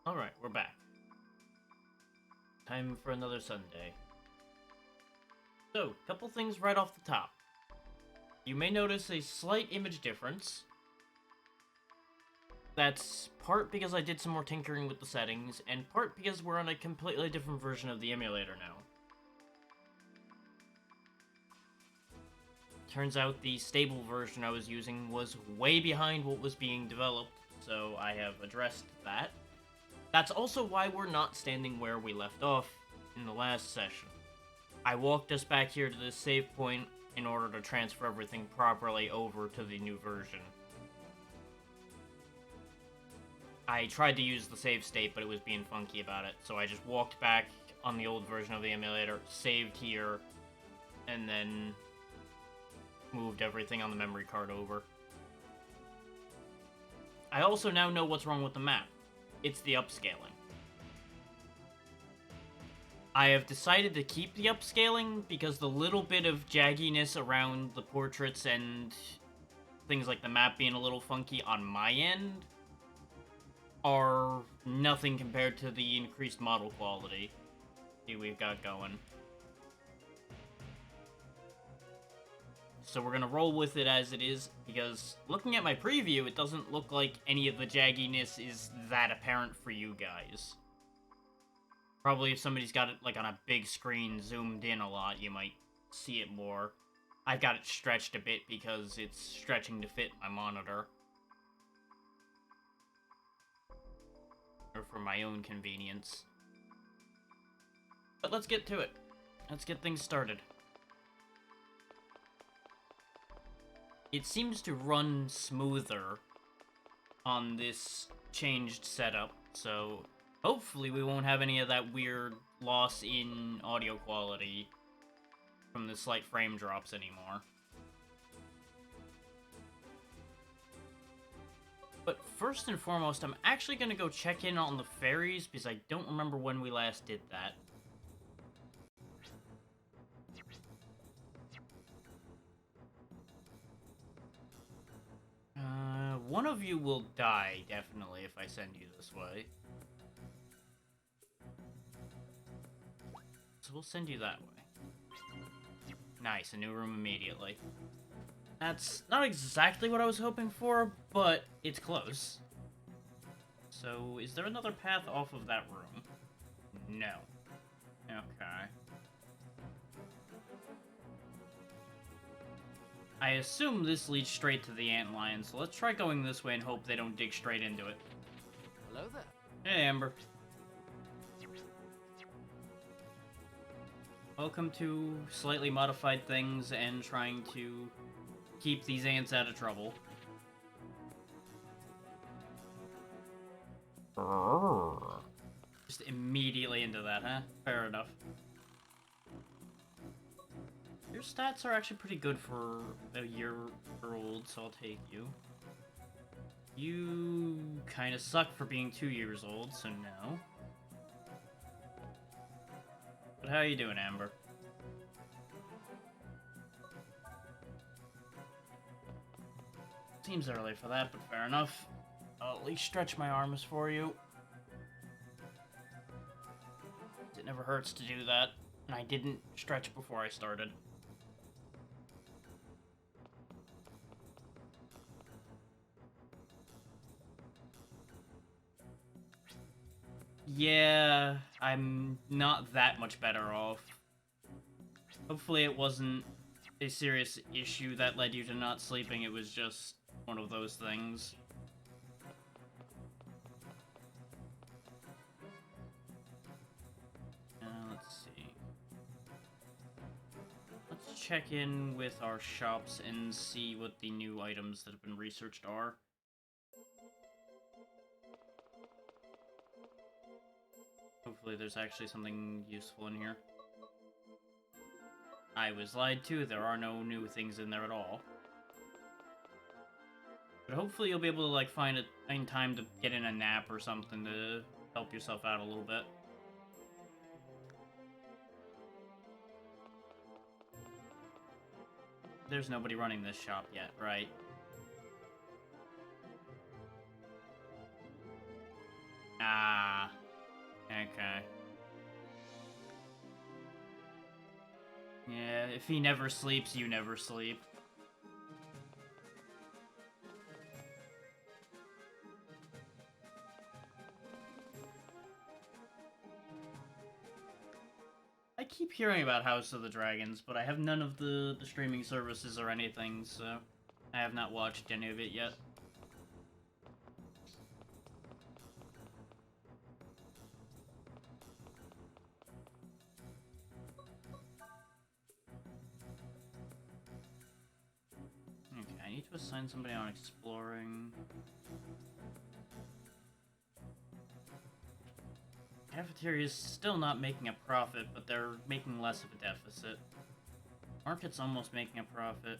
Alright, we're back. Time for another Sunday. So, couple things right off the top. You may notice a slight image difference. That's part because I did some more tinkering with the settings, and part because we're on a completely different version of the emulator now. Turns out the stable version I was using was way behind what was being developed, so I have addressed that. That's also why we're not standing where we left off in the last session. I walked us back here to this save point in order to transfer everything properly over to the new version. I tried to use the save state, but it was being funky about it, so I just walked back on the old version of the emulator, saved here, and then moved everything on the memory card over. I also now know what's wrong with the map. It's the upscaling. I have decided to keep the upscaling because the little bit of jagginess around the portraits and things like the map being a little funky on my end are nothing compared to the increased model quality we've got going. So we're gonna roll with it as it is, because looking at my preview, it doesn't look like any of the jagginess is that apparent for you guys. Probably if somebody's got it like on a big screen zoomed in a lot, you might see it more. I've got it stretched a bit because it's stretching to fit my monitor. Or for my own convenience. But let's get to it. Let's get things started. It seems to run smoother on this changed setup, so hopefully we won't have any of that weird loss in audio quality from the slight frame drops anymore. But first and foremost, I'm actually going to go check in on the fairies, because I don't remember when we last did that. One of you will die, definitely, if I send you this way. So we'll send you that way. Nice, a new room immediately. That's not exactly what I was hoping for, but it's close. So, is there another path off of that room? No. Okay. I assume this leads straight to the antlion, so let's try going this way and hope they don't dig straight into it. Hello there. Hey, Amber. Welcome to slightly modified things and trying to keep these ants out of trouble. Just immediately into that, huh? Fair enough. Your stats are actually pretty good for a year old, so I'll take you. You kind of suck for being 2 years old, so no. But how you doing, Amber? Seems early for that, but fair enough. I'll at least stretch my arms for you. It never hurts to do that, and I didn't stretch before I started. Yeah, I'm not that much better off. Hopefully it wasn't a serious issue that led you to not sleeping, it was just one of those things. Let's see. Let's check in with our shops and see what the new items that have been researched are. Hopefully there's actually something useful in here. I was lied to, there are no new things in there at all. But hopefully you'll be able to, like, find it in time to get in a nap or something to help yourself out a little bit. There's nobody running this shop yet, right? Ah, Okay. Yeah, if he never sleeps, you never sleep. I keep hearing about House of the Dragons, but I have none of the streaming services or anything, so I have not watched any of it yet. Okay, I need to assign somebody on exploring. Cafeteria's still not making a profit, but they're making less of a deficit. Market's almost making a profit.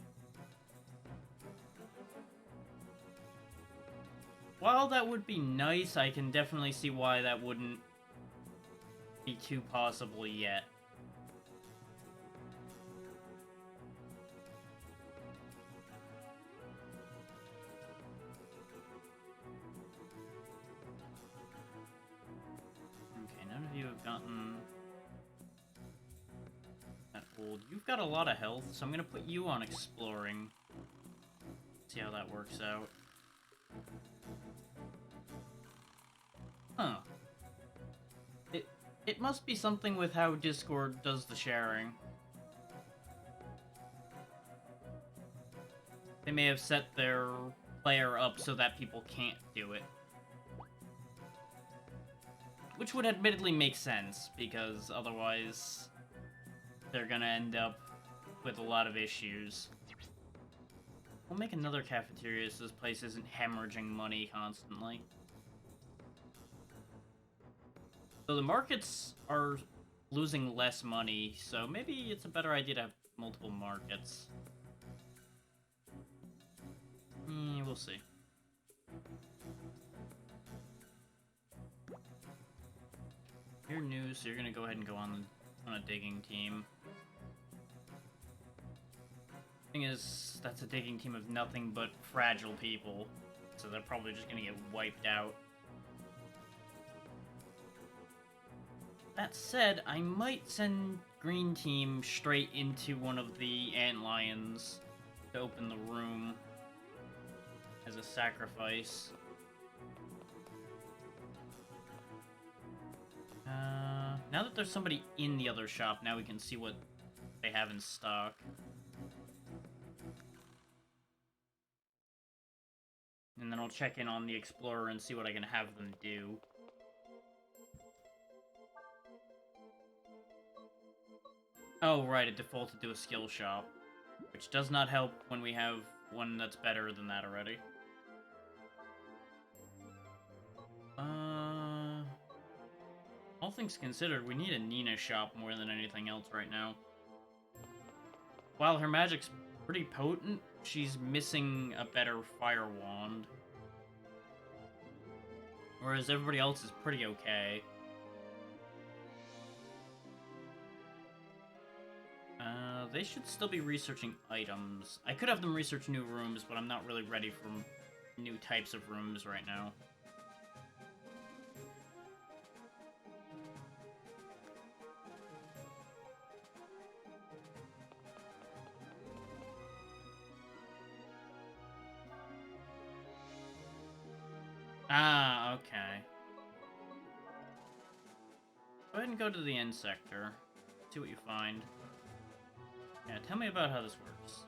While that would be nice, I can definitely see why that wouldn't be too possible yet. Okay, none of you have gotten that old. You've got a lot of health, so I'm gonna put you on exploring. See how that works out. Huh. It must be something with how Discord does the sharing. They may have set their player up so that people can't do it. Which would admittedly make sense, because otherwise they're gonna end up with a lot of issues. We'll make another cafeteria so this place isn't hemorrhaging money constantly. So the markets are losing less money, so maybe it's a better idea to have multiple markets. We'll see. You're new, so you're gonna go ahead and go on a digging team. Thing is, that's a digging team of nothing but fragile people, so they're probably just gonna get wiped out. That said, I might send green team straight into one of the antlions to open the room as a sacrifice. Now that there's somebody in the other shop, now we can see what they have in stock. And then I'll check in on the Explorer and see what I can have them do. Oh, right, it defaulted to a skill shop, which does not help when we have one that's better than that already. All things considered, we need a Nina shop more than anything else right now. While her magic's pretty potent, she's missing a better fire wand. Whereas everybody else is pretty okay. They should still be researching items. I could have them research new rooms, but I'm not really ready for new types of rooms right now. Ah, okay. Go ahead and go to the end sector. See what you find. Yeah, tell me about how this works.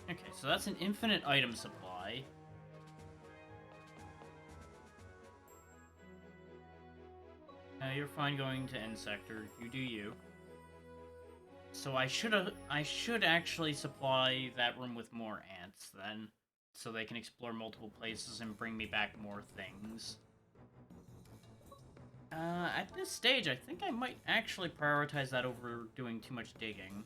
Okay, so that's an infinite item supply. You're fine going to end sector. You do you. So I should actually supply that room with more ants then, so they can explore multiple places and bring me back more things. At this stage, I think I might actually prioritize that over doing too much digging.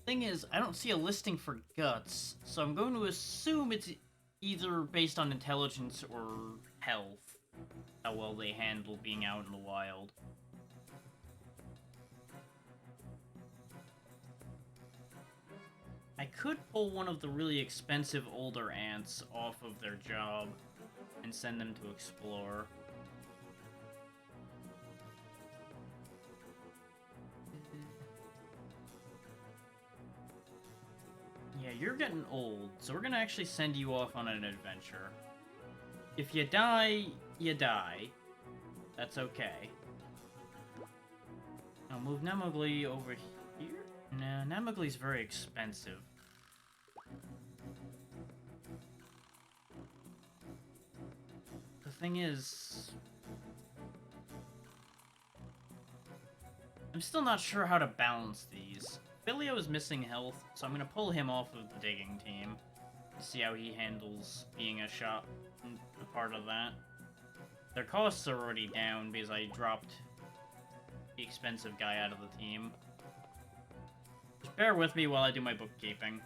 Thing is, I don't see a listing for guts, so I'm going to assume it's either based on intelligence or health. how well they handle being out in the wild. I could pull one of the really expensive older ants off of their job and send them to explore. Yeah, you're getting old, so we're gonna actually send you off on an adventure. If you die, you die. That's okay. I'll move Namogli over here. Nah, Namogli's very expensive. The thing is, I'm still not sure how to balance these. Filio is missing health, so I'm gonna pull him off of the digging team. See how he handles being a shop, a part of that. Their costs are already down because I dropped the expensive guy out of the team. Just bear with me while I do my bookkeeping.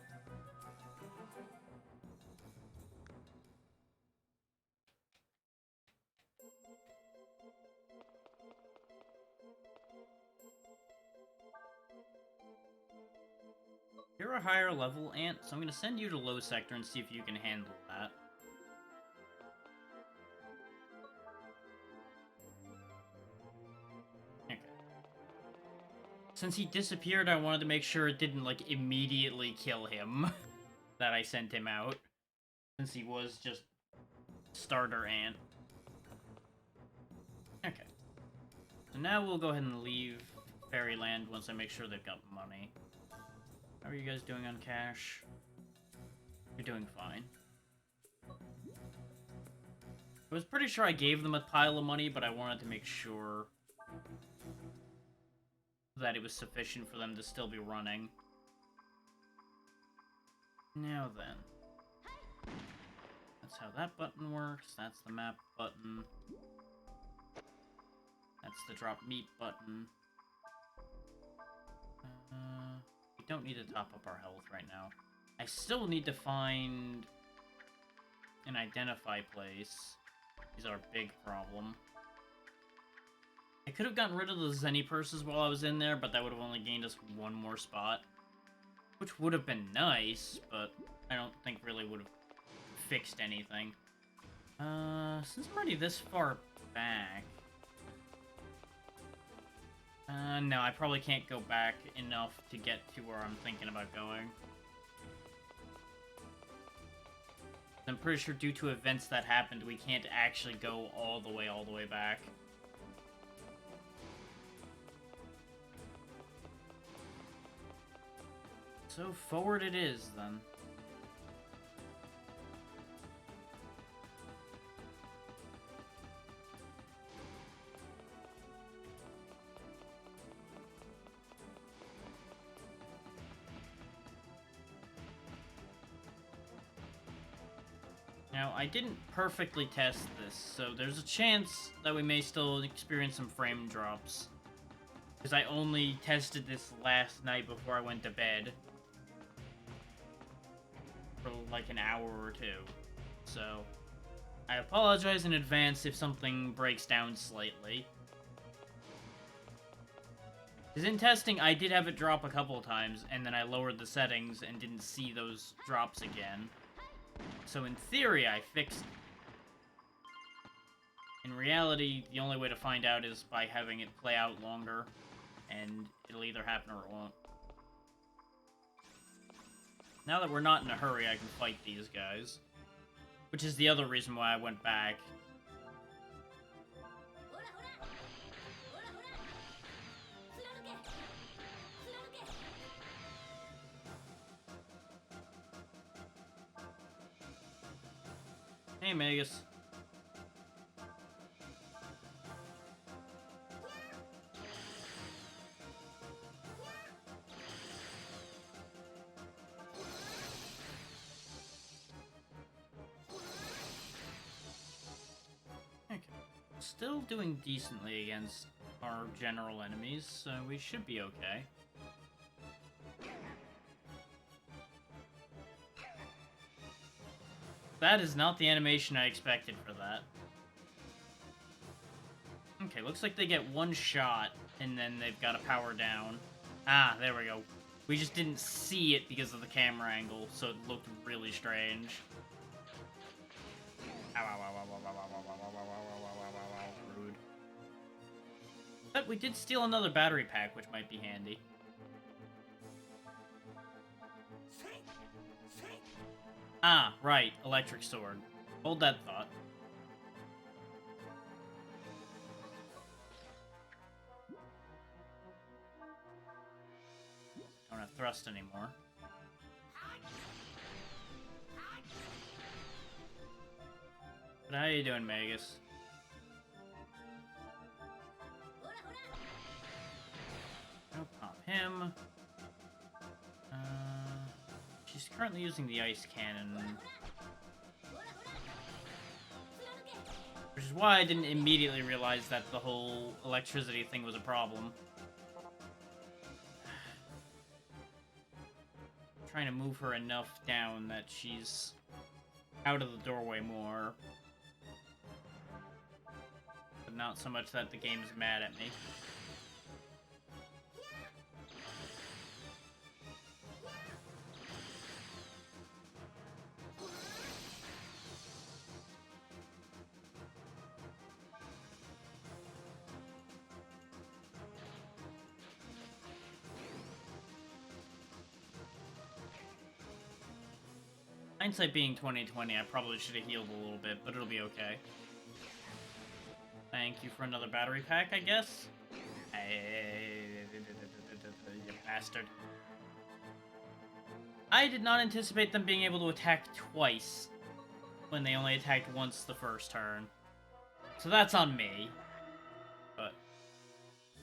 You're a higher level ant, so I'm going to send you to low sector and see if you can handle that. Okay. Since he disappeared, I wanted to make sure it didn't, like, immediately kill him that I sent him out. Since he was just starter ant. Okay. So now we'll go ahead and leave Fairyland once I make sure they've got money. How are you guys doing on cash? You're doing fine. I was pretty sure I gave them a pile of money, but I wanted to make sure that it was sufficient for them to still be running. Now then. That's how that button works. That's the map button. That's the drop meat button. We don't need to top up our health right now. I still need to find an identify place. Is our big problem. I could have gotten rid of the Zenny purses while I was in there, but that would have only gained us one more spot. Which would have been nice, but I don't think really would have fixed anything. Since I'm already this far back... no, I probably can't go back enough to get to where I'm thinking about going. I'm pretty sure due to events that happened, we can't actually go all the way back. So forward it is, then. Now, I didn't perfectly test this, so there's a chance that we may still experience some frame drops. Because I only tested this last night before I went to bed. For like an hour or two. So, I apologize in advance if something breaks down slightly. Because in testing, I did have it drop a couple of times, and then I lowered the settings and didn't see those drops again. So in theory, I fixed it. In reality, the only way to find out is by having it play out longer, and it'll either happen or it won't. Now that we're not in a hurry, I can fight these guys. Which is the other reason why I went back. Hey, Magus. Okay. Still doing decently against our general enemies, so we should be okay. That is not the animation I expected for that. Okay, looks like they get one shot, and then they've got to power down. Ah, there we go. We just didn't see it because of the camera angle, so it looked really strange. Ow, ow, ow, ow, ow, ow, ow, ow, ow, ow, ow, ow, ow, ow, rude. But we did steal another battery pack, which might be handy. Ah, right, electric sword. Hold that thought. Don't have thrust anymore. But how you doing, Magus? I'll pop him. She's currently using the ice cannon. Which is why I didn't immediately realize that the whole electricity thing was a problem. I'm trying to move her enough down that she's out of the doorway more. But not so much that the game's mad at me. Hindsight being 2020, I probably should have healed a little bit, but it'll be okay. Thank you for another battery pack, I guess? You bastard. I did not anticipate them being able to attack twice when they only attacked once the first turn. So that's on me. But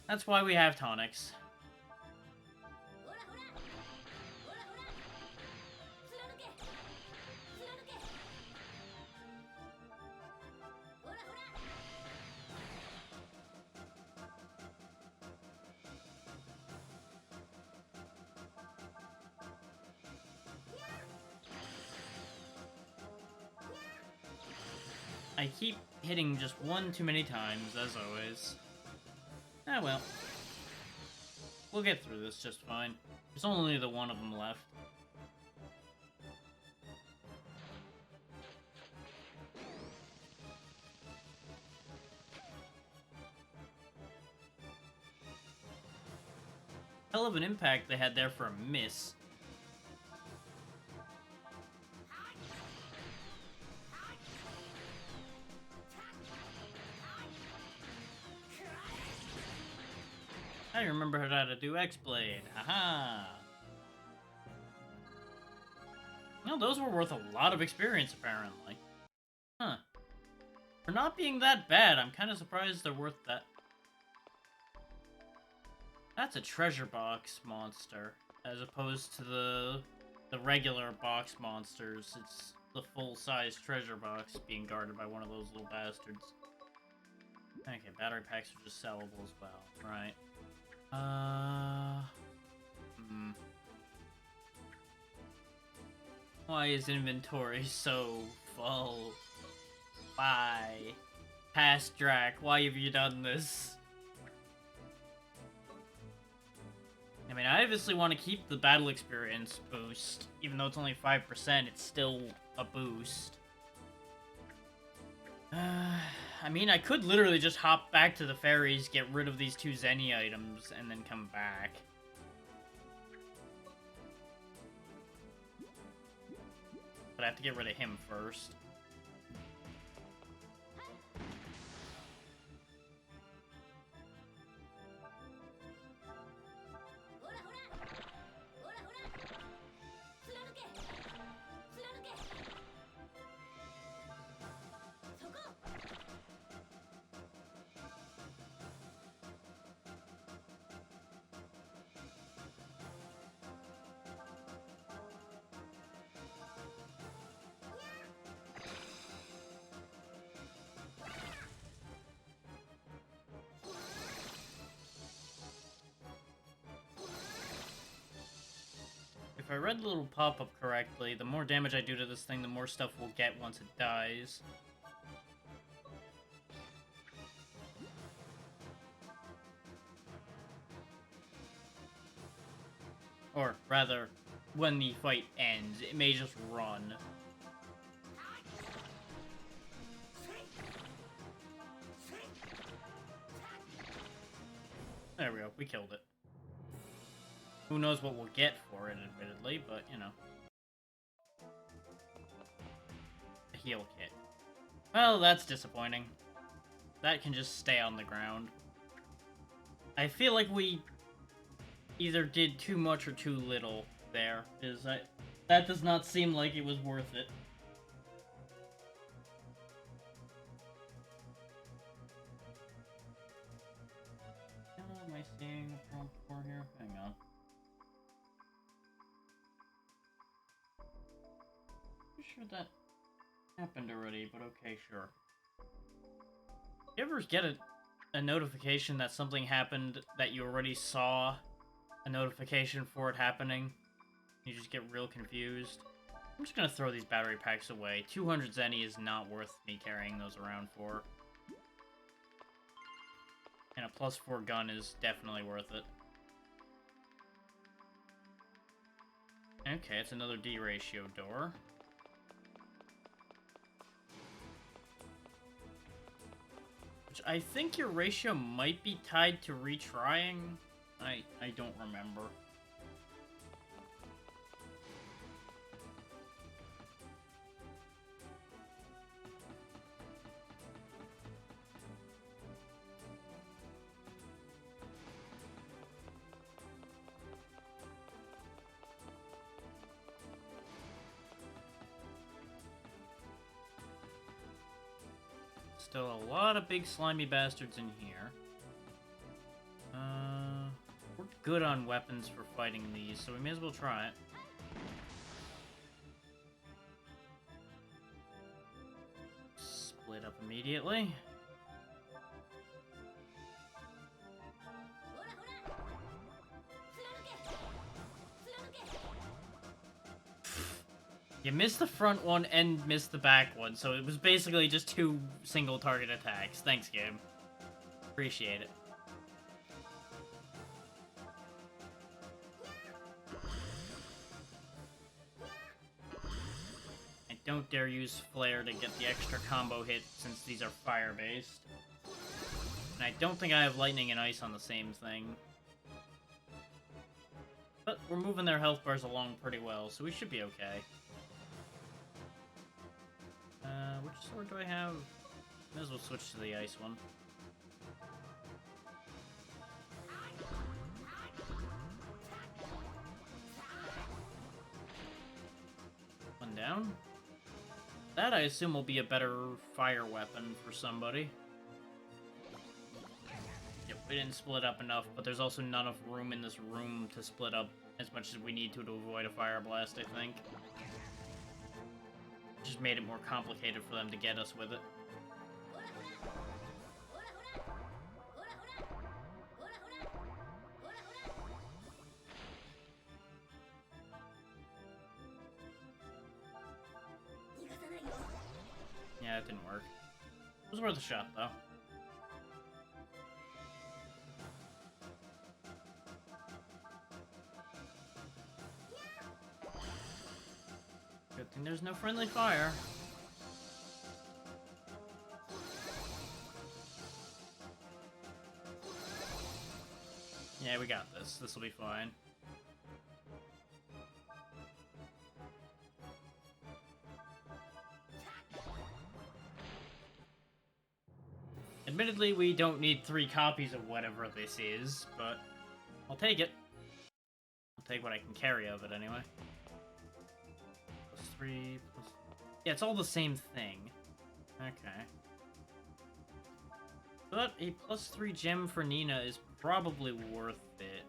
that's why we have tonics. I keep hitting just one too many times, as always. Ah, well. We'll get through this just fine. There's only the one of them left. Hell of an impact they had there for a miss. I remember how to do X-Blade. Haha! No, those were worth a lot of experience, apparently. Huh. For not being that bad, I'm kind of surprised they're worth that. That's a treasure box monster, as opposed to the regular box monsters. It's the full-size treasure box being guarded by one of those little bastards. Okay, battery packs are just sellable as well, right? Why is inventory so full? Why? Past Drac, why have you done this? I mean, I obviously want to keep the battle experience boost. Even though it's only 5%, it's still a boost. I mean, I could literally just hop back to the ferries, get rid of these 2 Zenny items, and then come back. But I have to get rid of him first. If I read the little pop-up correctly, the more damage I do to this thing, the more stuff we'll get once it dies. Or rather, when the fight ends, it may just run. There we go, we killed it. Who knows what we'll get for it, admittedly, but, you know. A heal kit. Well, that's disappointing. That can just stay on the ground. I feel like we either did too much or too little there. That does not seem like it was worth it. Am I seeing a prompt for here? Hang on. I'm sure that happened already, but okay, sure. You ever get a notification that something happened that you already saw a notification for it happening? You just get real confused. I'm just gonna throw these battery packs away. 200 Zenny is not worth me carrying those around for. And a +4 gun is definitely worth it. Okay, it's another D ratio door. Which I think your ratio might be tied to retrying. I don't remember. Still a lot of big slimy bastards in here. We're good on weapons for fighting these, so we may as well try it. Split up immediately. You missed the front one and missed the back one, so it was basically just 2 single target attacks. Thanks, game. Appreciate it. I don't dare use Flare to get the extra combo hit since these are fire-based. And I don't think I have Lightning and Ice on the same thing. But we're moving their health bars along pretty well, so we should be okay. Which sword do I have? Might as well switch to the ice one. One down. That, I assume, will be a better fire weapon for somebody. Yep, we didn't split up enough, but there's also not enough room in this room to split up as much as we need to avoid a fire blast, I think. Just made it more complicated for them to get us with it. Yeah, it didn't work. It was worth a shot, though. Good thing there's no friendly fire. Yeah, we got this. This will be fine. Admittedly, we don't need 3 copies of whatever this is, but I'll take it. I'll take what I can carry of it, anyway. +3, plus... Yeah, it's all the same thing. Okay. But a +3 gem for Nina is probably worth it.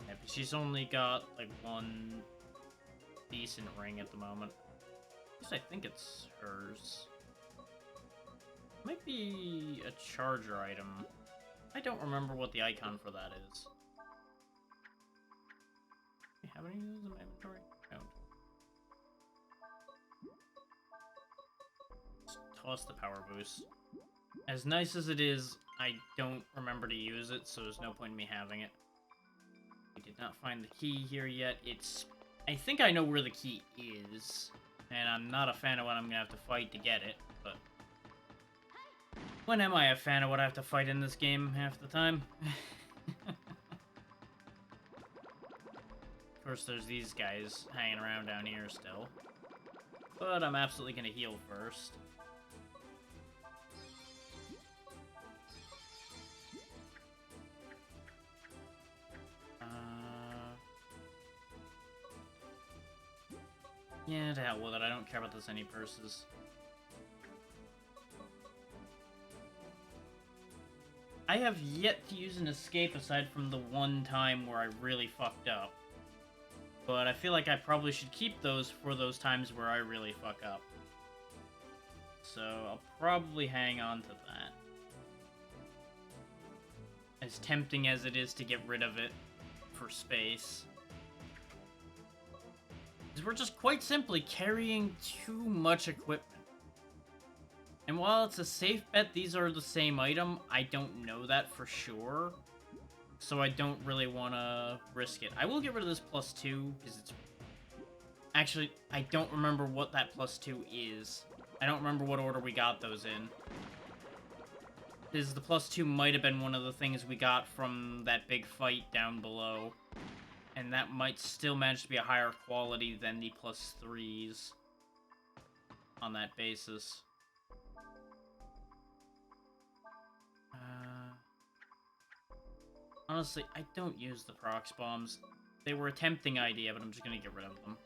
Yeah, but she's only got, like, 1 decent ring at the moment. At least I think it's hers. Might be a charger item. I don't remember what the icon for that is. Do you have any of those in my inventory? I don't. Just toss the power boost. As nice as it is, I don't remember to use it, so there's no point in me having it. We did not find the key here yet. I think I know where the key is, and I'm not a fan of what I'm gonna have to fight to get it, but... When am I a fan of what I have to fight in this game half the time? Of course, there's these guys hanging around down here still. But I'm absolutely gonna heal first. Yeah, to hell with it. I don't care about those any purses. I have yet to use an escape aside from the one time where I really fucked up. But I feel like I probably should keep those for those times where I really fuck up. So I'll probably hang on to that. As tempting as it is to get rid of it for space. Because we're just quite simply carrying too much equipment. And while it's a safe bet these are the same item, I don't know that for sure. So I don't really want to risk it. I will get rid of this +2, because it's... Actually, I don't remember what that +2 is. I don't remember what order we got those in. Because the +2 might have been one of the things we got from that big fight down below. And that might still manage to be a higher quality than the +3s on that basis. Honestly, I don't use the prox bombs. They were a tempting idea, but I'm just gonna get rid of them.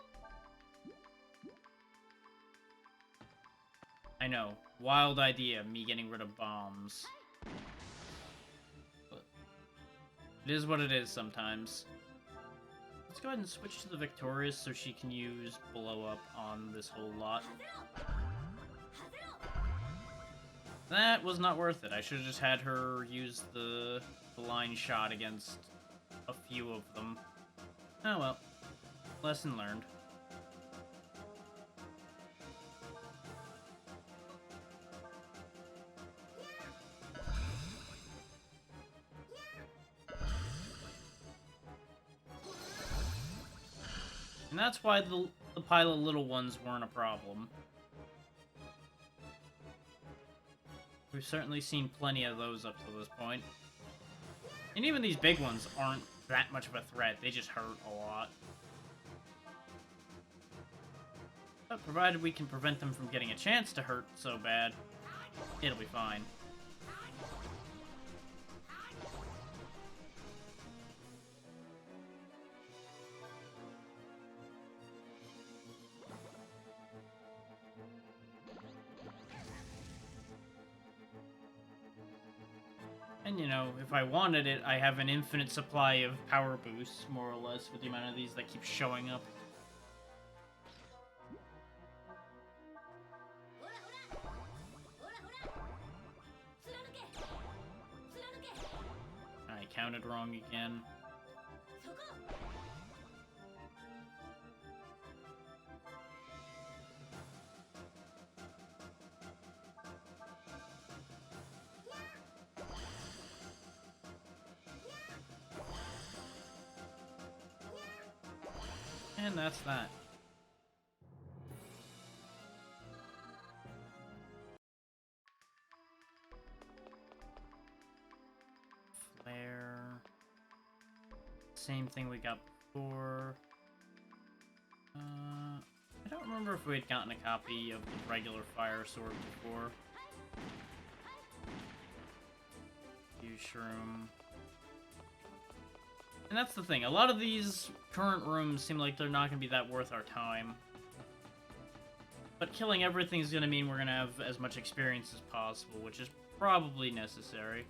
I know, wild idea, me getting rid of bombs. But it is what it is sometimes. Let's go ahead and switch to the Victorious so she can use blow up on this whole lot. That was not worth it. I should have just had her use the line shot against a few of them. Oh well. Lesson learned. And that's why the pile of little ones weren't a problem. We've certainly seen plenty of those up to this point. And even these big ones aren't that much of a threat, they just hurt a lot. But provided we can prevent them from getting a chance to hurt so bad, it'll be fine. And, you know, if I wanted it, I have an infinite supply of power boosts, more or less, with the amount of these that keep showing up. I counted wrong again. And that's that. Flare. Same thing we got before. I don't remember if we had gotten a copy of the regular fire sword before. Use shroom. And that's the thing, a lot of these current rooms seem like they're not going to be that worth our time. But killing everything is going to mean we're going to have as much experience as possible, which is probably necessary.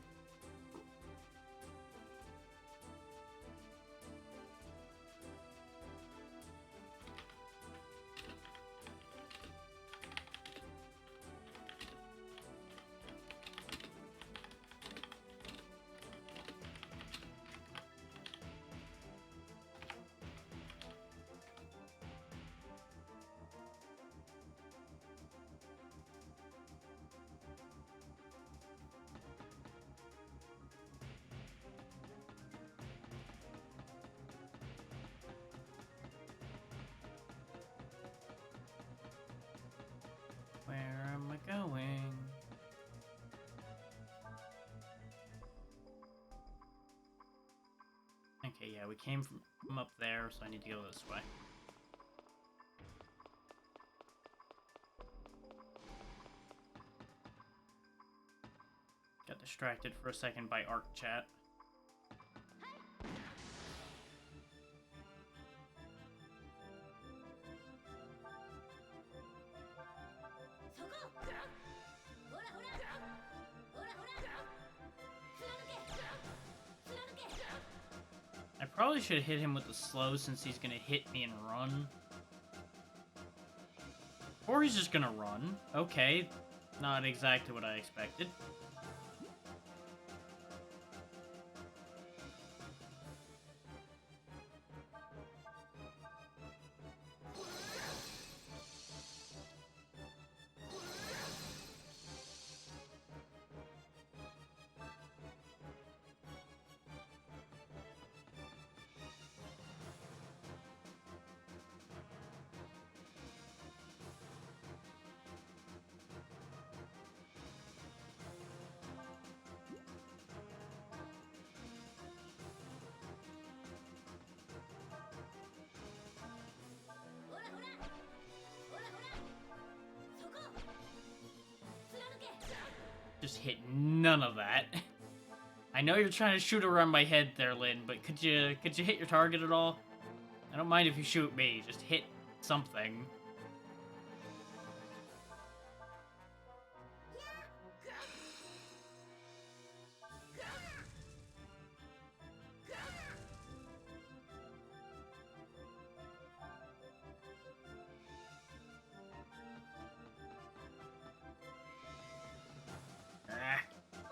yeah, we came from up there, so I need to go this way. Got distracted for a second by Arc Chat. I probably should hit him with the slow since he's gonna hit me and run. Or he's just gonna run. Okay, not exactly what I expected. Just hit none of that. I know you're trying to shoot around my head there, Lyn, but could you hit your target at all? I don't mind if you shoot me, just hit something.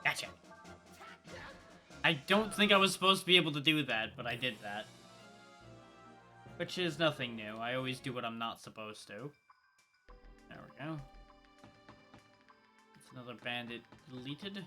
Gotcha. I don't think I was supposed to be able to do that, but I did that. Which is nothing new. I always do what I'm not supposed to. There we go. It's another bandit deleted.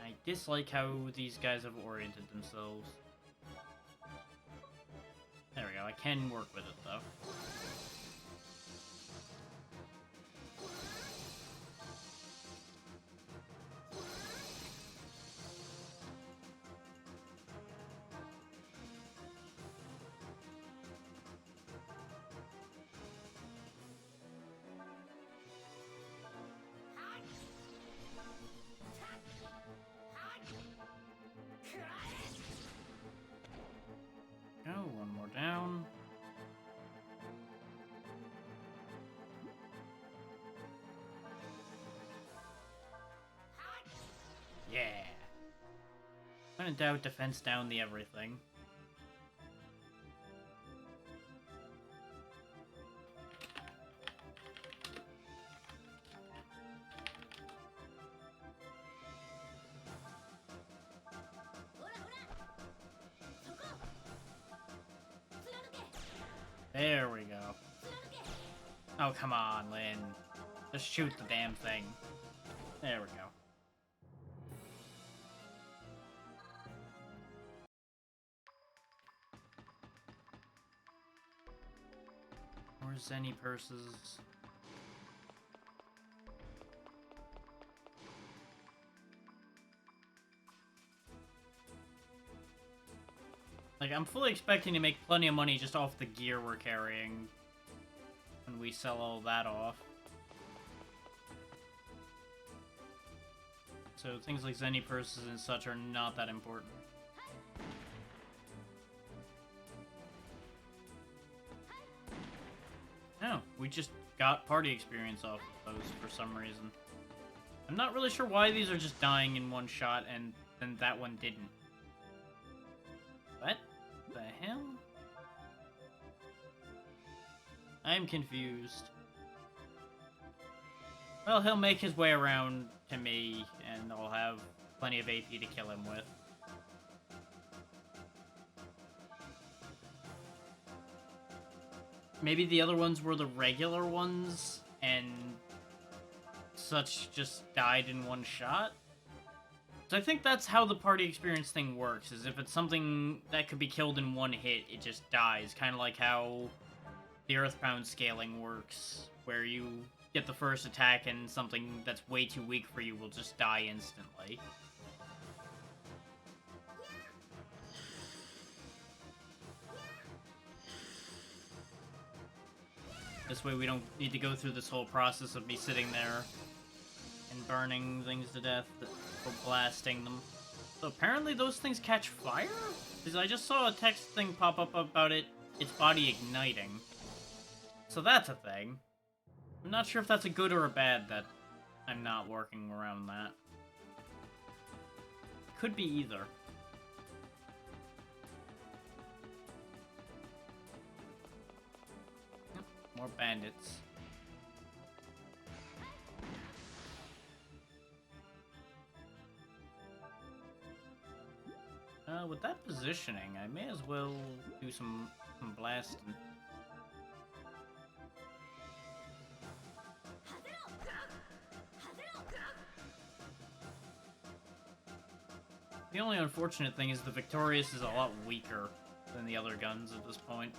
I dislike how these guys have oriented themselves. There we go, I can work with it though. One more down. Yeah. When in doubt, defense down the everything. There we go. Oh, come on, Lyn. Just shoot the damn thing. There we go. Where's any purses? Like, I'm fully expecting to make plenty of money just off the gear we're carrying when we sell all that off. So things like Zenny purses and such are not that important. No, we just got party experience off of those for some reason. I'm not really sure why these are just dying in one shot and then that one didn't. What the hell? I'm confused. Well, he'll make his way around to me, and I'll have plenty of AP to kill him with. Maybe the other ones were the regular ones, and such just died in one shot? So I think that's how the party experience thing works, is if it's something that could be killed in one hit, it just dies. Kind of like how the Earthbound scaling works, where you get the first attack and something that's way too weak for you will just die instantly. This way we don't need to go through this whole process of me sitting there and burning things to death or blasting them. So apparently those things catch fire? Because I just saw a text thing pop up about its body igniting. So that's a thing. I'm not sure if that's a good or a bad that I'm not working around that. Could be either. Yep, more bandits. With that positioning, I may as well do some blasting. The only unfortunate thing is the Victorious is a lot weaker than the other guns at this point.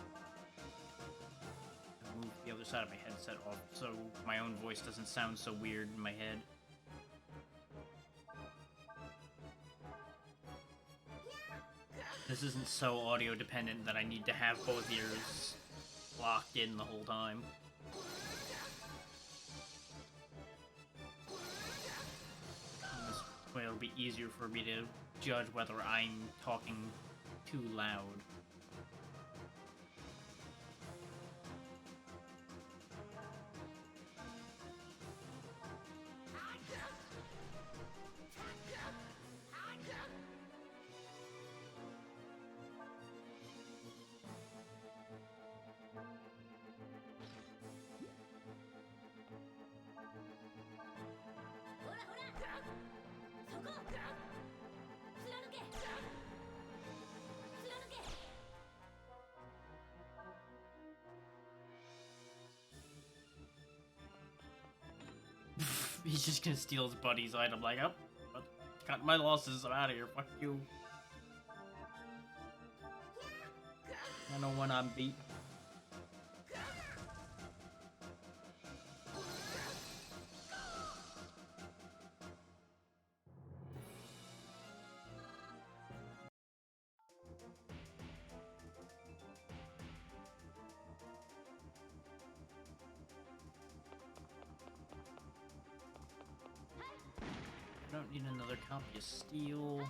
I'll move the other side of my headset off so my own voice doesn't sound so weird in my head. This isn't so audio dependent that I need to have both ears locked in the whole time. And this way it'll be easier for me to judge whether I'm talking too loud. He's just gonna steal his buddy's item, like, oh, got my losses, I'm out of here, fuck you. I know when I'm beat. I don't need another copy of steel,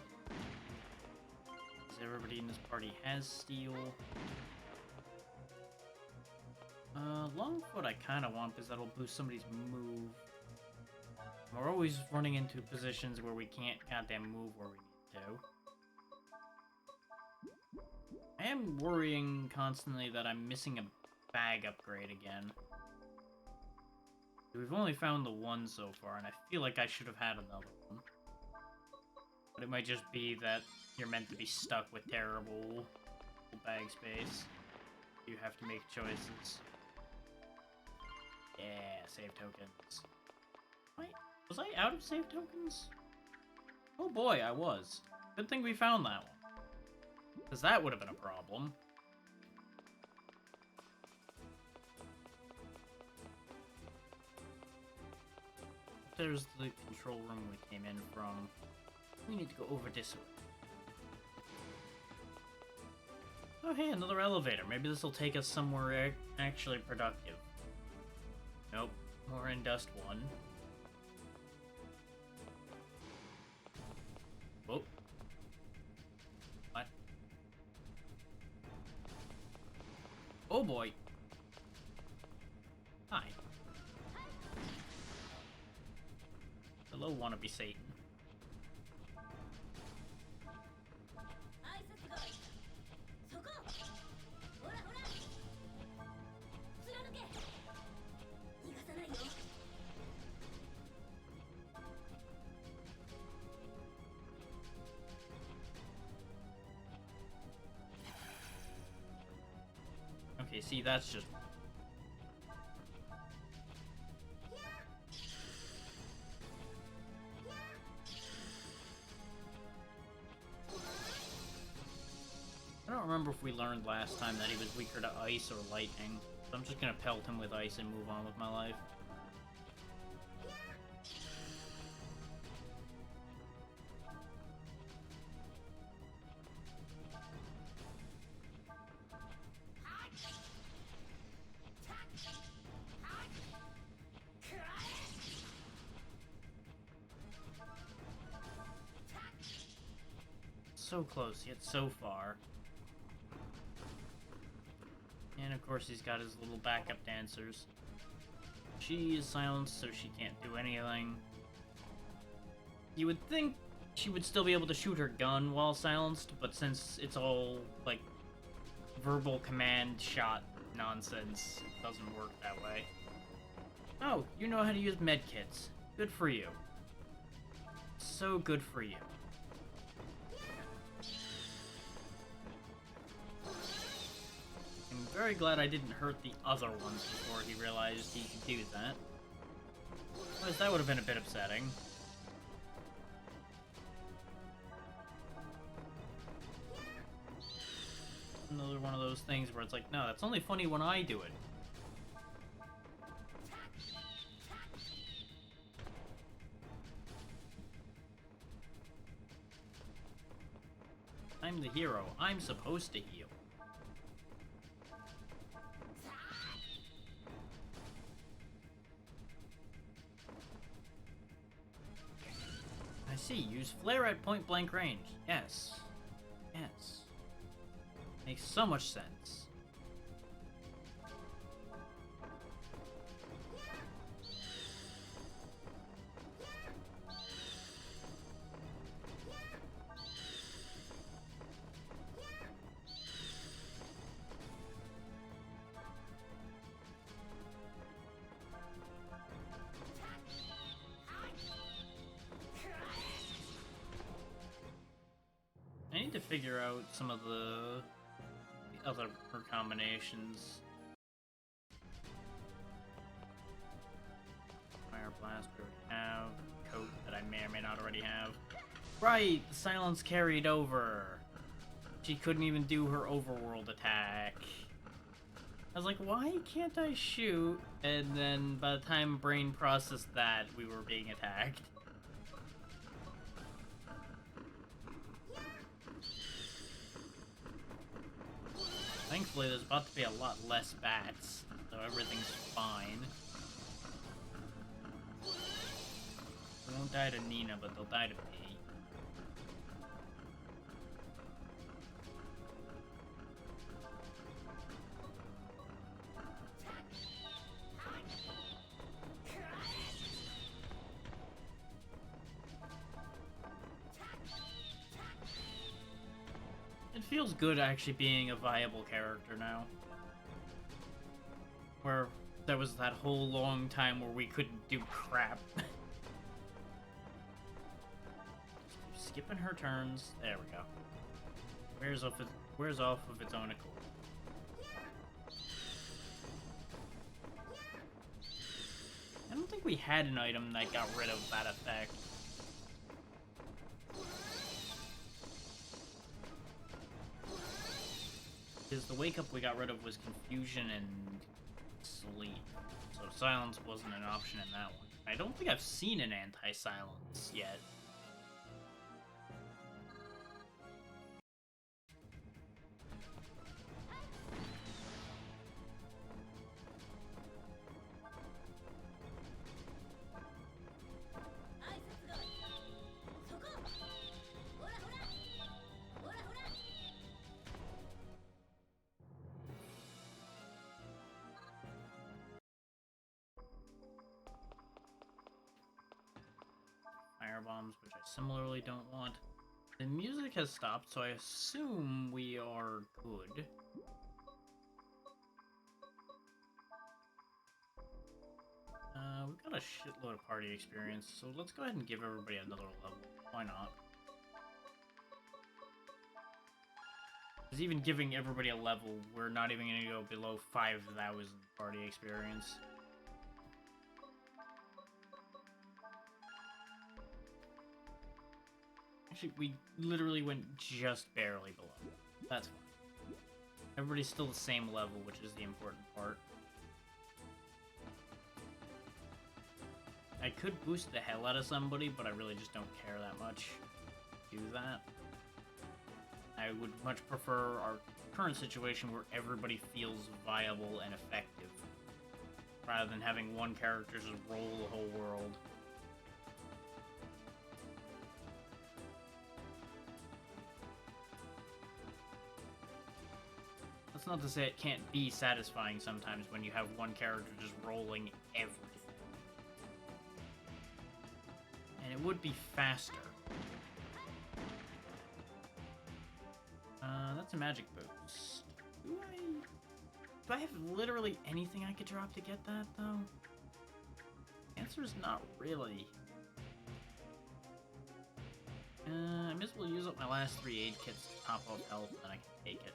because everybody in this party has steel. Longfoot I kind of want, because that'll boost somebody's move. We're always running into positions where we can't goddamn move where we need to. I am worrying constantly that I'm missing a bag upgrade again. We've only found the one so far, and I feel like I should have had another one. But it might just be that you're meant to be stuck with terrible bag space. You have to make choices. Yeah, save tokens. Wait, was I out of save tokens? Oh boy, I was. Good thing we found that one. Because that would have been a problem. There's the control room we came in from. We need to go over this way. Oh hey, another elevator. Maybe this will take us somewhere actually productive. Nope, we're in Dust 1. Whoa. What? Oh boy. Hi. Hello, wannabe Satan. Okay, see, that's just... I don't remember if we learned last time that he was weaker to ice or lightning. So I'm just gonna pelt him with ice and move on with my life. So close, yet so far. And of course he's got his little backup dancers. She is silenced, so she can't do anything. You would think she would still be able to shoot her gun while silenced, but since it's all, like, verbal command shot nonsense, it doesn't work that way. Oh, you know how to use medkits. Good for you. So good for you. I'm very glad I didn't hurt the other ones before he realized he could do that. Otherwise, that would have been a bit upsetting. Another one of those things where it's like, no, that's only funny when I do it. I'm the hero. I'm supposed to heal. I see. Use flare at point-blank range. Yes. Yes. Makes so much sense. I need to figure out some of the other combinations. Fire Blast we already have. Coat that I may or may not already have. Right! The silence carried over. She couldn't even do her overworld attack. I was like, why can't I shoot? And then by the time brain processed that, we were being attacked. Thankfully, there's about to be a lot less bats, so everything's fine. They won't die to Nina, but they'll die to me. It feels good actually being a viable character now. Where there was that whole long time where we couldn't do crap. Skipping her turns. There we go. Wears off of its own accord. I don't think we had an item that got rid of that effect. Because the wake up we got rid of was confusion and sleep. So silence wasn't an option in that one. I don't think I've seen an anti-silence yet. Fire bombs, which I similarly don't want. The music has stopped, so I assume we are good. We've got a shitload of party experience, so let's go ahead and give everybody another level. Why not? Because even giving everybody a level, we're not even going to go below 5,000 party experience. Actually, we literally went just barely below. That's fine. Everybody's still the same level, which is the important part. I could boost the hell out of somebody, but I really just don't care that much to do that. I would much prefer our current situation where everybody feels viable and effective, rather than having one character just roll the whole world. That's not to say it can't be satisfying sometimes when you have one character just rolling everything. And it would be faster. That's a magic boost. Do I have literally anything I could drop to get that, though? The answer is not really. I might as well use up my last 3 aid kits to top off health, and I can take it.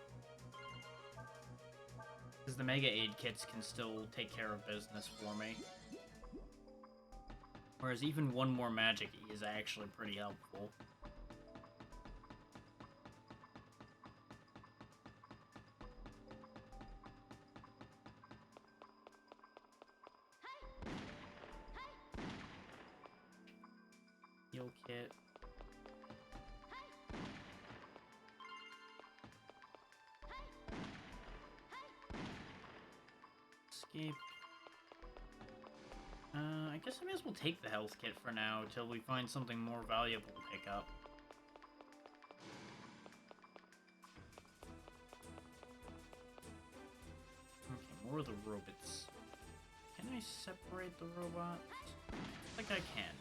Because the Mega Aid kits can still take care of business for me. Whereas even one more magic is actually pretty helpful. Heal kit. Escape. I guess I may as well take the health kit for now, till we find something more valuable to pick up. Okay, more of the robots. Can I separate the robots? I think I can.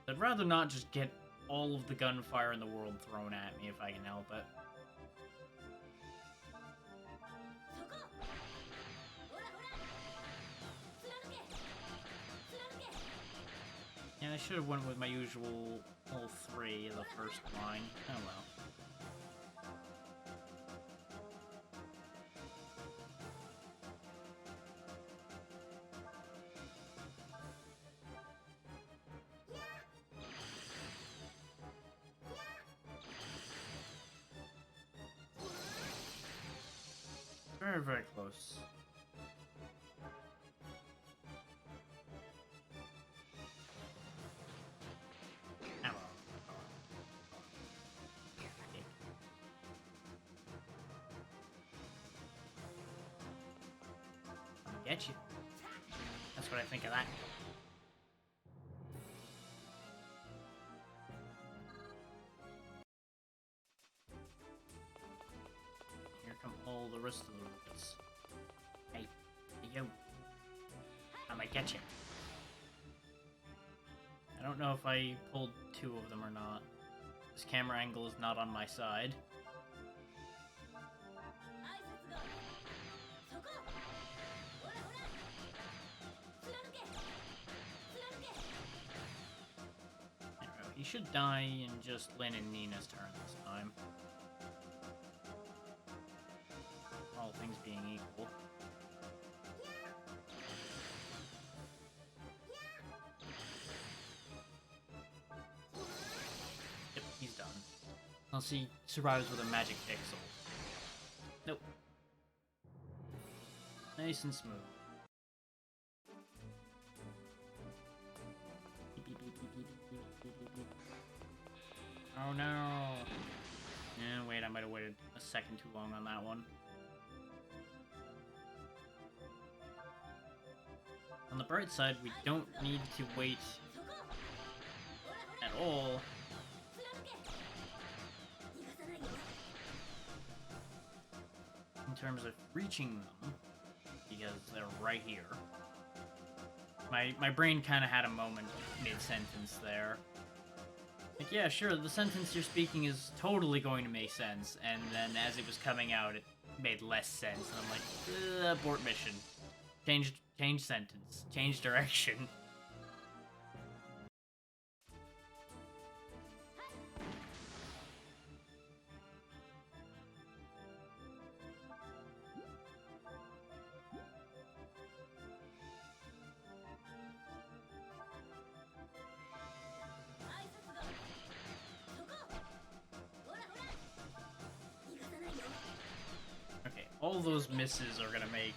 I'd rather not just get all of the gunfire in the world thrown at me if I can help it. Yeah, I should have went with my usual all 3 of the first line. Oh well. Very, very close. Ammo. I'll get you. That's what I think of that. Here come all the rest of the robots. Hey, you. I might get you. I don't know if I pulled 2 of them or not. This camera angle is not on my side. He should die in just Lyn and Nina's turn this time. All things being equal. Yep, he's done. Unless he survives with a magic pixel. Nope. Nice and smooth. Oh no! Yeah, wait, I might have waited a second too long on that one. On the bright side, we don't need to wait at all. In terms of reaching them, because they're right here. My brain kind of had a moment mid-sentence there. Like, yeah, sure, the sentence you're speaking is totally going to make sense, and then as it was coming out, it made less sense, and I'm like, abort mission. Change sentence. Change direction. All those misses are gonna make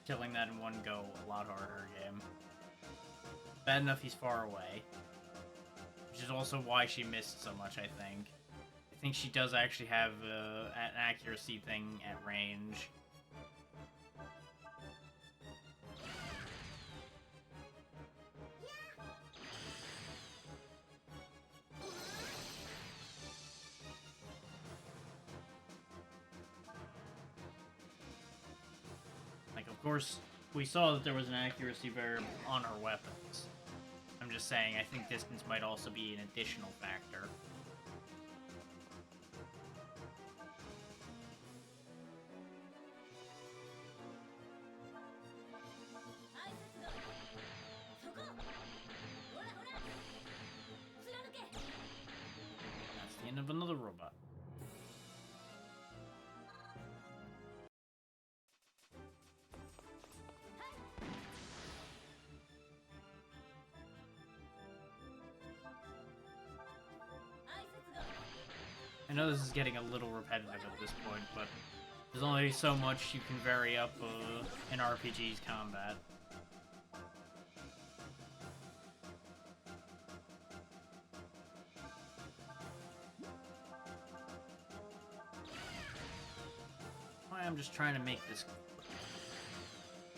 killing that in one go a lot harder, game. Bad enough he's far away. Which is also why she missed so much, I think. I think she does actually have an accuracy thing at range. Of course, we saw that there was an accuracy variable on her weapons. I'm just saying, I think distance might also be an additional factor. That's the end of another robot. I know this is getting a little repetitive at this point, but there's only so much you can vary up in RPG's combat. I'm just trying to make this.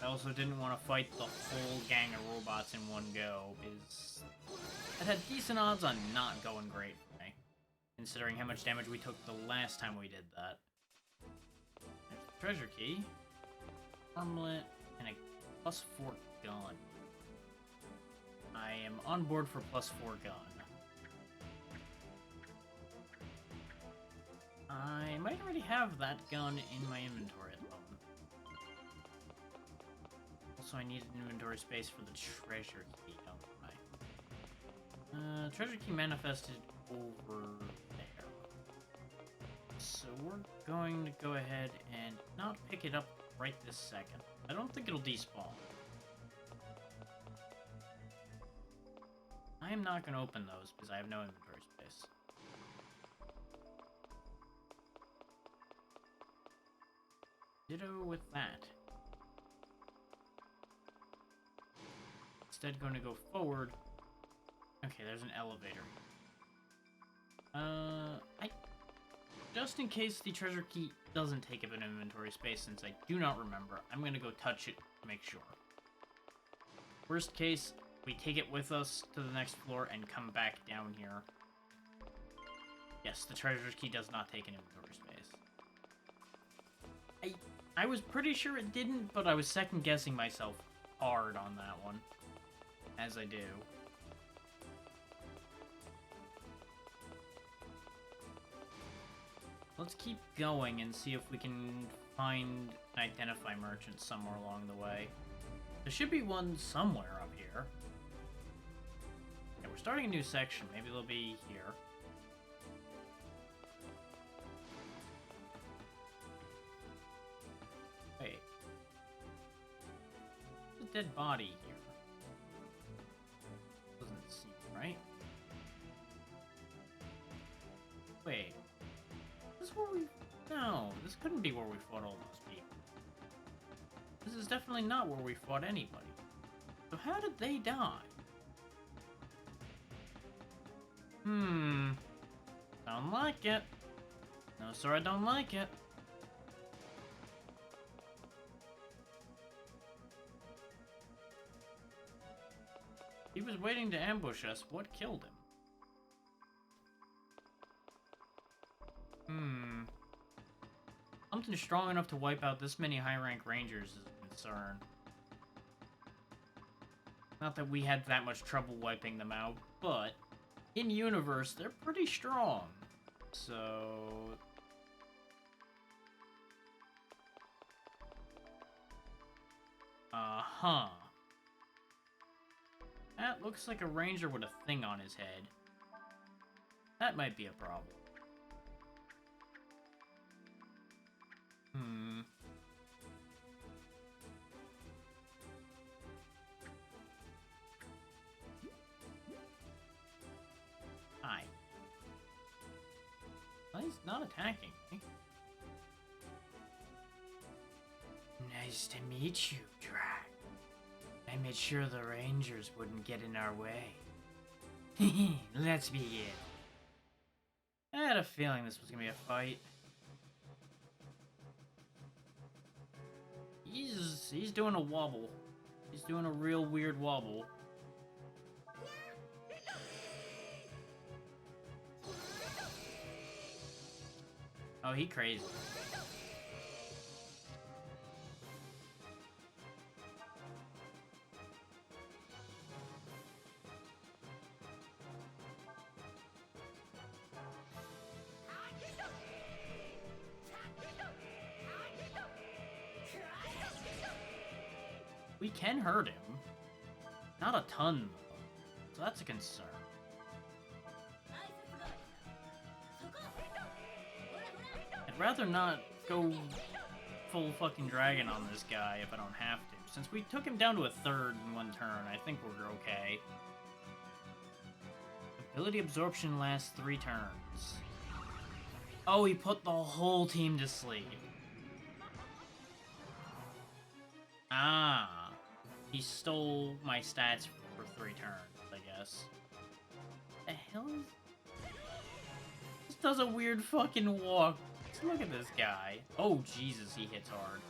I also didn't want to fight the whole gang of robots in one go, because it had decent odds on not going great for me, considering how much damage we took the last time we did that. There's the treasure key, armlet, and a +4 gun. I am on board for +4 gun. I might already have that gun in my inventory at the moment. Also, I need an inventory space for the treasure key, don't I? Treasure key manifested over there. So we're going to go ahead and not pick it up right this second. I don't think it'll despawn. I am not going to open those because I have no inventory space. Ditto with that. Instead, going to go forward. Okay, there's an elevator. Just in case the treasure key doesn't take up an inventory space, since I do not remember, I'm gonna go touch it to make sure. Worst case, we take it with us to the next floor and come back down here. Yes, the treasure key does not take an inventory space. I was pretty sure it didn't, but I was second-guessing myself hard on that one. As I do. Let's keep going and see if we can find and identify merchants somewhere along the way. There should be one somewhere up here. Yeah, we're starting a new section. Maybe they'll be here. Wait. There's a dead body here. Doesn't seem right. Wait. This is where we... No, this couldn't be where we fought all those people. This is definitely not where we fought anybody. So how did they die? Don't like it. No, sir, I don't like it. He was waiting to ambush us. What killed him? Something strong enough to wipe out this many high-rank rangers is a concern. Not that we had that much trouble wiping them out, but in-universe, they're pretty strong. So... Uh-huh. That looks like a ranger with a thing on his head. That might be a problem. Hi. Well, he's not attacking me. Nice to meet you, Drac. I made sure the Rangers wouldn't get in our way. Let's begin. I had a feeling this was gonna be a fight. He's doing a wobble. He's doing a real weird wobble. Oh, he crazy. We can hurt him. Not a ton, though. So that's a concern. I'd rather not go full fucking dragon on this guy if I don't have to. Since we took him down to a third in one turn, I think we're okay. Ability absorption lasts 3 turns. Oh, he put the whole team to sleep. Ah. He stole my stats for 3 turns, I guess. The hell is... This does a weird fucking walk. Let's look at this guy. Oh, Jesus, he hits hard.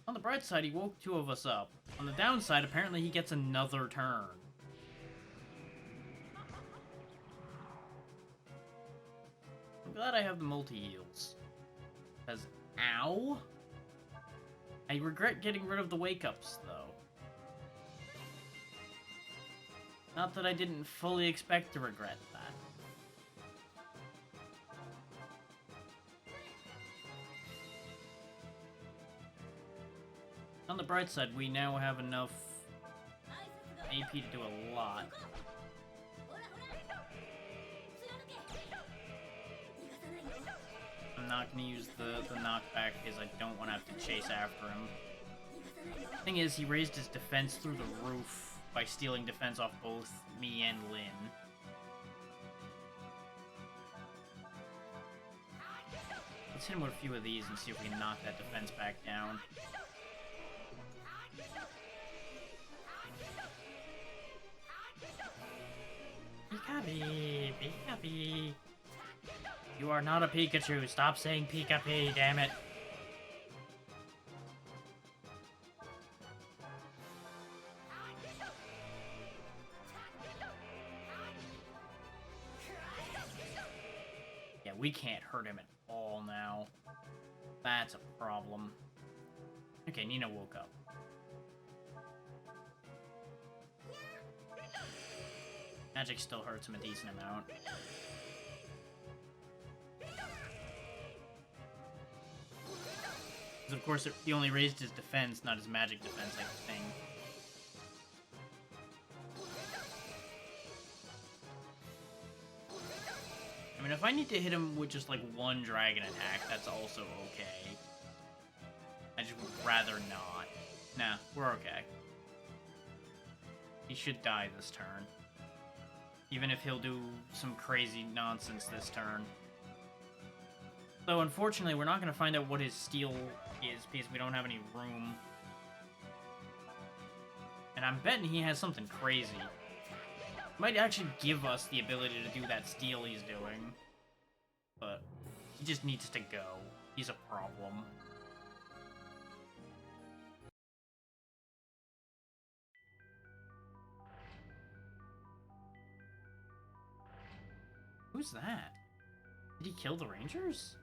On the bright side, he woke 2 of us up. On the downside, apparently he gets another turn. I'm glad I have the multi-heals. Because, ow? I regret getting rid of the wake-ups, though. Not that I didn't fully expect to regret that. On the bright side, we now have enough AP to do a lot. I'm not going to use the knockback because I don't want to have to chase after him. Thing is, he raised his defense through the roof by stealing defense off both me and Lyn. Let's hit him with a few of these and see if we can knock that defense back down. Pika-Pee! Pika-Pee! You are not a Pikachu. Stop saying Pika-Pee, damn it. Yeah, we can't hurt him at all now. That's a problem. Okay, Nina woke up. Magic still hurts him a decent amount. Because of course he only raised his defense, not his magic defense, I think. I mean, if I need to hit him with just like one dragon attack, that's also okay. I just would rather not. Nah, we're okay. He should die this turn. Even if he'll do some crazy nonsense this turn. Though, unfortunately, we're not going to find out what his steal is because we don't have any room. And I'm betting he has something crazy. Might actually give us the ability to do that steal he's doing. But he just needs to go. He's a problem. Who's that? Did he kill the Rangers?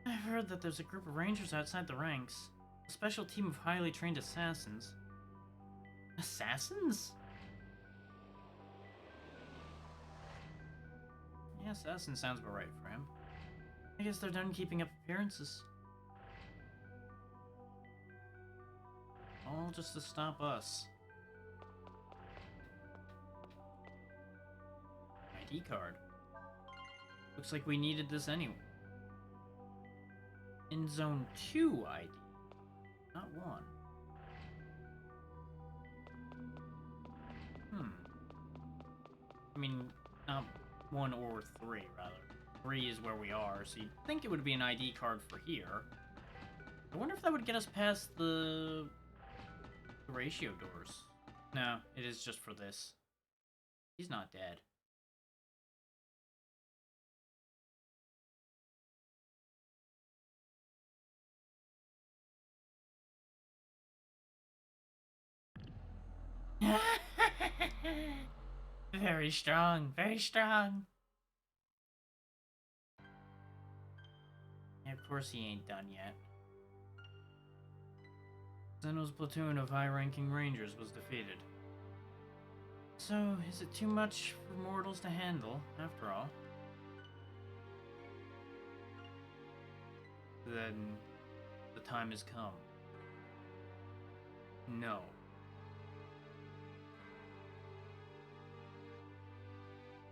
I've heard that there's a group of Rangers outside the ranks. A special team of highly trained assassins. Assassins? Yeah, assassin sounds about right for him. I guess they're done keeping up appearances. All just to stop us. ID card. Looks like we needed this anyway. In Zone 2 ID, not 1. I mean, not 1 or 3, rather. 3 is where we are, so you'd think it would be an ID card for here. I wonder if that would get us past the ratio doors. No, it is just for this. He's not dead. Very strong, very strong. Yeah, of course he ain't done yet. Zeno's platoon of high-ranking rangers was defeated. So, is it too much for mortals to handle, after all? Then, the time has come. No.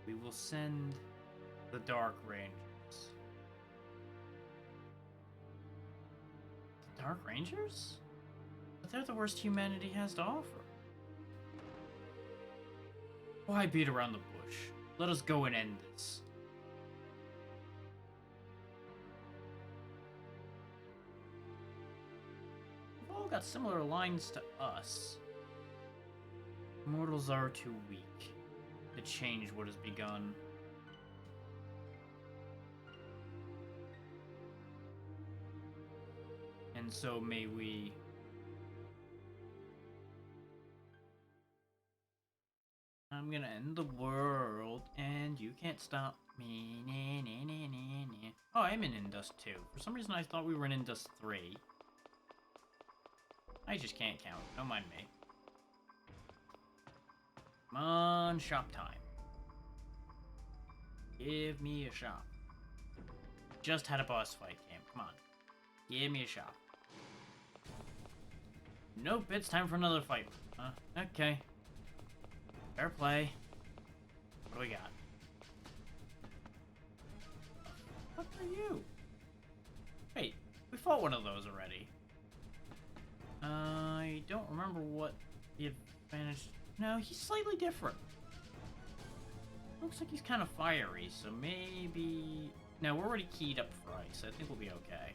We will send the Dark Rangers. The Dark Rangers? But they're the worst humanity has to offer. Why beat around the bush? Let us go and end this. We've all got similar lines to us. Mortals are too weak to change what has begun. And so may we. I'm gonna end the world, and you can't stop me. Oh, I'm in Indus 2. For some reason I thought we were in Indus 3. I just can't count. Don't mind me. Come on, shop time. Give me a shop. Just had a boss fight game. Come on. Give me a shop. Nope, it's time for another fight. Okay. Fair play. What do we got? What are you? Wait, we fought one of those already. I don't remember what the advantage... No, he's slightly different. Looks like he's kind of fiery, so maybe... No, we're already keyed up for ice. I think we'll be okay.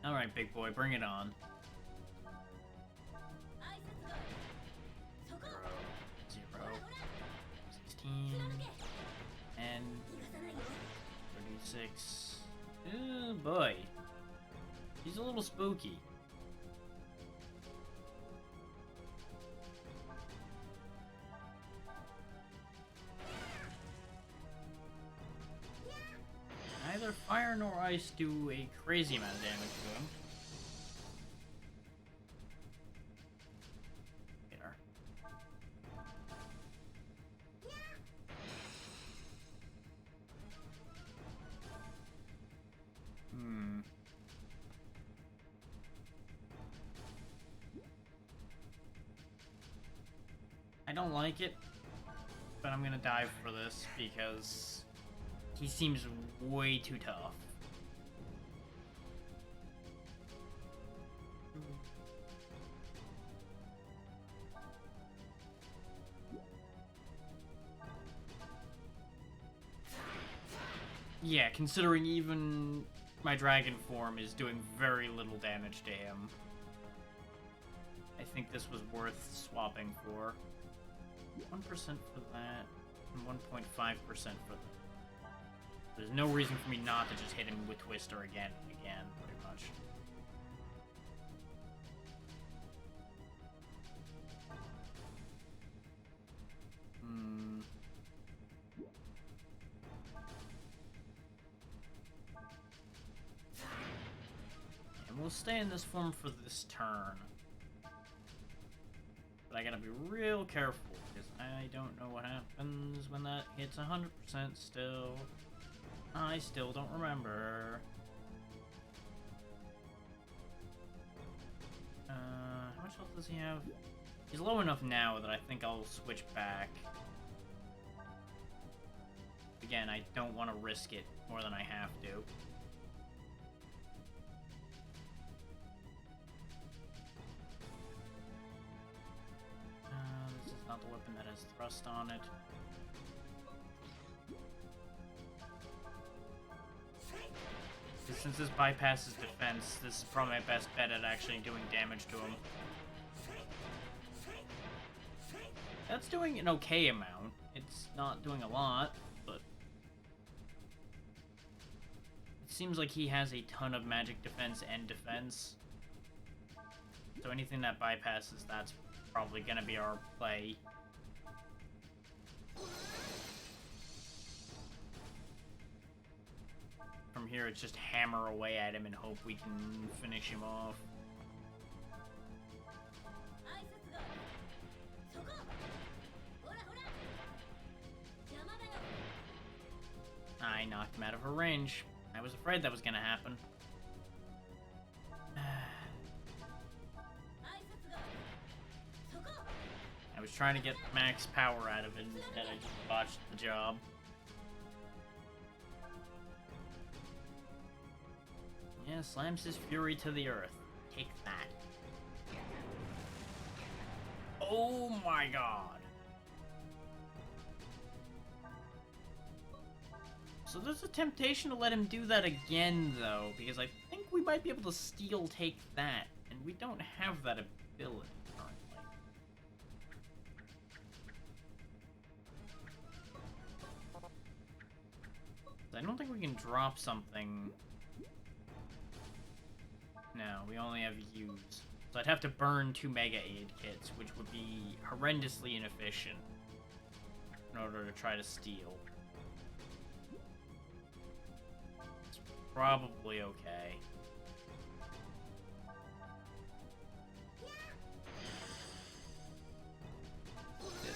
Alright, big boy, bring it on. 16, and 36. Oh boy. He's a little spooky. Neither fire nor ice do a crazy amount of damage to him. There. I don't like it, but I'm gonna dive for this because he seems way too tough. Yeah, considering even my dragon form is doing very little damage to him. I think this was worth swapping for. 1% for that, and 1.5% for that. There's no reason for me not to just hit him with Twister again and again, pretty much. And we'll stay in this form for this turn. But I gotta be real careful, because I don't know what happens when that hits 100% still. I still don't remember. How much health does he have? He's low enough now that I think I'll switch back. Again, I don't want to risk it more than I have to. weapon that has thrust on it. Since this bypasses defense, this is probably my best bet at actually doing damage to him. That's doing an okay amount. It's not doing a lot, but... It seems like he has a ton of magic defense and defense. So anything that bypasses, that's probably gonna be our play. From here, it's just hammer away at him and hope we can finish him off. I knocked him out of her range. I was afraid that was gonna happen. I was trying to get max power out of it, instead I just botched the job. Yeah, slams his fury to the earth. Take that. Oh my god. So there's a temptation to let him do that again, though, because I think we might be able to steel take that, and we don't have that ability currently. I don't think we can drop something. No, we only have use. So I'd have to burn 2 Mega Aid kits, which would be horrendously inefficient in order to try to steal. It's probably okay.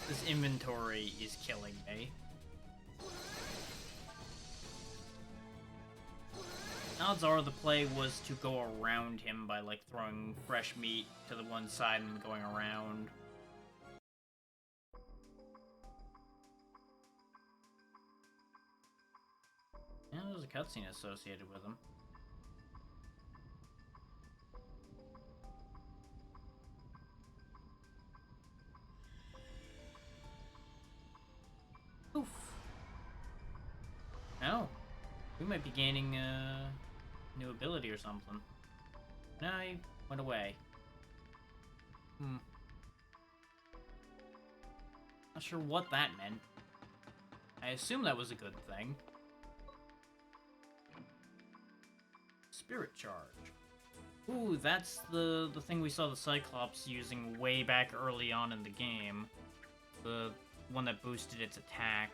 This inventory is killing me. Odds are the play was to go around him by, like, throwing fresh meat to the one side and going around. Yeah, there's a cutscene associated with him. Oof. Oh. We might be gaining, new ability or something. No, he went away. Not sure what that meant. I assume that was a good thing. Spirit charge. Ooh, that's the thing we saw the Cyclops using way back early on in the game. The one that boosted its attack.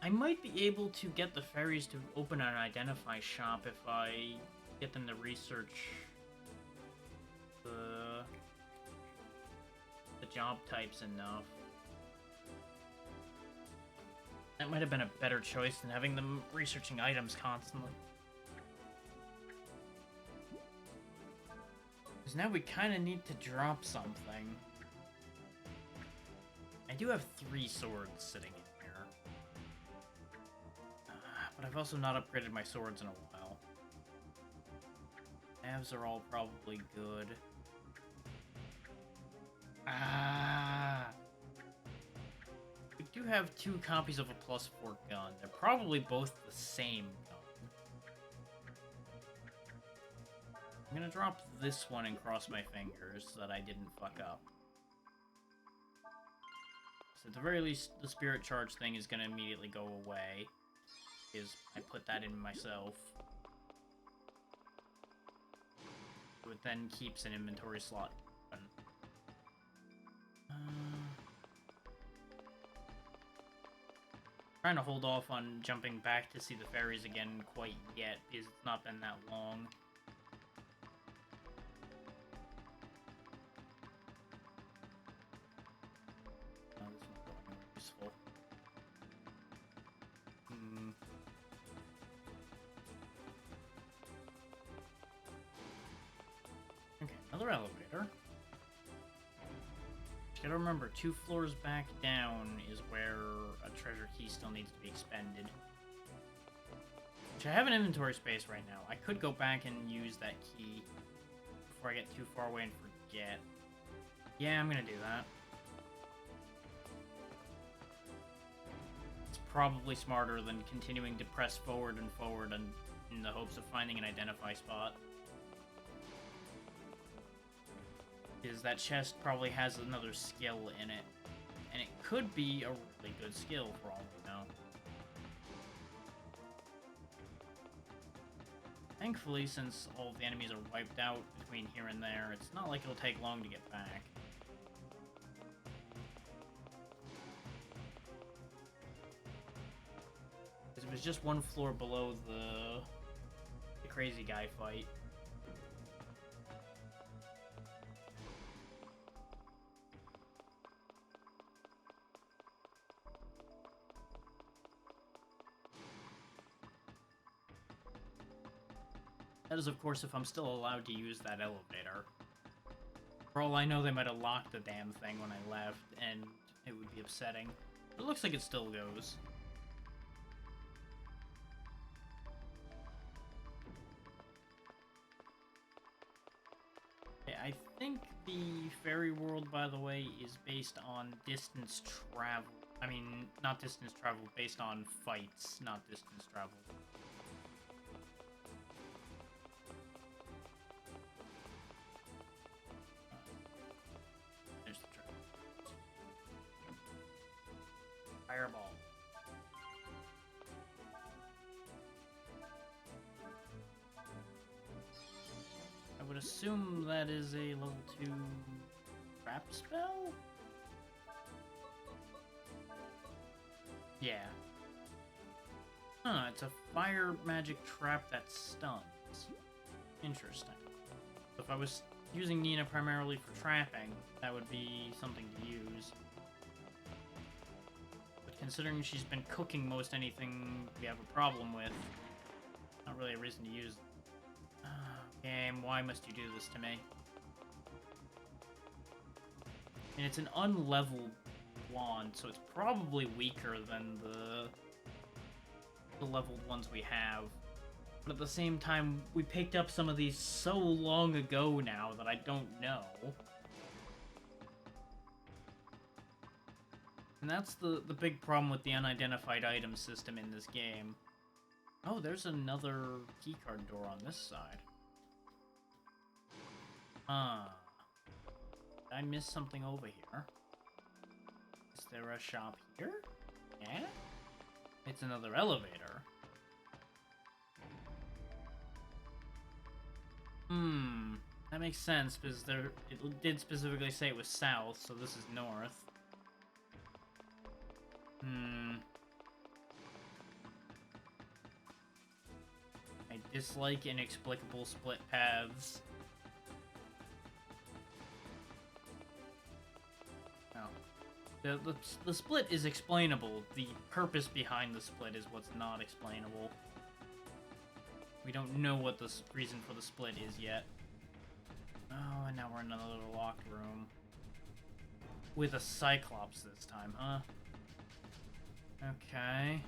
I might be able to get the fairies to open an identify shop if I get them to research the job types enough. That might have been a better choice than having them researching items constantly. Because now we kind of need to drop something. I do have 3 swords sitting in here. But I've also not upgraded my swords in a while. Abs are all probably good. We do have 2 copies of a +4 gun. They're probably both the same gun. I'm gonna drop this one and cross my fingers so that I didn't fuck up. So at the very least, the spirit charge thing is gonna immediately go away. Is I put that in myself. So it then keeps an inventory slot open. Trying to hold off on jumping back to see the fairies again quite yet, because it's not been that long. Oh, this one's looking useful. Okay, another elevator. You gotta remember, 2 floors back down is where a treasure key still needs to be expended. Which I have an inventory space right now. I could go back and use that key before I get too far away and forget. Yeah, I'm gonna do that. It's probably smarter than continuing to press forward and forward and in the hopes of finding an identify spot. Because that chest probably has another skill in it. And it could be a really good skill for all we know. Thankfully, since all the enemies are wiped out between here and there, it's not like it'll take long to get back. Because it was just one floor below the crazy guy fight. That is, of course, if I'm still allowed to use that elevator. For all I know, they might have locked the damn thing when I left, and it would be upsetting. But it looks like it still goes. Okay, I think the fairy world, by the way, is based on distance travel. I mean, not distance travel, based on fights, not distance travel. Fireball. I would assume that is a level 2 trap spell? Yeah. Huh, it's a fire magic trap that stuns. Interesting. So if I was using Nina primarily for trapping, that would be something to use. Considering she's been cooking most anything we have a problem with, not really a reason to use. Game, why must you do this to me? And it's an unleveled wand, so it's probably weaker than the leveled ones we have. But at the same time, we picked up some of these so long ago now that I don't know. And that's the big problem with the unidentified item system in this game. Oh, there's another keycard door on this side. Did I miss something over here? Is there a shop here? Yeah? It's another elevator. That makes sense, because it did specifically say it was south, so this is north. I dislike inexplicable split paths. No. The split is explainable. The purpose behind the split is what's not explainable. We don't know what the reason for the split is yet. Oh, and now we're in another locked room. With a Cyclops this time, huh? Okay.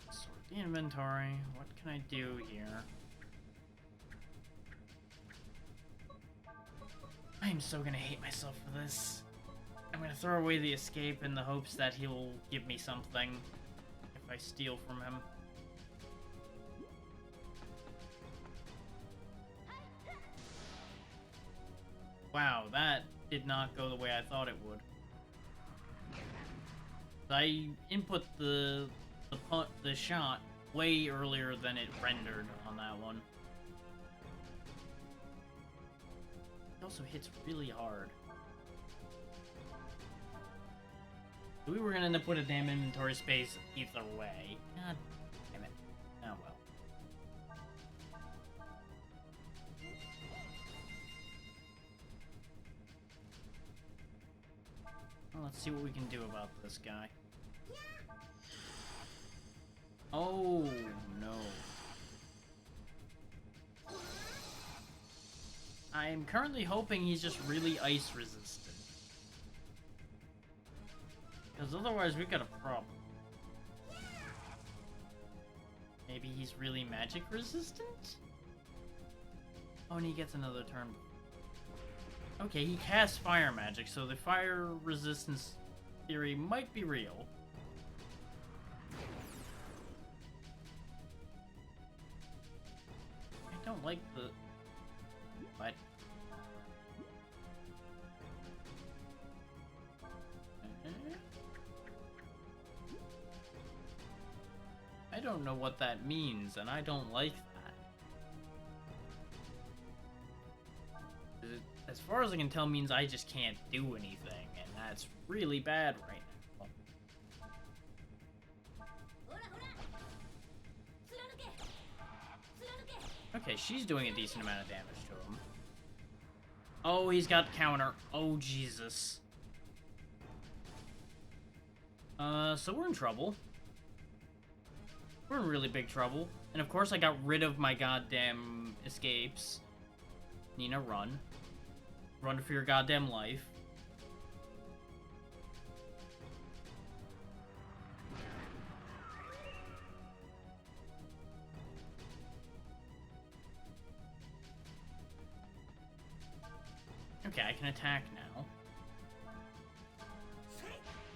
Sort the inventory. What can I do here? I am so gonna hate myself for this. I'm gonna throw away the escape in the hopes that he'll give me something if I steal from him. Wow, that did not go the way I thought it would. I input the shot way earlier than it rendered on that one. It also hits really hard. We were gonna end up with a damn inventory space either way. God damn it. Oh well. Well, let's see what we can do about this guy. Oh, no. I am currently hoping he's just really ice resistant. Because otherwise we've got a problem. Maybe maybe he's really magic resistant? Oh, and he gets another turn. Okay, he casts fire magic, so the fire resistance theory might be real. I don't like the... What? I don't know what that means, and I don't like that. As far as I can tell, means I just can't do anything, and that's really bad right now. Okay, she's doing a decent amount of damage to him. Oh, he's got counter. Oh, Jesus. So we're in trouble. We're in really big trouble. And of course I got rid of my goddamn escapes. Nina, run. Run for your goddamn life. Okay, I can attack now.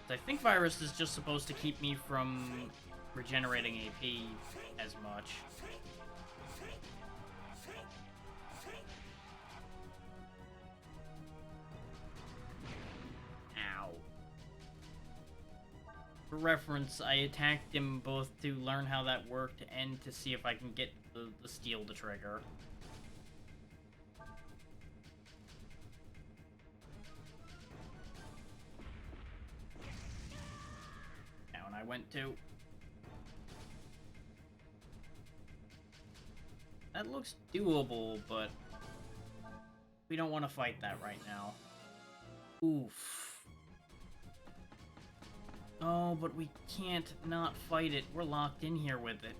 I think Virus is just supposed to keep me from regenerating AP as much. Ow. For reference, I attacked him both to learn how that worked and to see if I can get the steel to trigger. Down I went to. That looks doable, but we don't want to fight that right now. Oof. Oh, but we can't not fight it. We're locked in here with it.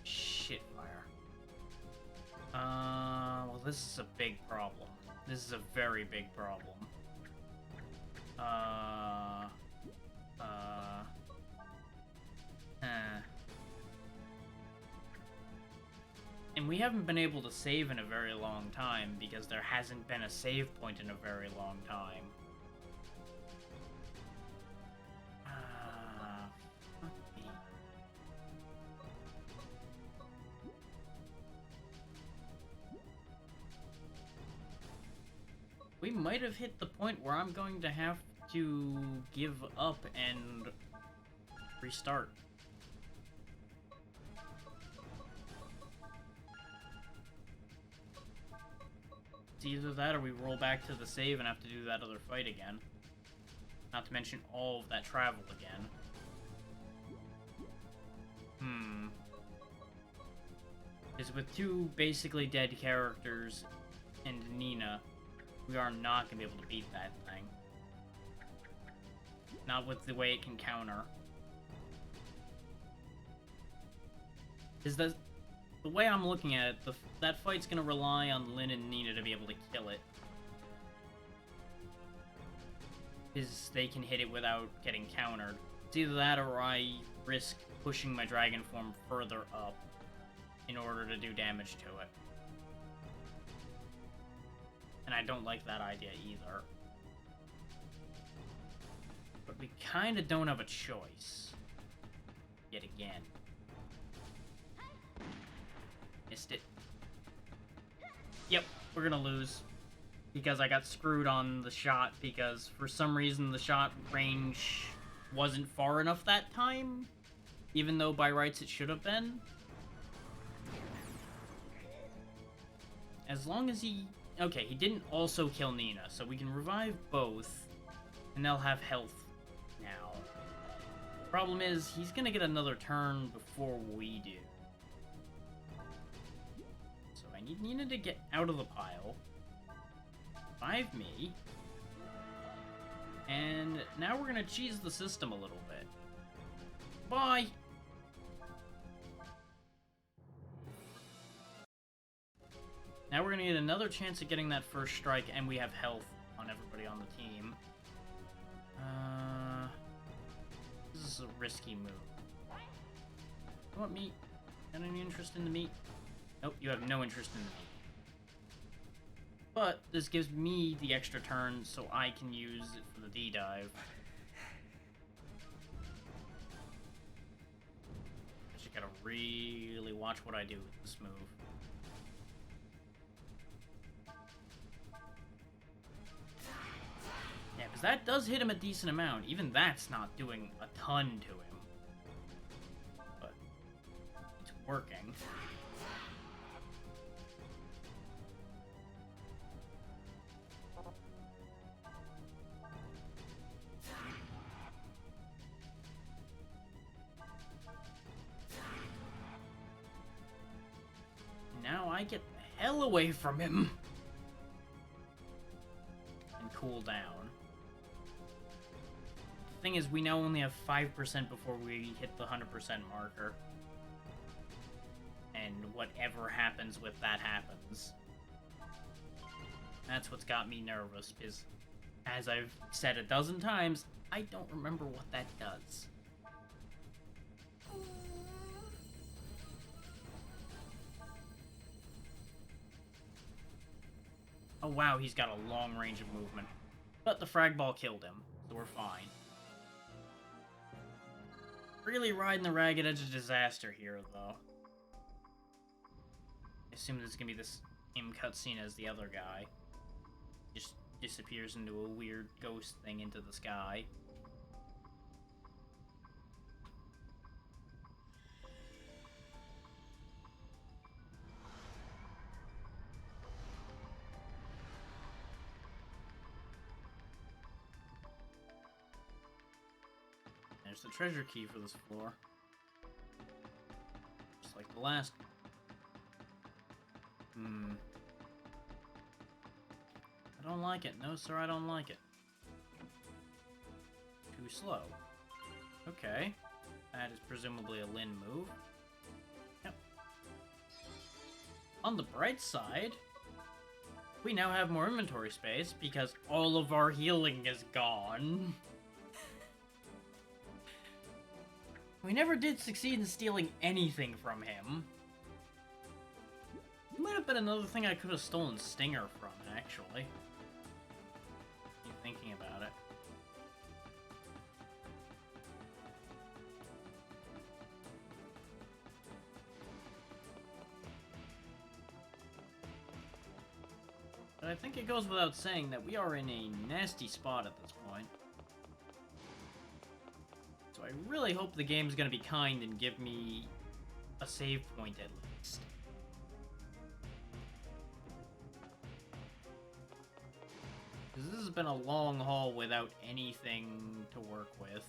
Shit fire. Well, this is a big problem. This is a very big problem. And we haven't been able to save in a very long time because there hasn't been a save point in a very long time. Fuck me. We might have hit the point where I'm going to have to give up and restart. It's either that or we roll back to the save and have to do that other fight again. Not to mention all of that travel again. Because with two basically dead characters and Nina, we are not going to be able to beat that thing. Not with the way it can counter. Is the way I'm looking at it, that fight's going to rely on Lyn and Nina to be able to kill it. Because they can hit it without getting countered. It's either that or I risk pushing my dragon form further up in order to do damage to it. And I don't like that idea either. But we kind of don't have a choice. Yet again. Missed it. Yep, we're gonna lose. Because I got screwed on the shot, because for some reason the shot range wasn't far enough that time. Even though by rights it should have been. As long as he... Okay, he didn't also kill Nina, so we can revive both, and they'll have health now. Problem is, he's gonna get another turn before we do. So I need Nina to get out of the pile, revive me, and now we're gonna cheese the system a little bit. Bye! Now we're gonna get another chance at getting that first strike, and we have health on everybody on the team. This is a risky move. You want me? Got any interest in the meat? Nope, you have no interest in the meat. But this gives me the extra turn so I can use it for the D-dive. I just gotta really watch what I do with this move. Yeah, because that does hit him a decent amount. Even that's not doing a ton to him. But it's working. Now I get the hell away from him. And cool down. The thing is, we now only have 5% before we hit the 100% marker. And whatever happens with that happens. That's what's got me nervous, because, as I've said a dozen times, I don't remember what that does. Oh wow, he's got a long range of movement. But the frag ball killed him, so we're fine. Really riding the ragged edge of disaster here, though. I assume there's gonna be this same cutscene as the other guy. Just disappears into a weird ghost thing into the sky. There's the treasure key for this floor. Just like the last. I don't like it. No, sir, I don't like it. Too slow. Okay. That is presumably a Lyn move. Yep. On the bright side, we now have more inventory space because all of our healing is gone. We never did succeed in stealing anything from him. Might have been another thing I could have stolen Stinger from, actually. Keep thinking about it. But I think it goes without saying that we are in a nasty spot at this point. So I really hope the game's gonna be kind and give me a save point at least. Because this has been a long haul without anything to work with.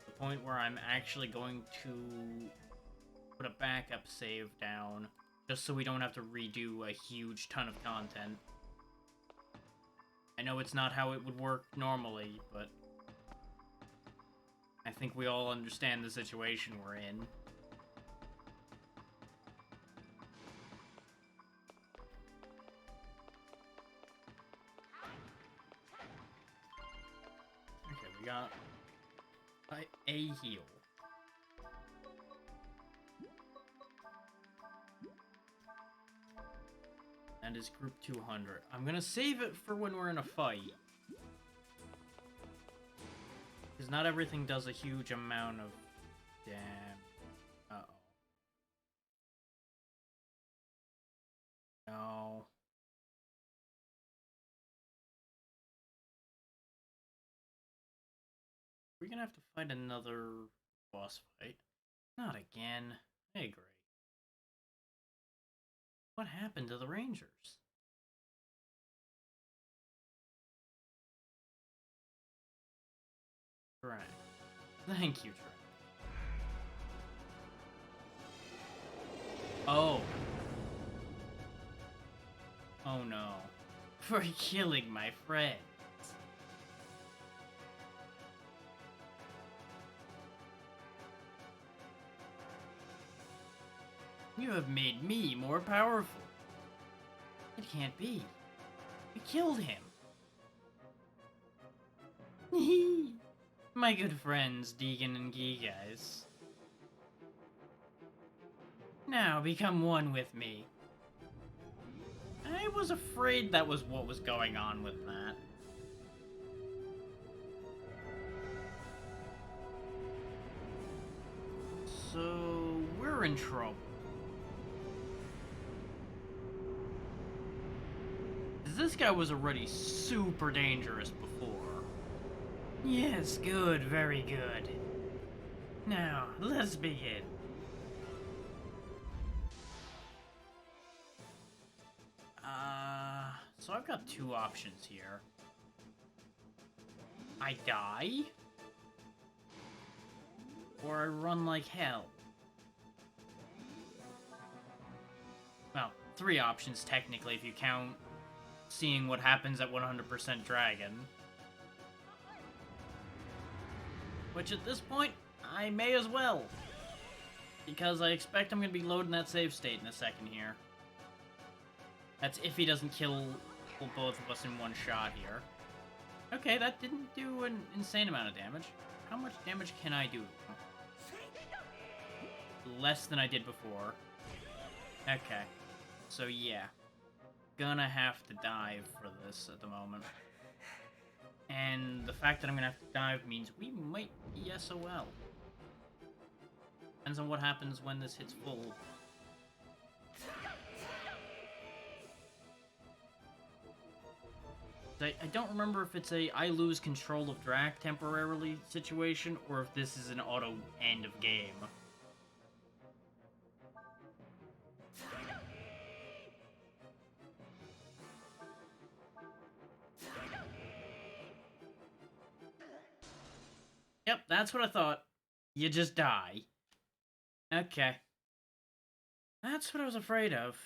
The point where I'm actually going to put a backup save down, just so we don't have to redo a huge ton of content. I know it's not how it would work normally, but I think we all understand the situation we're in. Okay, we got a heal. And is group 200. I'm gonna save it for when we're in a fight. Because not everything does a huge amount of damage. Uh-oh. No. We're gonna have to fight another boss fight. Not again. Hey, great. What happened to the Rangers? Right. Thank you, Trent. Oh. Oh no. For killing my friends. You have made me more powerful. It can't be. We killed him. My good friends, Deegan and Geeguys. Now become one with me. I was afraid that was what was going on with that. So, we're in trouble. This guy was already super dangerous before. Yes, good, very good. Now, let's begin. So I've got two options here. I die, or I run like hell. Well, three options technically if you count seeing what happens at 100% Dragon. Which at this point, I may as well. Because I expect I'm going to be loading that save state in a second here. That's if he doesn't kill both of us in one shot here. Okay, that didn't do an insane amount of damage. How much damage can I do? Less than I did before. Okay. So yeah. Gonna have to dive for this at the moment. And the fact that I'm gonna have to dive means we might be SOL. Depends on what happens when this hits full. I don't remember if it's a I lose control of Drac temporarily situation, or if this is an auto end of game. Yep, that's what I thought. You just die. Okay. That's what I was afraid of.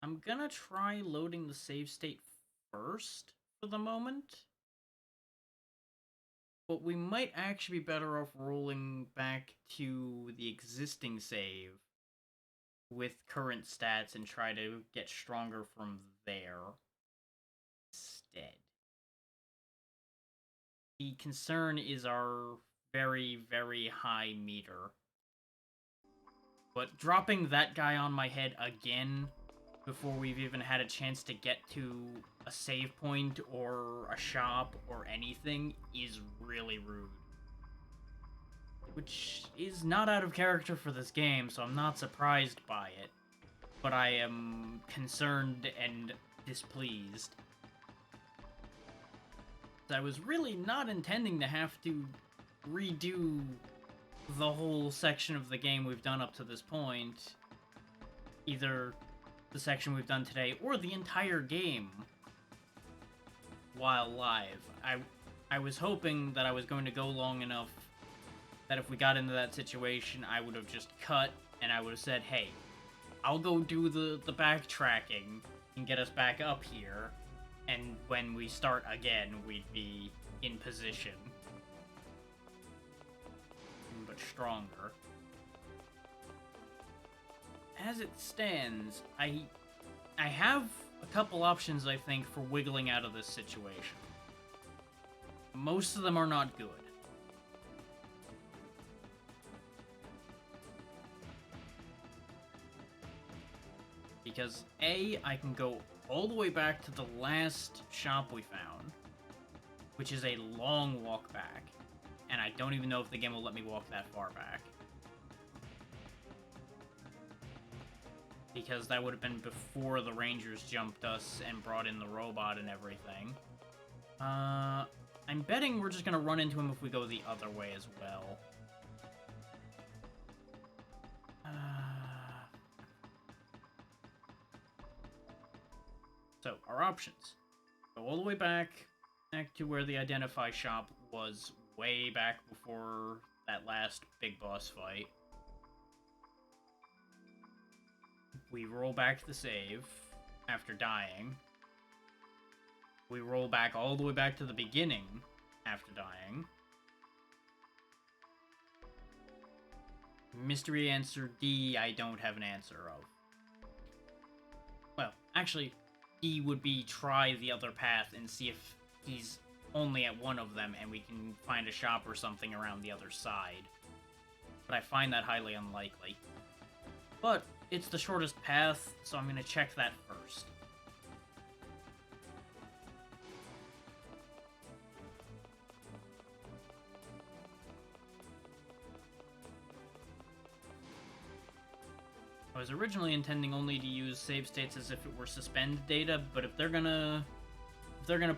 I'm gonna try loading the save state first for the moment. But we might actually be better off rolling back to the existing save with current stats and try to get stronger from there instead. The concern is our very, very high meter. But dropping that guy on my head again before we've even had a chance to get to a save point or a shop or anything is really rude. Which is not out of character for this game, so I'm not surprised by it. But I am concerned and displeased. I was really not intending to have to redo the whole section of the game we've done up to this point. Either the section we've done today or the entire game while live. I was hoping that I was going to go long enough that if we got into that situation, I would have just cut and I would have said, hey, I'll go do the backtracking and get us back up here, and when we start again, we'd be in position. But stronger. As it stands, I have a couple options, I think, for wiggling out of this situation. Most of them are not good. Because A, I can go all the way back to the last shop we found, which is a long walk back, and I don't even know if the game will let me walk that far back. Because that would have been before the Rangers jumped us and brought in the robot and everything. I'm betting we're just gonna run into him if we go the other way as well. So, our options. Go all the way back to where the Identify shop was way back before that last big boss fight. We roll back the save after dying. We roll back all the way back to the beginning after dying. Mystery answer D, I don't have an answer of. Well, actually, D would be try the other path and see if he's only at one of them, and we can find a shop or something around the other side. But I find that highly unlikely. But it's the shortest path, so I'm going to check that first. I was originally intending only to use save states as if it were suspend data, but if they're gonna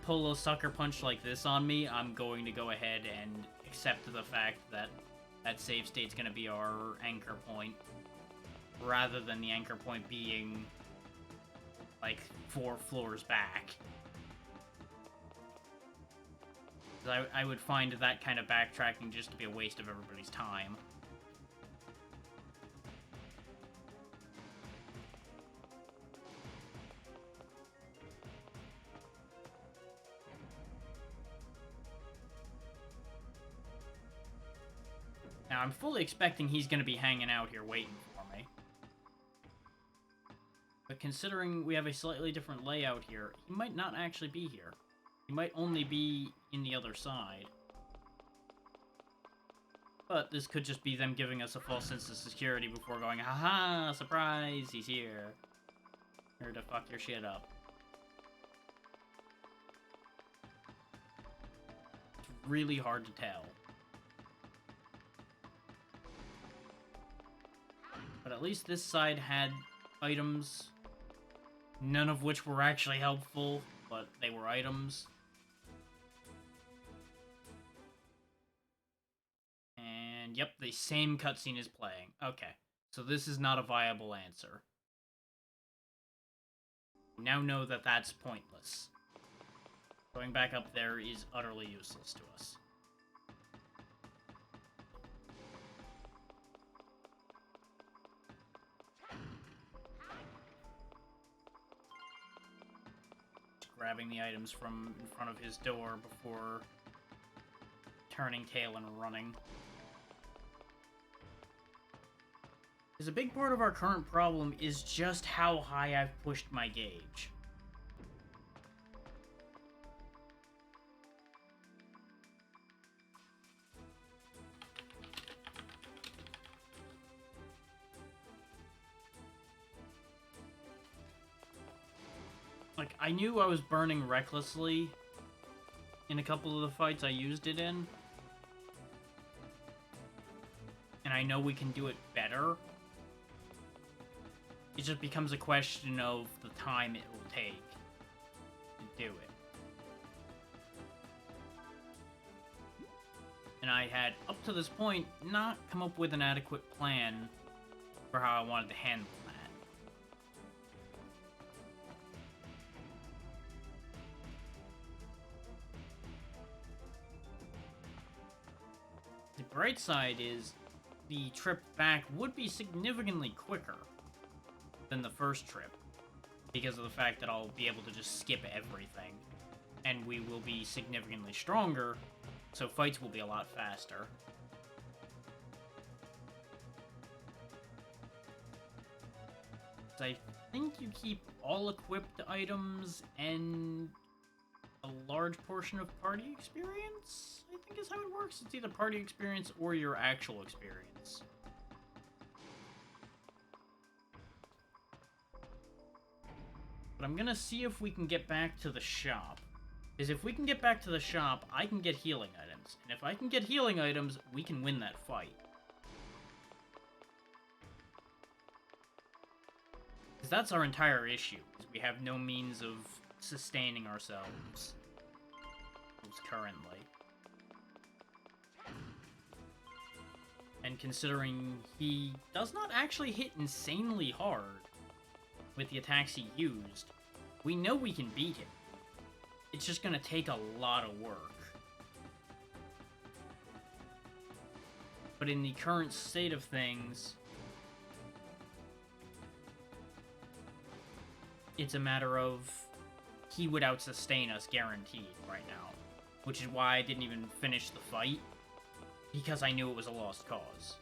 pull a sucker punch like this on me, I'm going to go ahead and accept the fact that that save state's gonna be our anchor point, rather than the anchor point being like 4 floors back. I would find that kind of backtracking just to be a waste of everybody's time. Now, I'm fully expecting he's going to be hanging out here waiting for me. But considering we have a slightly different layout here, he might not actually be here. He might only be in the other side. But this could just be them giving us a false sense of security before going, haha, surprise, he's here. Here to fuck your shit up. It's really hard to tell. But at least this side had items, none of which were actually helpful, but they were items. And yep, the same cutscene is playing. Okay, so this is not a viable answer. We now know that that's pointless. Going back up there is utterly useless to us. Grabbing the items from in front of his door before turning tail and running. Because a big part of our current problem is just how high I've pushed my gauge. Like, I knew I was burning recklessly in a couple of the fights I used it in. And I know we can do it better. It just becomes a question of the time it will take to do it. And I had, up to this point, not come up with an adequate plan for how I wanted to handle that. The bright side is the trip back would be significantly quicker than the first trip because of the fact that I'll be able to just skip everything and we will be significantly stronger, so fights will be a lot faster. I think you keep all equipped items and a large portion of party experience, I think is how it works. It's either party experience or your actual experience. But I'm gonna see if we can get back to the shop. Because if we can get back to the shop, I can get healing items. And if I can get healing items, we can win that fight. Because that's our entire issue, is we have no means of sustaining ourselves currently. And considering he does not actually hit insanely hard with the attacks he used, we know we can beat him. It's just gonna take a lot of work. But in the current state of things, it's a matter of he would out-sustain us guaranteed right now. Which is why I didn't even finish the fight, because I knew it was a lost cause.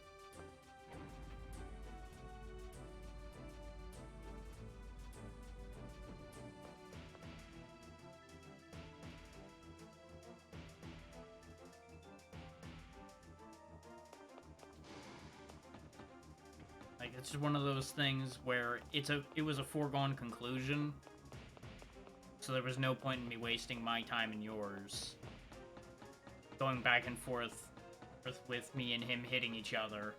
it's just one of those things where it was a foregone conclusion. So there was no point in me wasting my time and yours. Going back and forth with me and him hitting each other,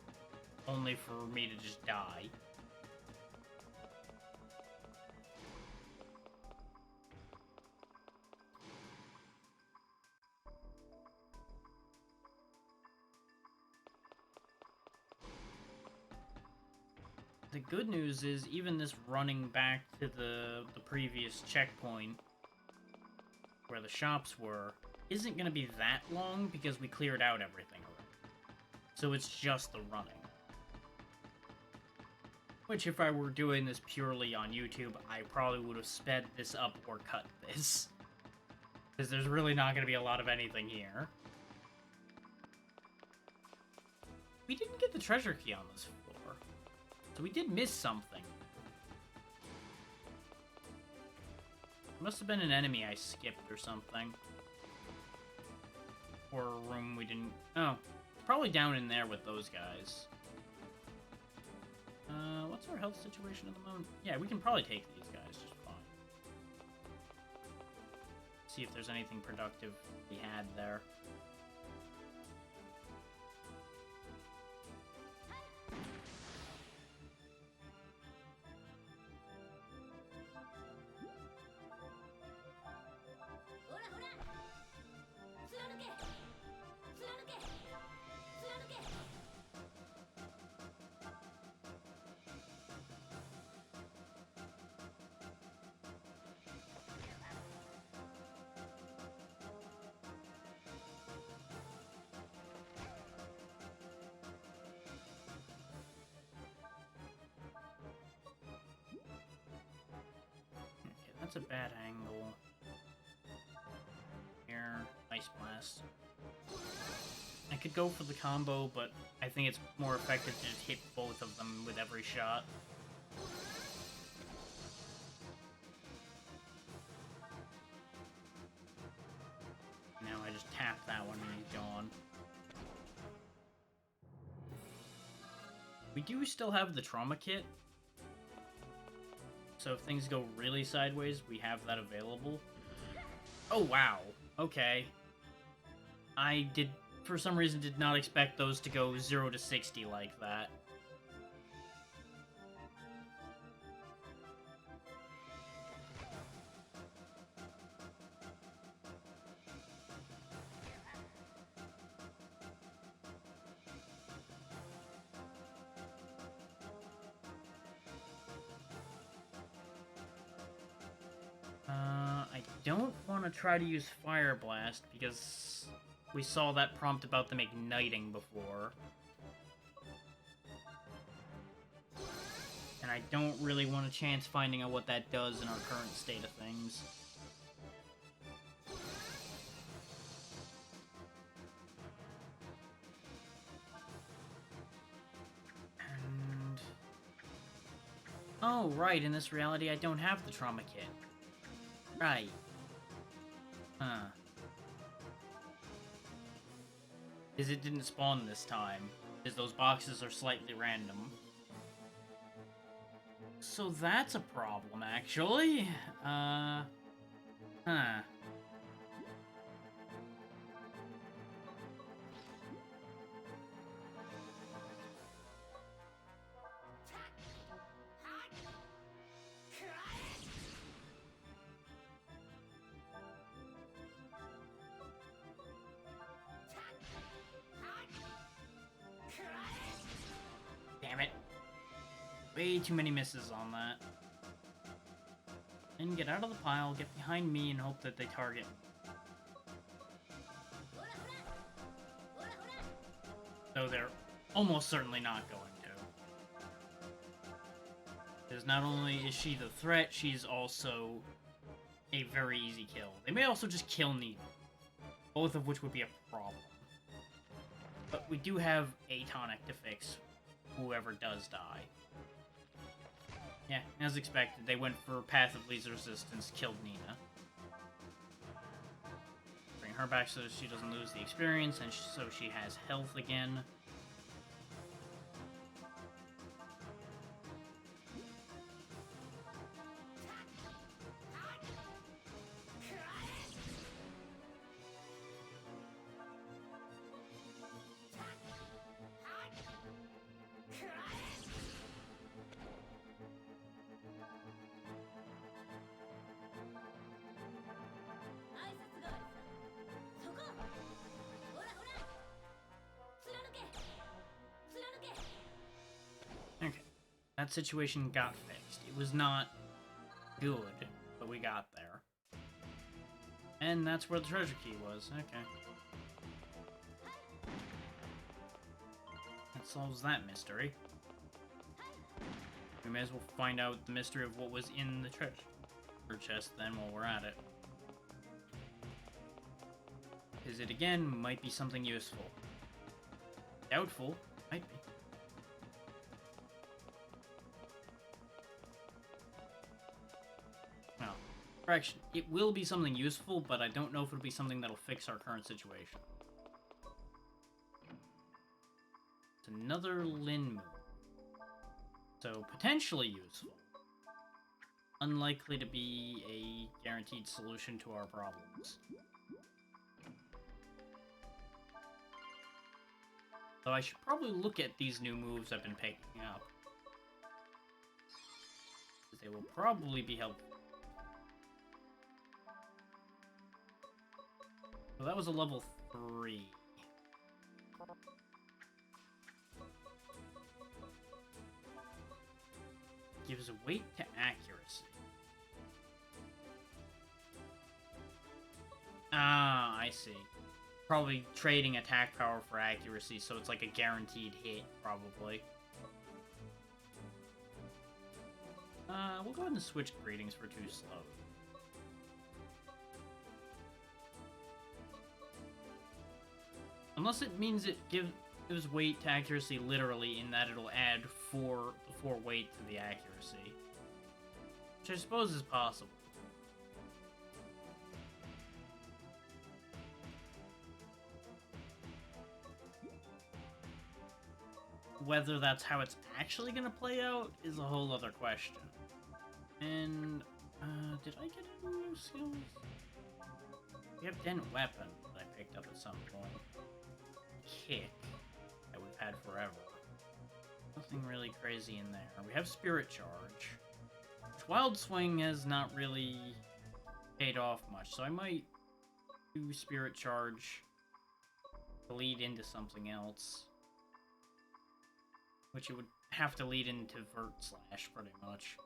only for me to just die. The good news is, even this running back to the previous checkpoint, where the shops were, isn't going to be that long because we cleared out everything already. So it's just the running. Which, if I were doing this purely on YouTube, I probably would have sped this up or cut this. Because there's really not going to be a lot of anything here. We didn't get the treasure key on this floor. So we did miss something. Must have been an enemy I skipped or something. Or a room we didn't... Oh, probably down in there with those guys. What's our health situation at the moment? Yeah, we can probably take these guys just fine. See if there's anything productive we had there. That's a bad angle. Here, Ice Blast. I could go for the combo, but I think it's more effective to just hit both of them with every shot. Now I just tap that one and he's gone. We do still have the trauma kit. So if things go really sideways, we have that available. Oh, wow. Okay. I did, for some reason, did not expect those to go 0 to 60 like that. I don't want to try to use Fire Blast because we saw that prompt about them igniting before. And I don't really want a chance finding out what that does in our current state of things. And... oh, right, in this reality I don't have the trauma kit. Right. Huh. Is it didn't spawn this time. Is those boxes are slightly random. So that's a problem, actually. Huh. Damn it. Way too many misses on that. Then get out of the pile, get behind me, and hope that they target me. Though they're almost certainly not going to. Because not only is she the threat, she's also a very easy kill. They may also just kill Nina, both of which would be a problem. But we do have a tonic to fix whoever does die. Yeah, as expected, they went for Path of Least Resistance, killed Nina. Bring her back so she doesn't lose the experience, and so she has health again. that situation got fixed. It was not good, but we got there. And that's where the treasure key was. Okay. That solves that mystery. We may as well find out the mystery of what was in the treasure chest then while we're at it. Because it, again, might be something useful. Doubtful. Might be. Well, correction. It will be something useful, but I don't know if it'll be something that'll fix our current situation. It's another Lin move. So, potentially useful. Unlikely to be a guaranteed solution to our problems. So I should probably look at these new moves I've been picking up. They will probably be helpful. So that was a level 3. Gives weight to accuracy. Ah, I see. Probably trading attack power for accuracy, so it's like a guaranteed hit, probably. We'll go ahead and switch greetings for too slow. Unless it means it gives weight to accuracy literally, in that it'll add 4 weight to the accuracy. Which I suppose is possible. Whether that's how it's actually gonna play out is a whole other question. And, did I get any new skills? We have Dent Weapon that I picked up at some point. Kick that we've had forever. Nothing really crazy in there. We have Spirit Charge, which Wild Swing has not really paid off much, so I might do Spirit Charge to lead into something else. Which it would have to lead into Vert Slash, pretty much.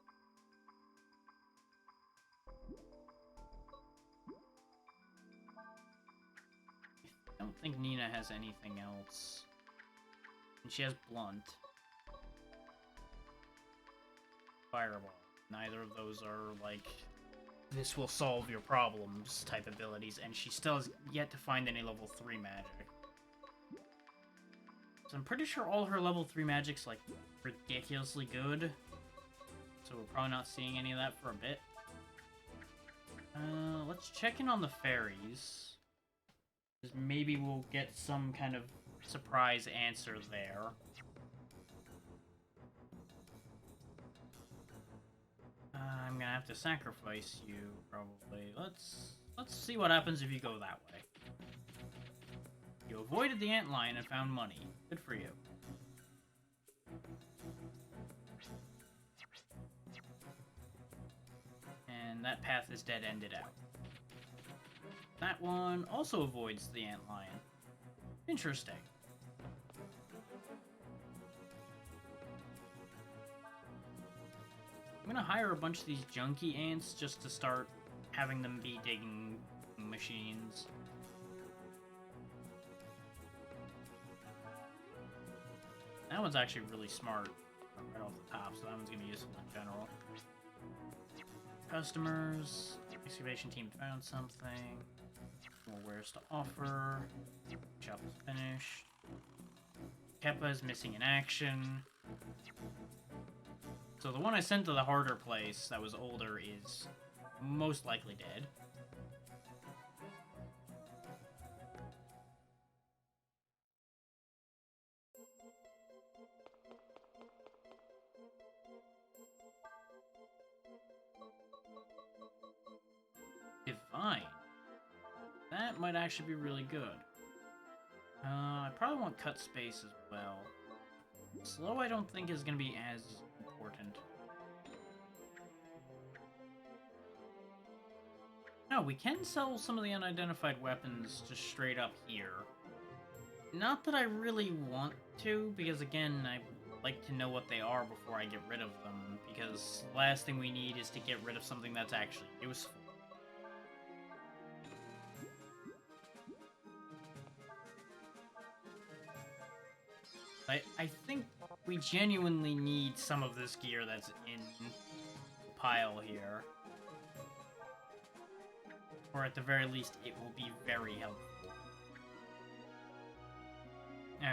I don't think Nina has anything else. And she has Blunt. Fireball. Neither of those are, like, this will solve your problems type abilities, and she still has yet to find any level 3 magic. So I'm pretty sure all her level 3 magic's, like, ridiculously good. So we're probably not seeing any of that for a bit. Let's check in on the fairies. Because maybe we'll get some kind of surprise answer there. I'm gonna have to sacrifice you, probably. Let's see what happens if you go that way. You avoided the antlion and found money. Good for you. And that path is dead-ended out. That one also avoids the antlion. Interesting. I'm gonna hire a bunch of these junkie ants just to start having them be digging machines. That one's actually really smart right off the top, so that one's gonna be useful in general. Customers, excavation team found something. More wares to offer. Shop is finished. Keppa is missing in action. So the one I sent to the harder place that was older is most likely dead. Divine. That might actually be really good. I probably want cut space as well. Slow I don't think is going to be as important. No, we can sell some of the unidentified weapons just straight up here. Not that I really want to, because again, like to know what they are before I get rid of them, because the last thing we need is to get rid of something that's actually useful. I think we genuinely need some of this gear that's in the pile here. Or at the very least, it will be very helpful.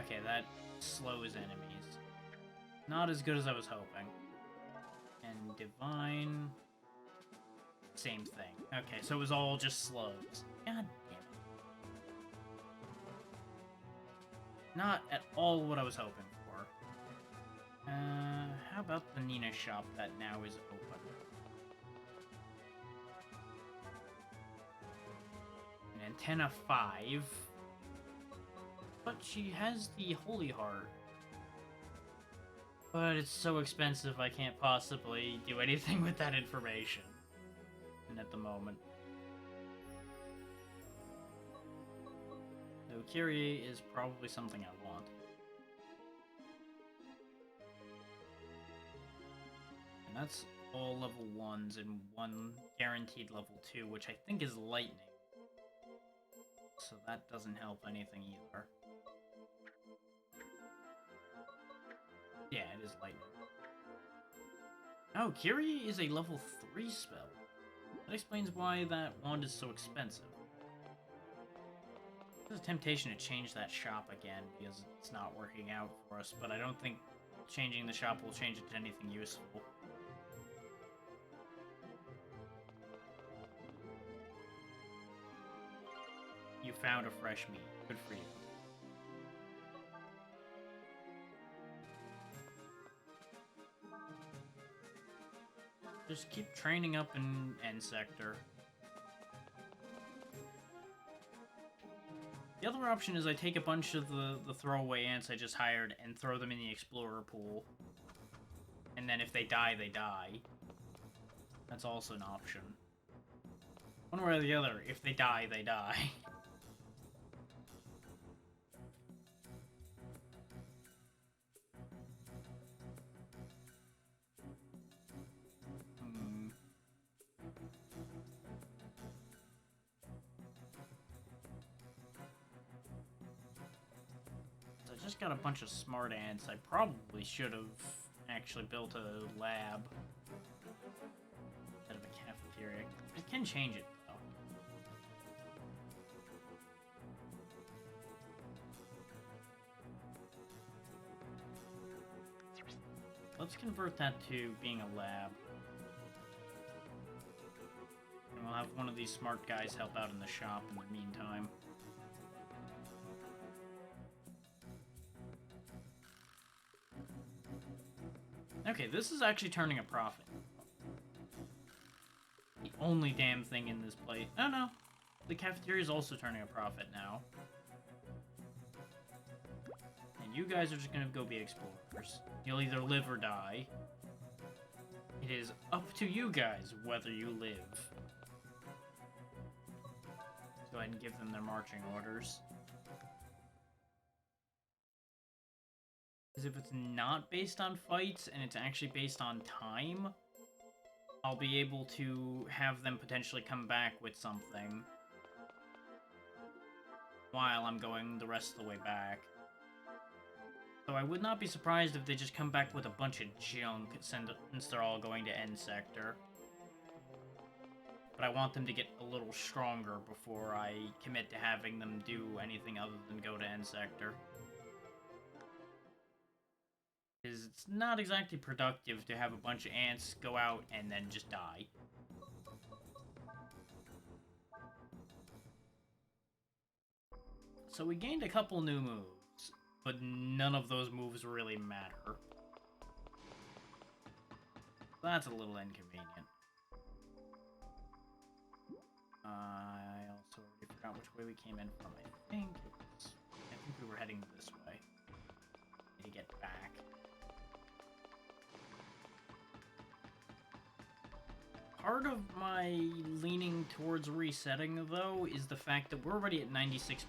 Okay, that slows enemies. Not as good as I was hoping. And Divine... Same thing. Okay, so it was all just slows. God damn it. Not at all what I was hoping for. How about the Nina shop that now is open? An antenna 5. But she has the Holy Heart. But it's so expensive I can't possibly do anything with that information. And at the moment. So Kyrie is probably something I want. And that's all level 1s and one guaranteed level 2, which I think is lightning. So that doesn't help anything either. Yeah, it is lightning. Oh, Kyrie is a level 3 spell. That explains why that wand is so expensive. There's a temptation to change that shop again because it's not working out for us, but I don't think changing the shop will change it to anything useful. You found a fresh meat. Good for you. Just keep training up in End Sector. The other option is I take a bunch of the throwaway ants I just hired and throw them in the Explorer pool. And then if they die, they die. That's also an option. One way or the other, if they die, they die. Just got a bunch of smart ants. I probably should have actually built a lab instead of a cafeteria. I can change it though. Let's convert that to being a lab. And we'll have one of these smart guys help out in the shop in the meantime. Okay, this is actually turning a profit. The only damn thing in this place. Oh no, the cafeteria is also turning a profit now. And you guys are just gonna go be explorers. You'll either live or die. It is up to you guys whether you live. Let's go ahead and give them their marching orders. Because if it's not based on fights, and it's actually based on time, I'll be able to have them potentially come back with something while I'm going the rest of the way back. So I would not be surprised if they just come back with a bunch of junk since they're all going to End Sector. But I want them to get a little stronger before I commit to having them do anything other than go to End Sector. It's not exactly productive to have a bunch of ants go out and then just die. So we gained a couple new moves, but none of those moves really matter. That's a little inconvenient. I also already forgot which way we came in from. I think we were heading this way. Need to get back. Part of my leaning towards resetting, though, is the fact that we're already at 96%.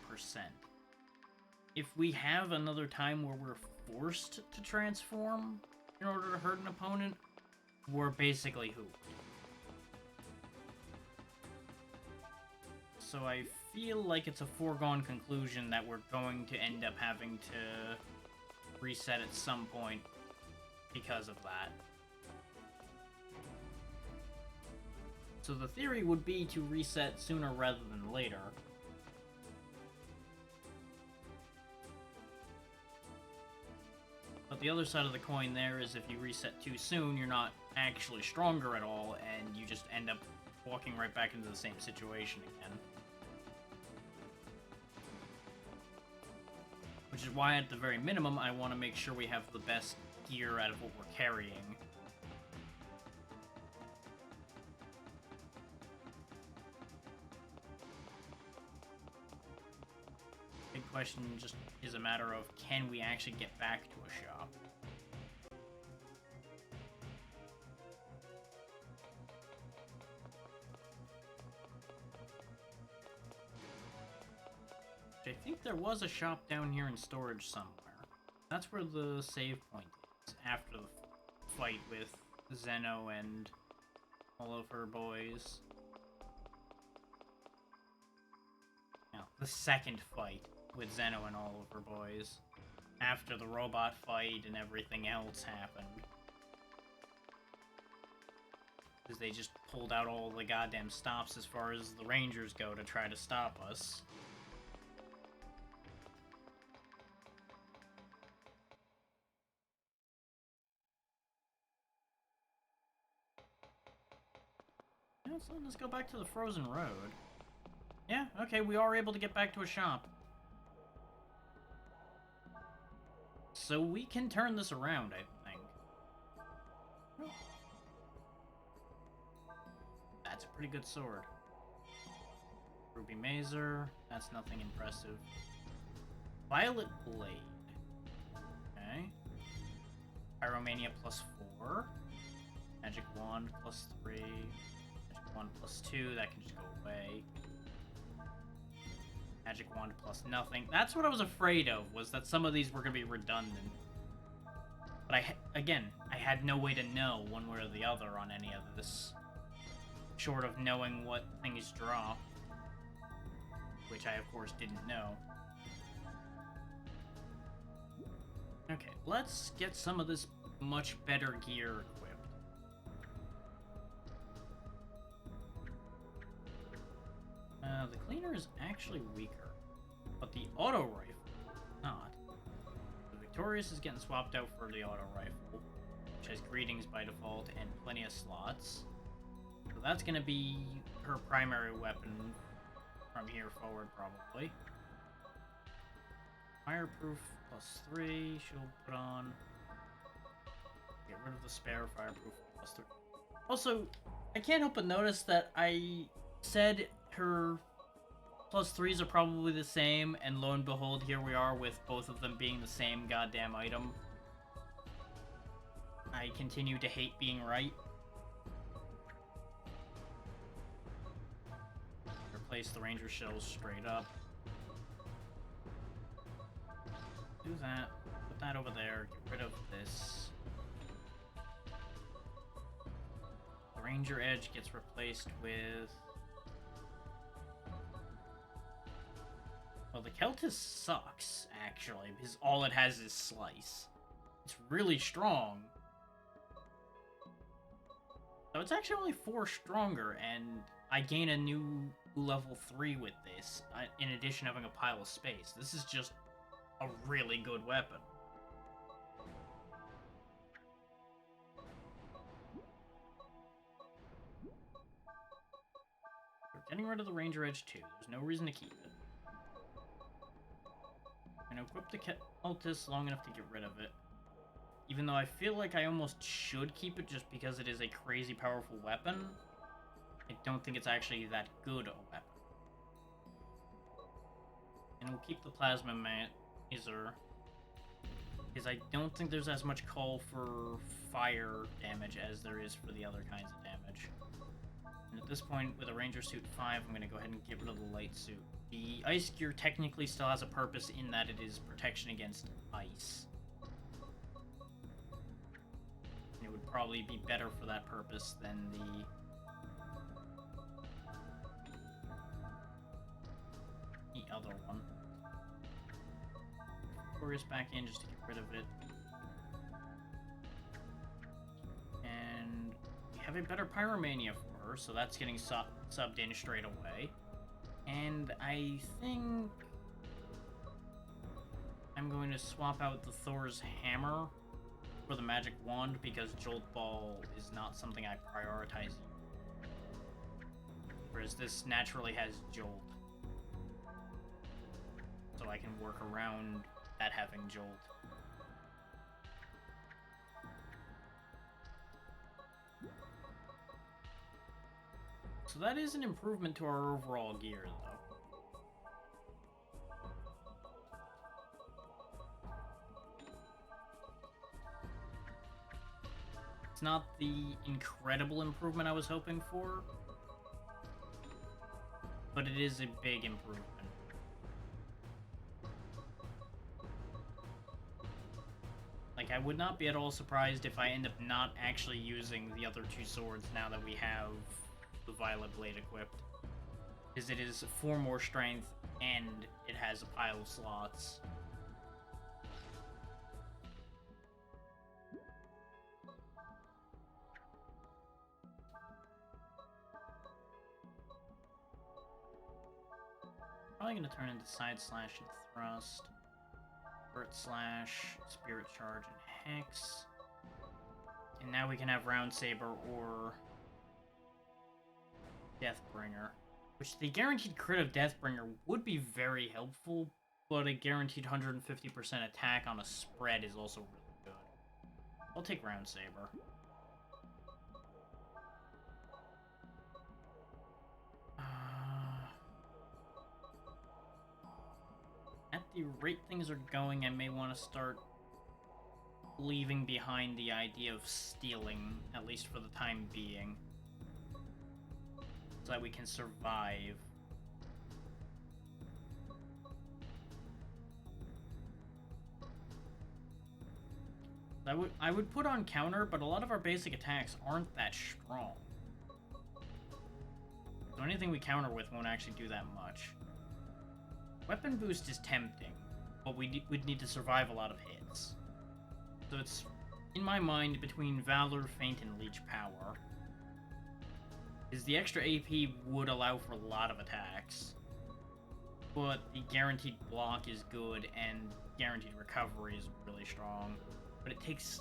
if we have another time where we're forced to transform in order to hurt an opponent, we're basically hooped. So I feel like it's a foregone conclusion that we're going to end up having to reset at some point because of that. So the theory would be to reset sooner rather than later. But the other side of the coin there is if you reset too soon, you're not actually stronger at all, and you just end up walking right back into the same situation again. Which is why, at the very minimum, I want to make sure we have the best gear out of what we're carrying. Big question just is a matter of, can we actually get back to a shop? I think there was a shop down here in storage somewhere. That's where the save point is, after the fight with Zeno and all of her boys. Now, the second fight with Zeno and all of her boys, after the robot fight and everything else happened. Because they just pulled out all the goddamn stops as far as the Rangers go to try to stop us. So let's go back to the frozen road. Yeah, okay, we are able to get back to a shop. So we can turn this around, I think. That's a pretty good sword. Ruby Mazer, that's nothing impressive. Violet Blade. Okay. Pyromania +4. Magic Wand +3. 1 +2, that can just go away. Magic Wand +0. That's what I was afraid of, was that some of these were going to be redundant. But again, I had no way to know one way or the other on any of this, short of knowing what things drop, which I of course didn't know. Okay, let's get some of this much better gear equipped. The cleaner is actually weaker, but the auto rifle not. The Victorious is getting swapped out for the auto rifle, which has greetings by default and plenty of slots. So that's gonna be her primary weapon from here forward, probably. Fireproof +3, she'll put on. Get rid of the spare fireproof +3. Also, I can't help but notice that I said her +3s are probably the same, and lo and behold, here we are with both of them being the same goddamn item. I continue to hate being right. Replace the Ranger shells straight up. Do that. Put that over there. Get rid of this. The Ranger Edge gets replaced with... Well, the Keltis sucks, actually, because all it has is Slice. It's really strong. So it's actually only 4 stronger, and I gain a new level 3 with this, in addition to having a pile of space. This is just a really good weapon. We're getting rid of the Ranger Edge too. There's no reason to keep it. And equip the Keltis long enough to get rid of it. Even though I feel like I almost should keep it just because it is a crazy powerful weapon, I don't think it's actually that good a weapon. And we'll keep the Plasma Mazer, because I don't think there's as much call for fire damage as there is for the other kinds of damage. And at this point, with a Ranger Suit 5, I'm going to go ahead and get rid of the Light Suit. The ice gear technically still has a purpose in that it is protection against ice. And it would probably be better for that purpose than the other one. Victorious back in just to get rid of it. And we have a better Pyromania for her, so that's getting subbed in straight away. And I think I'm going to swap out the Thor's Hammer for the Magic Wand because Jolt Ball is not something I prioritize. Whereas this naturally has Jolt. So I can work around that having Jolt. So that is an improvement to our overall gear, though. It's not the incredible improvement I was hoping for, but it is a big improvement. Like, I would not be at all surprised if I end up not actually using the other two swords now that we have the Violet Blade equipped. Because it is 4 more strength, and it has a pile of slots. Probably gonna turn into Side Slash and Thrust. Vert Slash, Spirit Charge, and Hex. And now we can have Round Saber or Deathbringer. Which the guaranteed crit of Deathbringer would be very helpful, but a guaranteed 150% attack on a spread is also really good. I'll take Round Saber. At the rate things are going, I may want to start leaving behind the idea of stealing, at least for the time being. So that we can survive. I would put on counter, but a lot of our basic attacks aren't that strong. So anything we counter with won't actually do that much. Weapon boost is tempting, but we'd need to survive a lot of hits. So it's, in my mind, between Valor, Feint, and Leech Power. Is the extra AP would allow for a lot of attacks, but the guaranteed block is good and guaranteed recovery is really strong. But it takes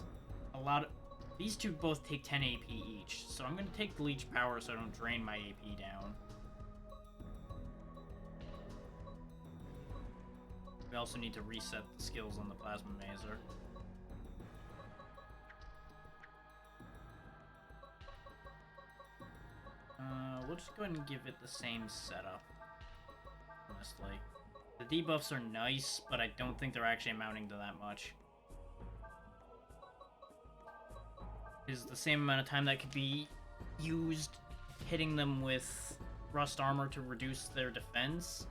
a lot of... These two both take 10 AP each, so I'm going to take the Leech Power so I don't drain my AP down. We also need to reset the skills on the Plasma Mazer. We'll just go ahead and give it the same setup, honestly. The debuffs are nice, but I don't think they're actually amounting to that much. Is the same amount of time that could be used hitting them with Rust Armor to reduce their defense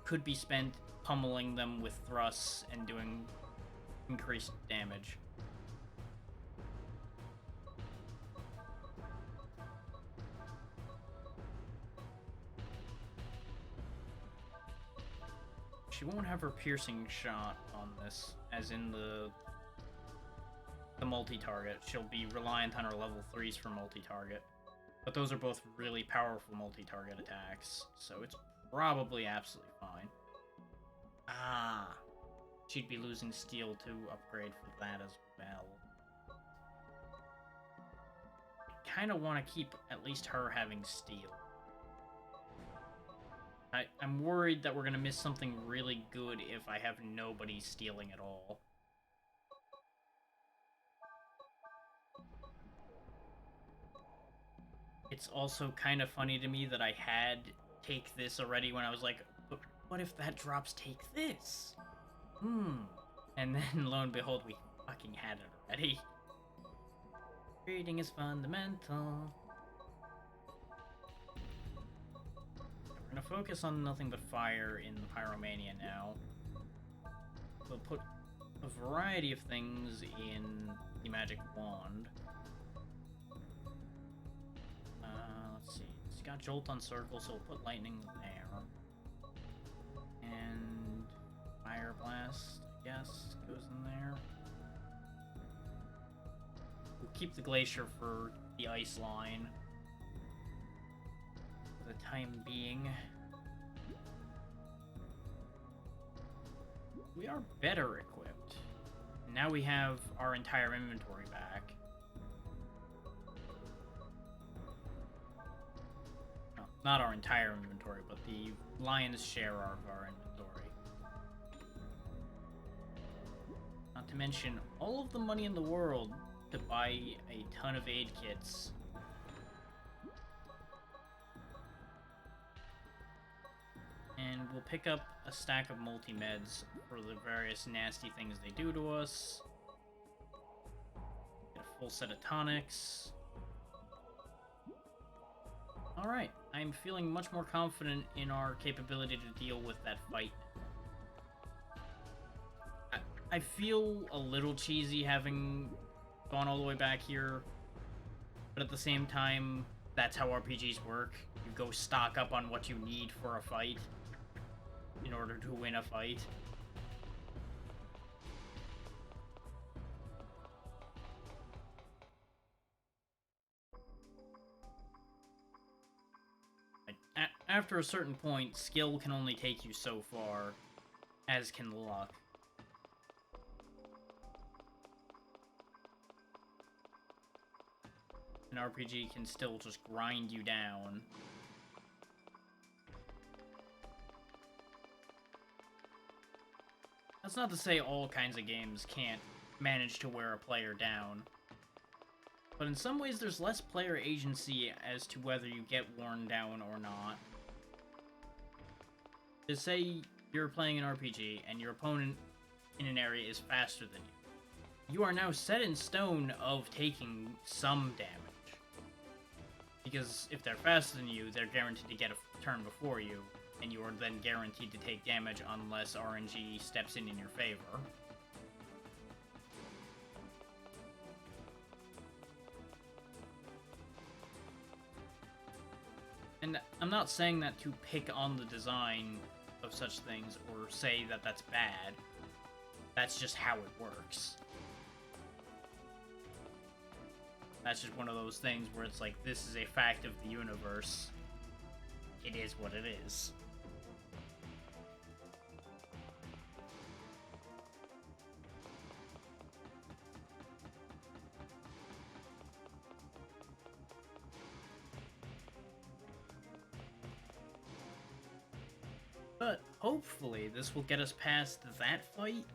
could be spent pummeling them with thrusts and doing increased damage. She won't have her piercing shot on this, as in the multi-target. She'll be reliant on her level 3s for multi-target. But those are both really powerful multi-target attacks, so it's probably absolutely fine. Ah, she'd be losing steel to upgrade for that as well. I kind of want to keep at least her having steel. I'm worried that we're going to miss something really good if I have nobody stealing at all. It's also kind of funny to me that I had take this already when I was like, but what if that drops take this? And then lo and behold, we fucking had it already. Reading is fundamental. We're gonna focus on nothing but fire in Pyromania now. We'll put a variety of things in the magic wand. Let's see. It's got Jolt on Circle, so we'll put lightning there. And Fire Blast, I guess, goes in there. We'll keep the Glacier for the ice line for the time being. We are better equipped. Now we have our entire inventory back. No, not our entire inventory, but the lion's share of our inventory. Not to mention all of the money in the world to buy a ton of aid kits. And we'll pick up a stack of multi-meds for the various nasty things they do to us. Get a full set of tonics. Alright, I'm feeling much more confident in our capability to deal with that fight. I feel a little cheesy having gone all the way back here, but at the same time, that's how RPGs work. You go stock up on what you need for a fight in order to win a fight. After a certain point, skill can only take you so far, as can luck. An RPG can still just grind you down. That's not to say all kinds of games can't manage to wear a player down. But in some ways, there's less player agency as to whether you get worn down or not. Just say you're playing an RPG and your opponent in an area is faster than you. You are now set in stone of taking some damage. Because if they're faster than you, they're guaranteed to get a turn before you, and you are then guaranteed to take damage unless RNG steps in your favor. And I'm not saying that to pick on the design of such things or say that that's bad. That's just how it works. That's just one of those things where it's like, this is a fact of the universe. It is what it is. But hopefully this will get us past that fight,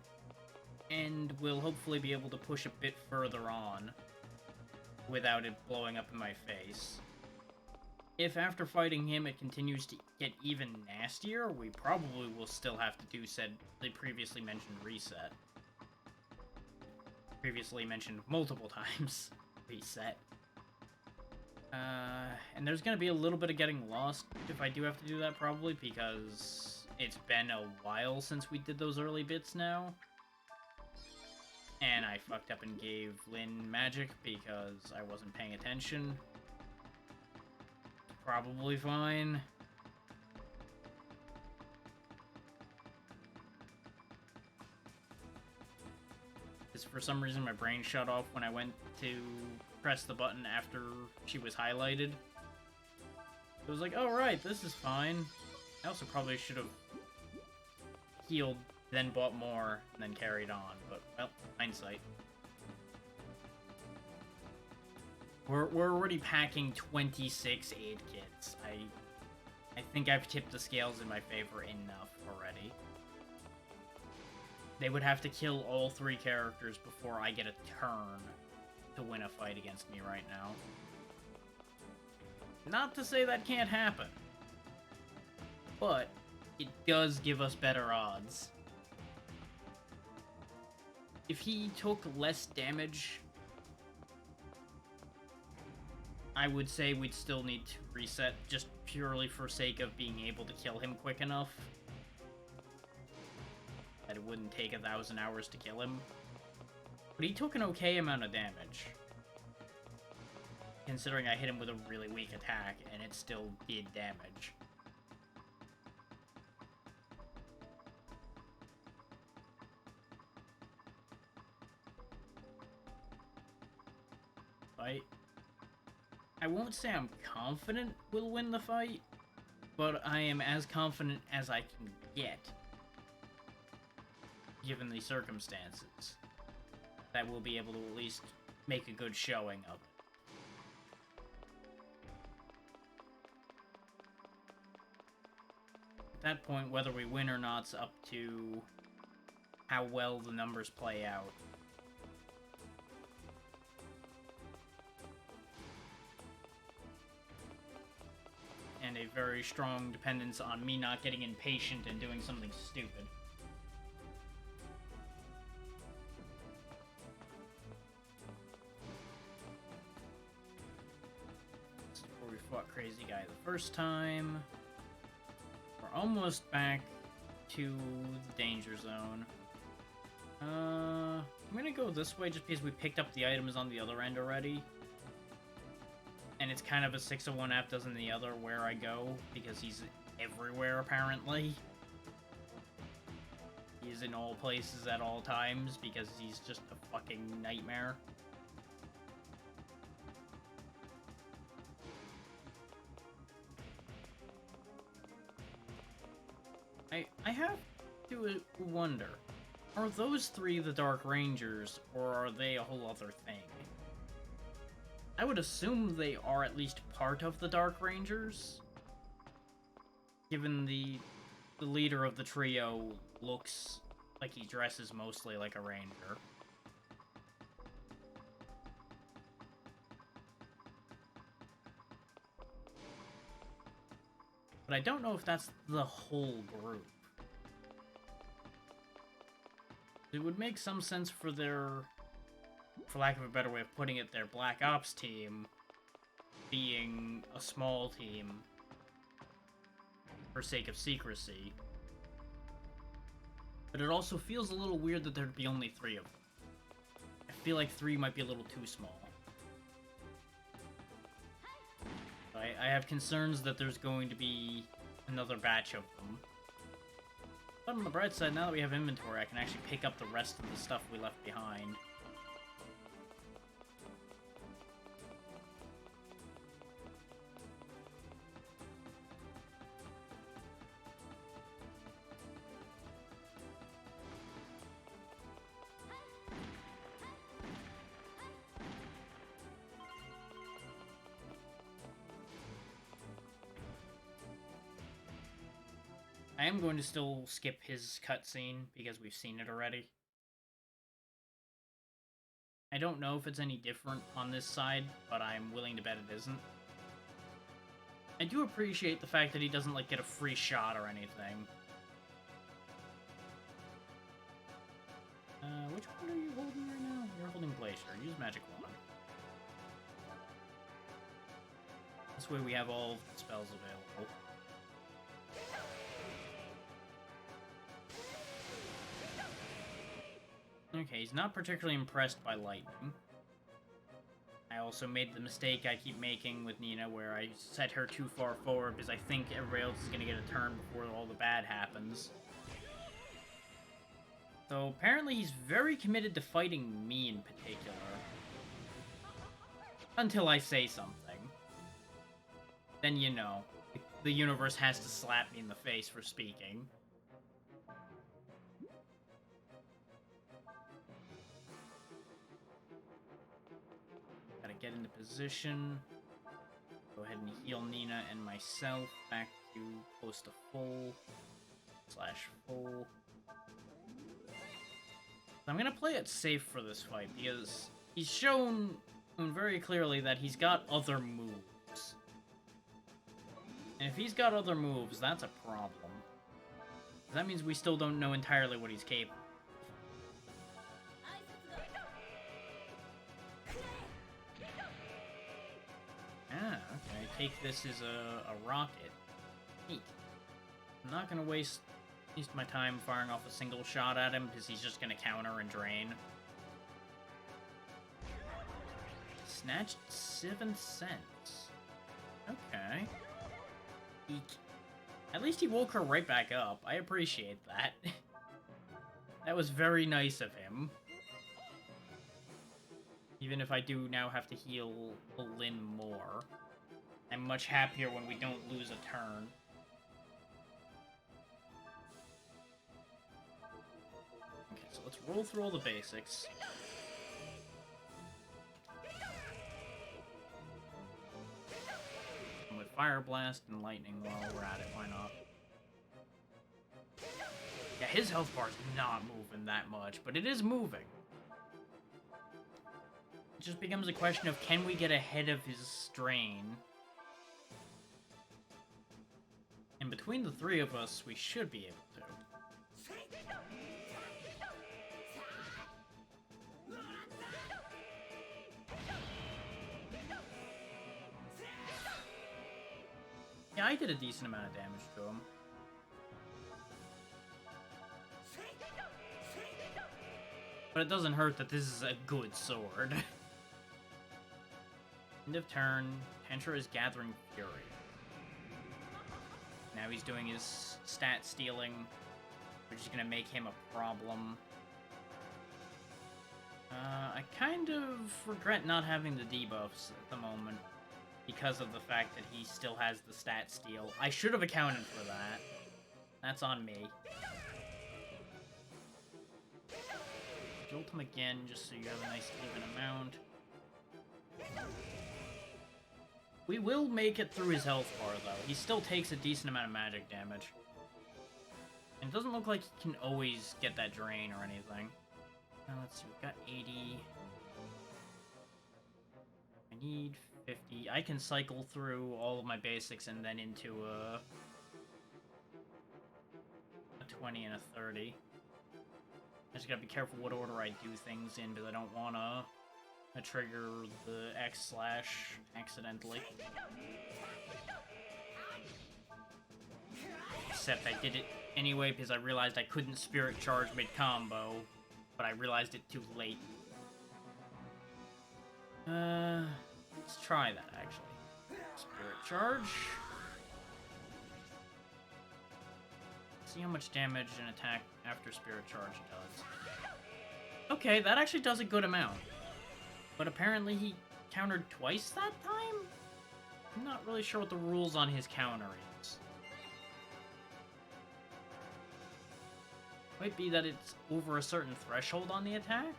and we'll hopefully be able to push a bit further on without it blowing up in my face. If after fighting him it continues to get even nastier, we probably will still have to do the previously mentioned reset. Previously mentioned multiple times, reset. And there's gonna be a little bit of getting lost if I do have to do that, probably, because it's been a while since we did those early bits now. And I fucked up and gave Lynn magic because I wasn't paying attention. Probably fine. Because for some reason my brain shut off when I went to press the button after she was highlighted. It was like, oh right, this is fine. I also probably should have healed, then bought more, and then carried on, but, well, hindsight. We're already packing 26 aid kits. I think I've tipped the scales in my favor enough already. They would have to kill all 3 characters before I get a turn to win a fight against me right now. Not to say that can't happen, but it does give us better odds. If he took less damage, I would say we'd still need to reset just purely for sake of being able to kill him quick enough. That it wouldn't take 1,000 hours to kill him. But he took an okay amount of damage. Considering I hit him with a really weak attack, and it still did damage. I won't say I'm confident we'll win the fight, but I am as confident as I can get, given the circumstances, that we'll be able to at least make a good showing of it. At that point, whether we win or not's up to how well the numbers play out. And a very strong dependence on me not getting impatient and doing something stupid. This is where we fought Crazy Guy the first time. We're almost back to the danger zone. I'm gonna go this way just because we picked up the items on the other end already. And it's kind of a 6 of one, half dozen the other where I go, because he's everywhere, apparently. He's in all places at all times, because he's just a fucking nightmare. I have to wonder, are those three the Dark Rangers, or are they a whole other thing? I would assume they are at least part of the Dark Rangers, given the leader of the trio looks like he dresses mostly like a ranger. But I don't know if that's the whole group. It would make some sense for their, for lack of a better way of putting it, their Black Ops team being a small team for sake of secrecy. But it also feels a little weird that there'd be only 3 of them. I feel like 3 might be a little too small. I have concerns that there's going to be another batch of them. But on the bright side, now that we have inventory, I can actually pick up the rest of the stuff we left behind. I am going to still skip his cutscene because we've seen it already. I don't know if it's any different on this side, but I'm willing to bet it isn't. I do appreciate the fact that he doesn't, like, get a free shot or anything. Which one are you holding right now? You're holding Glacier. Use Magic Wand. This way we have all the spells available. Okay, he's not particularly impressed by lightning. I also made the mistake I keep making with Nina, where I set her too far forward because I think everybody else is going to get a turn before all the bad happens. So apparently he's very committed to fighting me in particular. Until I say something. Then, you know, the universe has to slap me in the face for speaking. Get into position. Go ahead and heal Nina and myself back to close to full / full. I'm gonna play it safe for this fight because he's shown very clearly that he's got other moves. And if he's got other moves, that's a problem. That means we still don't know entirely what he's capable. take this as a rocket. Neat. I'm not gonna waste my time firing off a single shot at him, because he's just gonna counter and drain. Snatched 7 cents. Okay. Eek. At least he woke her right back up. I appreciate that. That was very nice of him. Even if I do now have to heal Lyn more. I'm much happier when we don't lose a turn. Okay, so let's roll through all the basics. And with Fire Blast and Lightning while we're at it, why not? Yeah, his health bar's not moving that much, but it is moving. It just becomes a question of, can we get ahead of his strain? And between the three of us, we should be able to. Yeah, I did a decent amount of damage to him. But it doesn't hurt that this is a good sword. End of turn, Tantra is gathering fury. Now he's doing his stat stealing, which is gonna make him a problem. I kind of regret not having the debuffs at the moment, because of the fact that he still has the stat steal. I should have accounted for that. That's on me. Jolt him again, just so you have a nice even amount. We will make it through his health bar, though. He still takes a decent amount of magic damage. And it doesn't look like he can always get that drain or anything. Now, let's see, we've got 80. I need 50. I can cycle through all of my basics and then into a 20 and a 30. I just gotta be careful what order I do things in, because I don't wanna trigger the X/ accidentally. Except I did it anyway because I realized I couldn't Spirit Charge mid-combo, but I realized it too late. Let's try that, actually. Spirit Charge. See how much damage an attack after Spirit Charge does. Okay, that actually does a good amount. But apparently he countered twice that time? I'm not really sure what the rules on his counter is. Might be that it's over a certain threshold on the attack?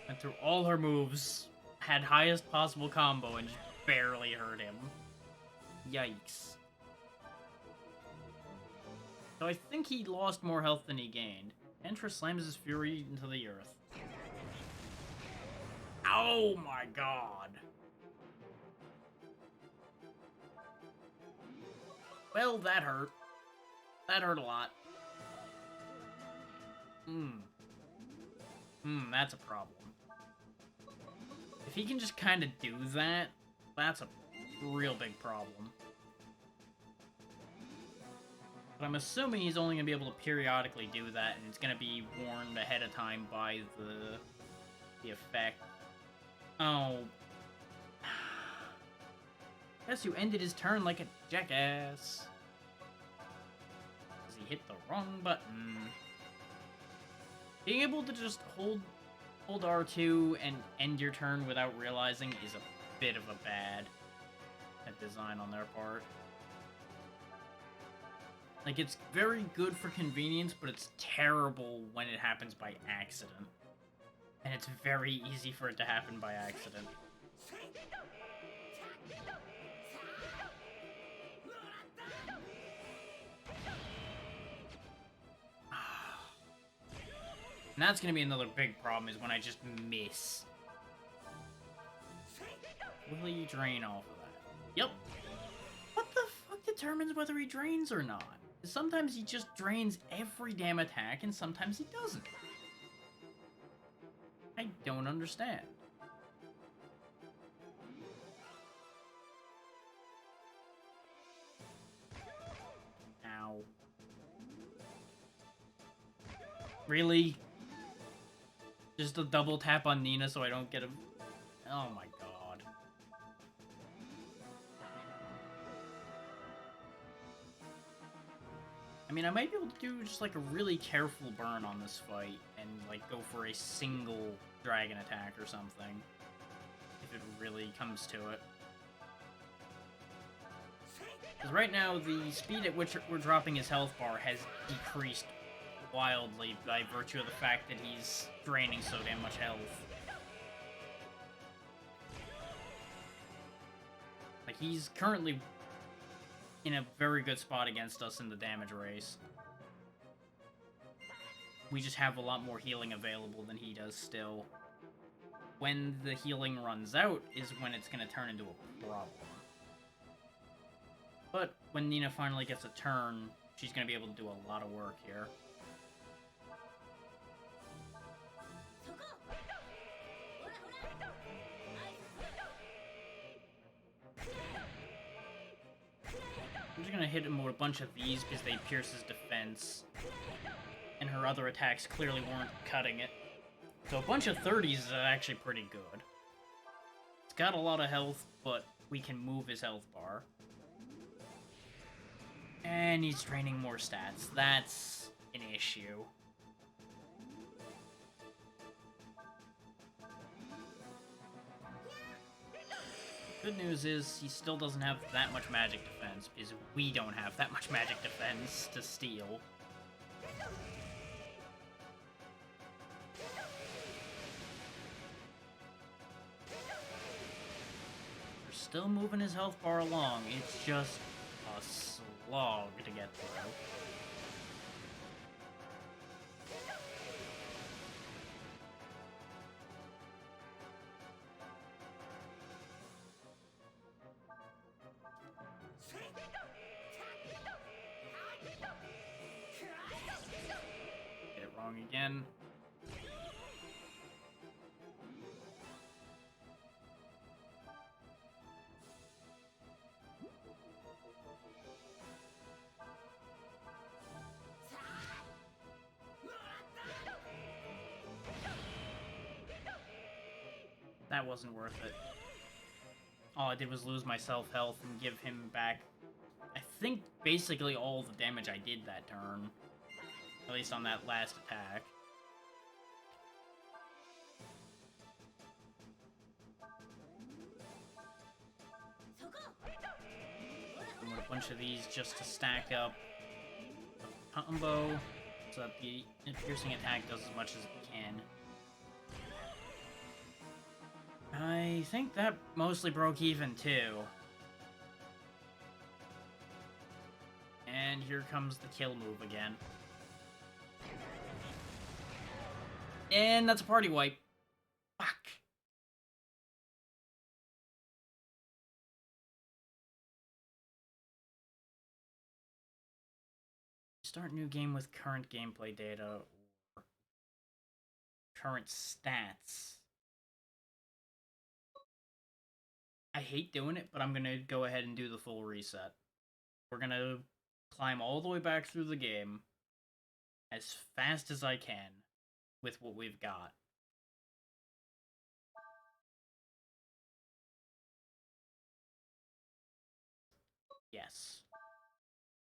Went through all her moves, had highest possible combo, and just barely hurt him. Yikes. So I think he lost more health than he gained. Tantra slams his fury into the earth. Oh my god. Well, that hurt. That hurt a lot. That's a problem. If he can just kind of do that, that's a real big problem. But I'm assuming he's only going to be able to periodically do that, and it's going to be warned ahead of time by the effect. Oh. Guess you ended his turn like a jackass. Because he hit the wrong button. Being able to just hold R2 and end your turn without realizing is a bit of a bad design on their part. Like, it's very good for convenience, but it's terrible when it happens by accident. And it's very easy for it to happen by accident. And that's gonna be another big problem, is when I just miss. Will he drain off of that? Yep. What the fuck determines whether he drains or not? Sometimes he just drains every damn attack, and sometimes he doesn't. I don't understand. Ow. Really? Just a double tap on Nina so I don't get a... Oh my god. I mean, I might be able to do just like a really careful burn on this fight and like go for a single dragon attack or something. If it really comes to it. Because right now, the speed at which we're dropping his health bar has decreased wildly by virtue of the fact that he's draining so damn much health. Like, he's currently in a very good spot against us in the damage race. We just have a lot more healing available than he does still. When the healing runs out is when it's going to turn into a problem. But when Nina finally gets a turn, she's going to be able to do a lot of work here. I'm just going to hit him with a bunch of these because they pierce his defense. And her other attacks clearly weren't cutting it. So a bunch of 30s is actually pretty good. It's got a lot of health, but we can move his health bar. And he's draining more stats. That's an issue. Good news is he still doesn't have that much magic defense, because we don't have that much magic defense to steal. We're still moving his health bar along, it's just a slog to get through. Get it wrong again. That wasn't worth it. All I did was lose my self-health and give him back, I think, basically all the damage I did that turn. At least on that last attack. And with a bunch of these just to stack up a combo so that the piercing attack does as much as it can. I think that mostly broke even, too. And here comes the kill move again. And that's a party wipe. Fuck. Start new game with current gameplay data or current stats. I hate doing it, but I'm gonna go ahead and do the full reset. We're gonna climb all the way back through the game as fast as I can with what we've got. Yes.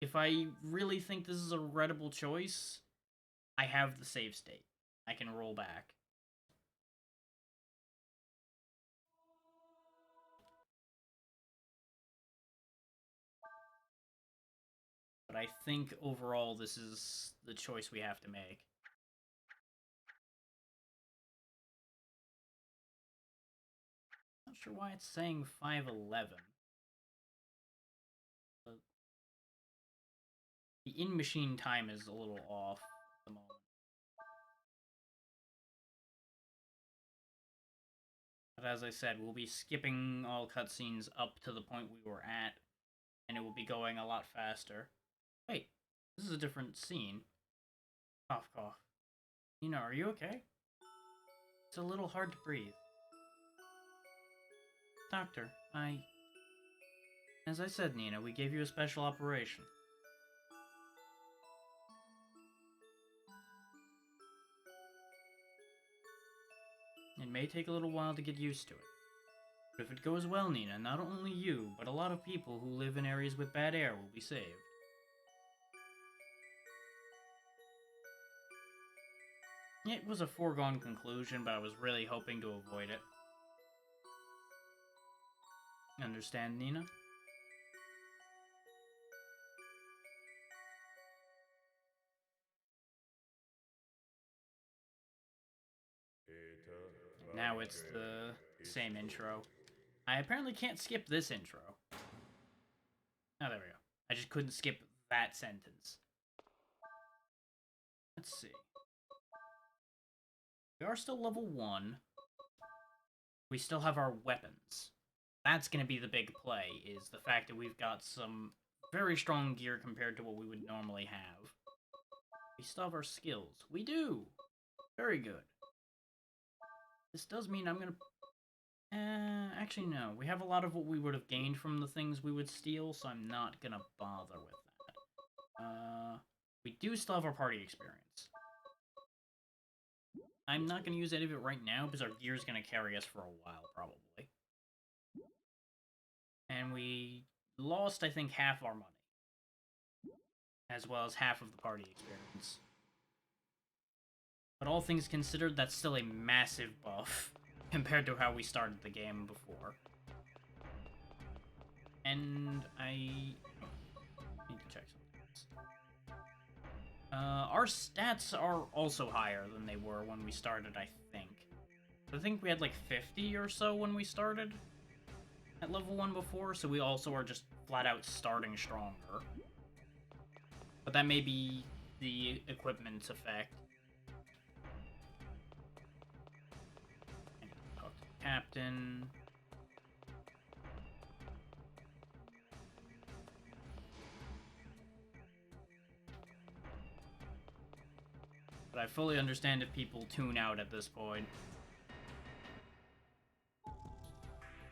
If I really think this is a regrettable choice, I have the save state. I can roll back. But I think overall this is the choice we have to make. Not sure why it's saying 511. But the in-machine time is a little off at the moment. But as I said, we'll be skipping all cutscenes up to the point we were at, and it will be going a lot faster. Wait, this is a different scene. Cough, cough. Nina, are you okay? It's a little hard to breathe. Doctor, As I said, Nina, we gave you a special operation. It may take a little while to get used to it. But if it goes well, Nina, not only you, but a lot of people who live in areas with bad air will be saved. It was a foregone conclusion, but I was really hoping to avoid it. Understand, Nina? Now it's the same intro. I apparently can't skip this intro. Oh, there we go. I just couldn't skip that sentence. Let's see. We are still level 1. We still have our weapons. That's going to be the big play, is the fact that we've got some very strong gear compared to what we would normally have. We still have our skills. We do! Very good. This does mean I'm gonna... actually, no. We have a lot of what we would have gained from the things we would steal, so I'm not gonna bother with that. We do still have our party experience. I'm not gonna use any of it right now, because our gear's gonna carry us for a while, probably. And we lost, I think, half our money. As well as half of the party experience. But all things considered, that's still a massive buff compared to how we started the game before. And I need to check something else. Our stats are also higher than they were when we started, I think. I think we had like 50 or so when we started at level 1 before, so we also are just flat out starting stronger. But that may be the equipment's effect. Captain. But I fully understand if people tune out at this point.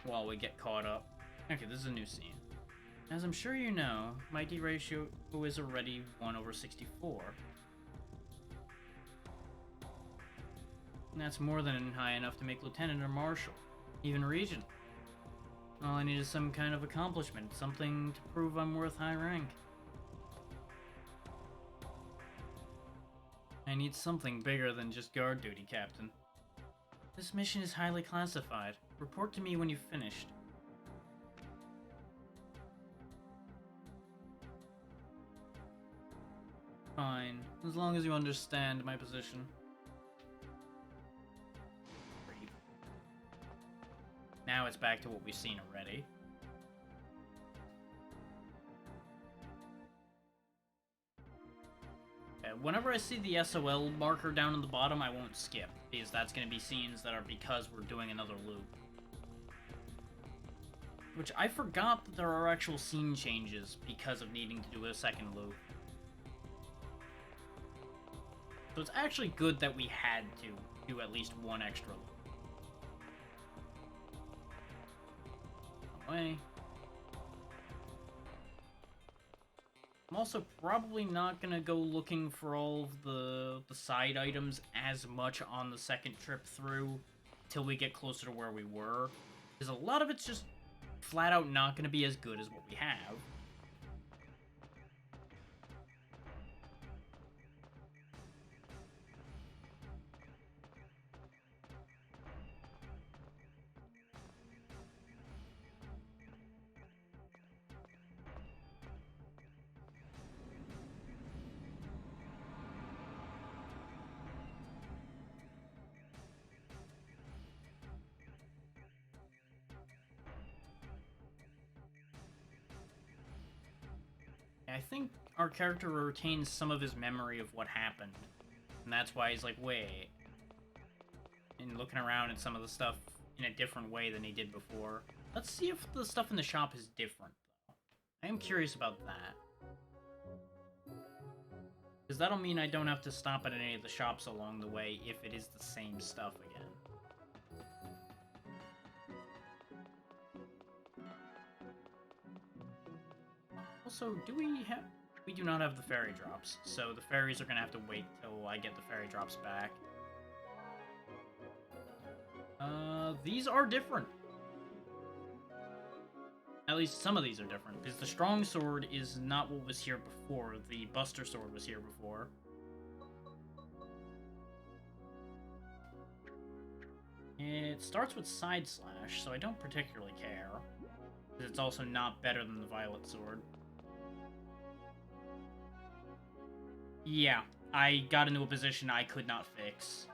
While we get caught up. Okay, this is a new scene. As I'm sure you know, my D ratio is already 1/64. That's more than high enough to make lieutenant or marshal, even regent. All I need is some kind of accomplishment, something to prove I'm worth high rank. I need something bigger than just guard duty, Captain. This mission is highly classified. Report to me when you've finished. Fine, as long as you understand my position. Now it's back to what we've seen already. Whenever I see the SOL marker down in the bottom, I won't skip, because that's going to be scenes that are because we're doing another loop. Which, I forgot that there are actual scene changes because of needing to do a second loop. So it's actually good that we had to do at least one extra loop. Way. I'm also probably not gonna go looking for all of the side items as much on the second trip through till we get closer to where we were, because a lot of it's just flat out not gonna be as good as what we have. I think our character retains some of his memory of what happened. And that's why he's like, wait. And looking around at some of the stuff in a different way than he did before. Let's see if the stuff in the shop is different, though. I am curious about that. Because that'll mean I don't have to stop at any of the shops along the way if it is the same stuff again. Also, we do not have the fairy drops, so the fairies are gonna have to wait till I get the fairy drops back. These are different. At least some of these are different, because the strong sword is not what was here before. The buster sword was here before. It starts with side slash, so I don't particularly care. Because it's also not better than the violet sword. Yeah, I got into a position I could not fix.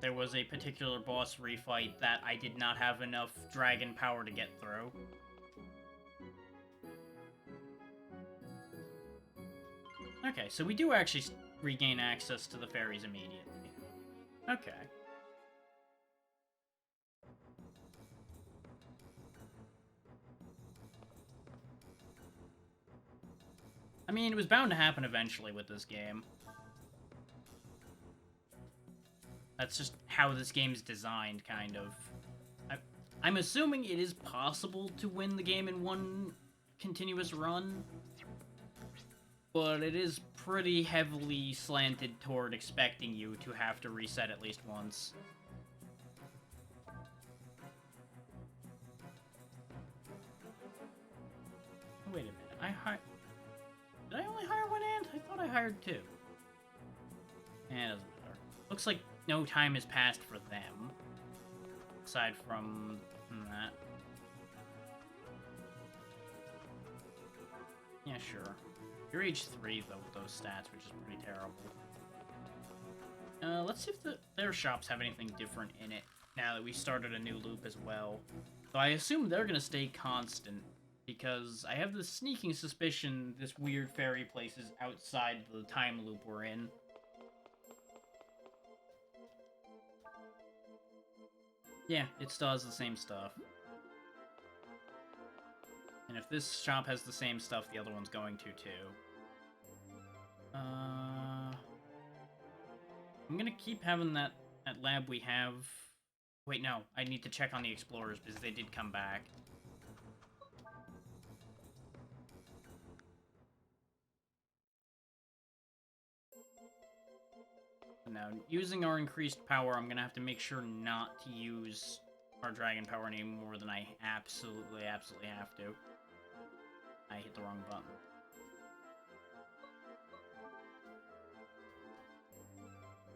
There was a particular boss refight that I did not have enough dragon power to get through. Okay, so we do actually regain access to the fairies immediately. Okay. I mean, it was bound to happen eventually with this game. That's just how this game's designed, kind of. I'm assuming it is possible to win the game in one continuous run, but it is pretty heavily slanted toward expecting you to have to reset at least once. Wait a minute, did I only hire one ant? I thought I hired two. Eh, it doesn't matter. Looks like no time has passed for them. Aside from that. Yeah, sure. You're age 3, though, with those stats, which is pretty terrible. Let's see if their shops have anything different in it, now that we started a new loop as well. So I assume they're gonna stay constant, because I have this sneaking suspicion this weird fairy place is outside the time loop we're in. Yeah, it still has the same stuff. And if this shop has the same stuff, the other one's going to, too. I'm gonna keep having that lab we have... Wait, no. I need to check on the explorers, because they did come back. Now, using our increased power, I'm gonna have to make sure not to use our dragon power any more than I absolutely have to. I hit the wrong button.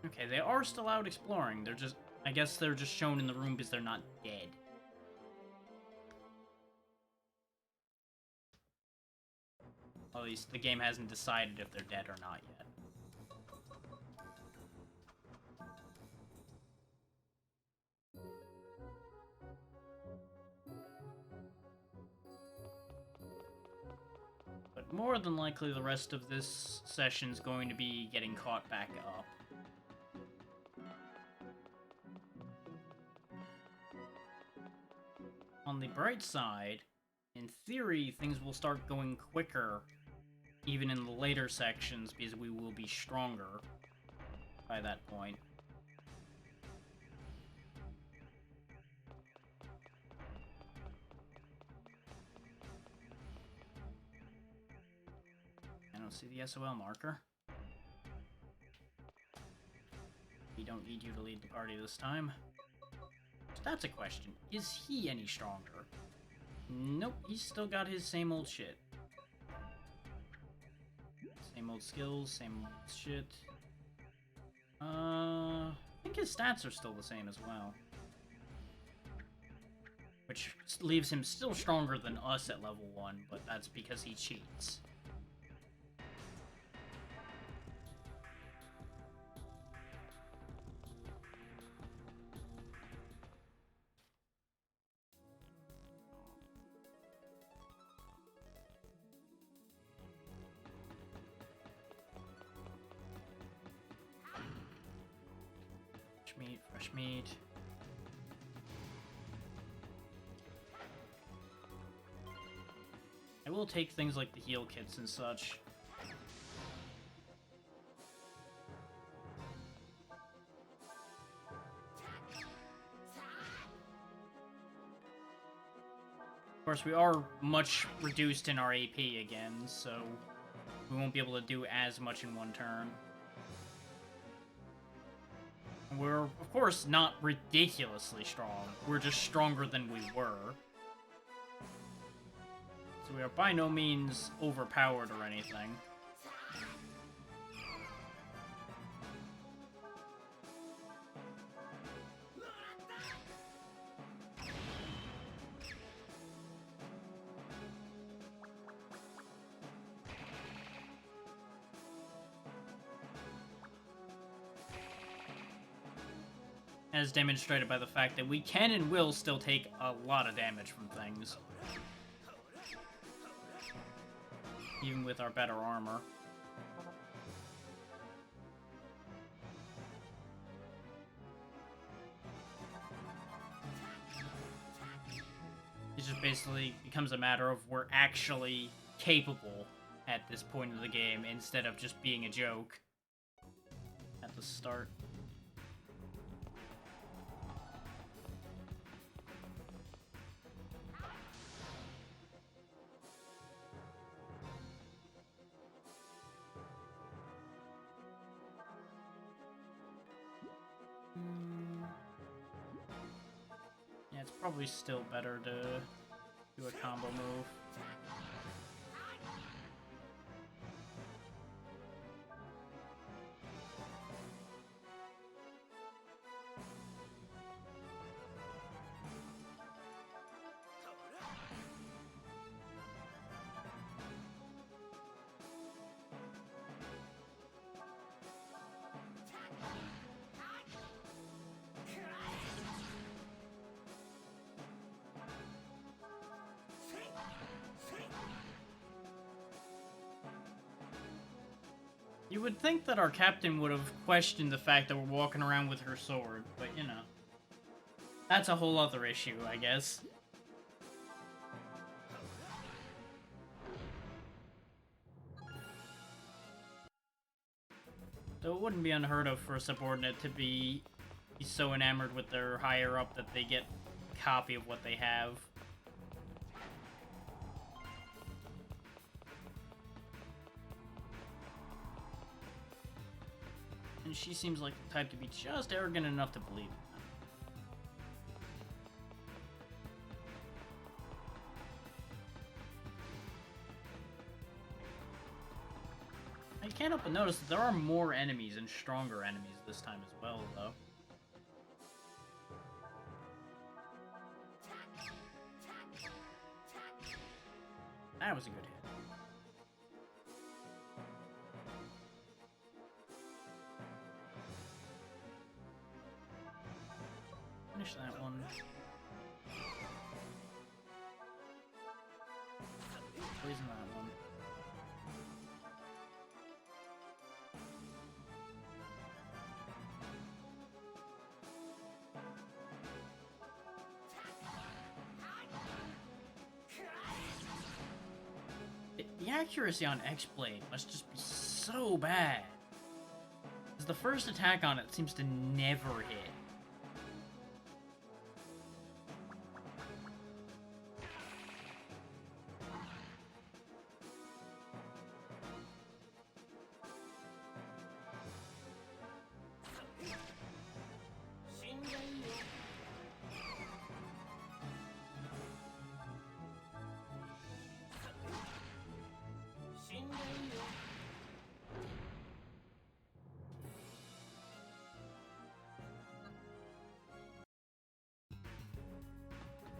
Okay, they are still out exploring. They're just... I guess they're just shown in the room because they're not dead. At least the game hasn't decided if they're dead or not yet. But more than likely, the rest of this session's going to be getting caught back up. On the bright side, in theory, things will start going quicker, even in the later sections, because we will be stronger by that point. I don't see the SOL marker. We don't need you to lead the party this time. That's a question. Is he any stronger? Nope, he's still got his same old shit. Same old skills, same old shit. I think his stats are still the same as well. Which leaves him still stronger than us at level 1, but that's because he cheats. Fresh meat, fresh meat. I will take things like the heal kits and such. Of course, we are much reduced in our AP again, so we won't be able to do as much in one turn. We're, of course, not ridiculously strong. We're just stronger than we were. So we are by no means overpowered or anything. As demonstrated by the fact that we can and will still take a lot of damage from things. Even with our better armor. It just basically becomes a matter of we're actually capable at this point of the game instead of just being a joke at the start. Yeah, it's probably still better to do a combo move. You would think that our captain would have questioned the fact that we're walking around with her sword, but you know. That's a whole other issue, I guess. Though it wouldn't be unheard of for a subordinate to be so enamored with their higher up that they get a copy of what they have. And she seems like the type to be just arrogant enough to believe it. I can't help but notice that there are more enemies and stronger enemies this time as well, though. That was a good hit. Finish that one. Poison that one. The accuracy on X-Blade must just be so bad. Because the first attack on it seems to never hit.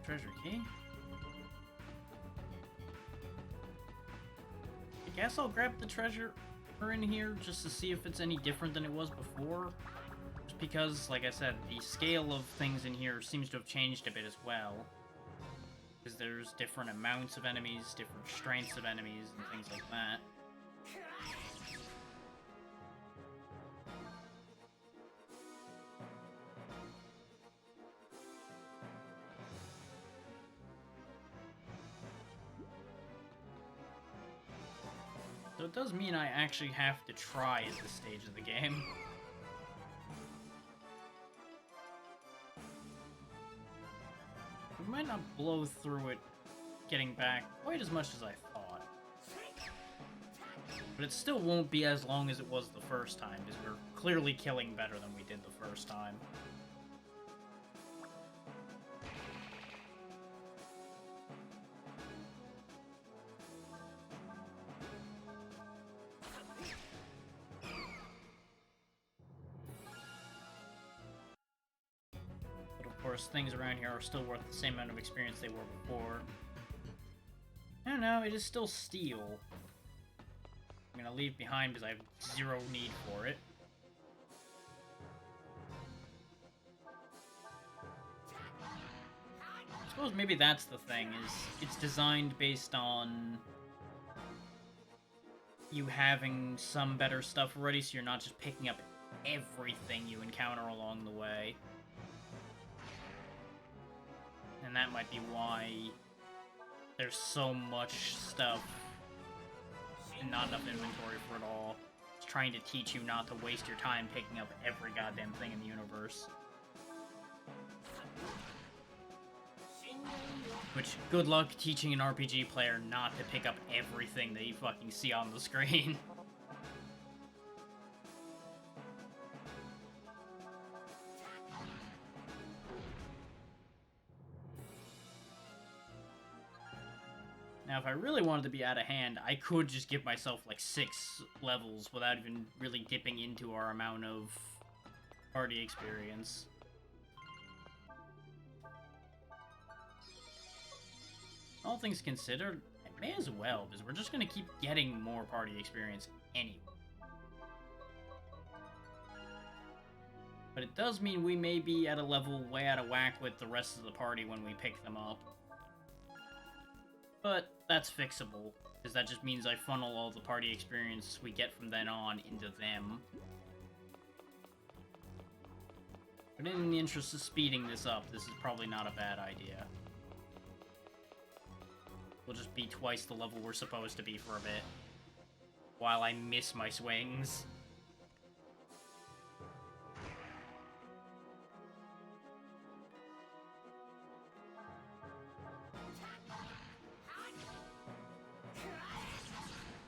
Treasure key? I guess I'll grab the treasure in here just to see if it's any different than it was before. Just because, like I said, the scale of things in here seems to have changed a bit as well. Because there's different amounts of enemies, different strengths of enemies, and things like that. So it does mean I actually have to try at this stage of the game. We might not blow through it getting back quite as much as I thought. But it still won't be as long as it was the first time, because we're clearly killing better than we did the first time. But of course, things around here are still worth the same amount of experience they were before. I don't know, it is still steel. I'm gonna leave behind because I have zero need for it. I suppose maybe that's the thing, is it's designed based on you having some better stuff already, so you're not just picking up everything you encounter along the way. And that might be why there's so much stuff and not enough inventory for it all. It's trying to teach you not to waste your time picking up every goddamn thing in the universe. Which, good luck teaching an RPG player not to pick up everything that you fucking see on the screen. Now, if I really wanted to be out of hand, I could just give myself, like, 6 levels without even really dipping into our amount of party experience. All things considered, I may as well, because we're just going to keep getting more party experience anyway. But it does mean we may be at a level way out of whack with the rest of the party when we pick them up. But that's fixable, because that just means I funnel all the party experience we get from then on into them. But in the interest of speeding this up, this is probably not a bad idea. We'll just be twice the level we're supposed to be for a bit, while I miss my swings.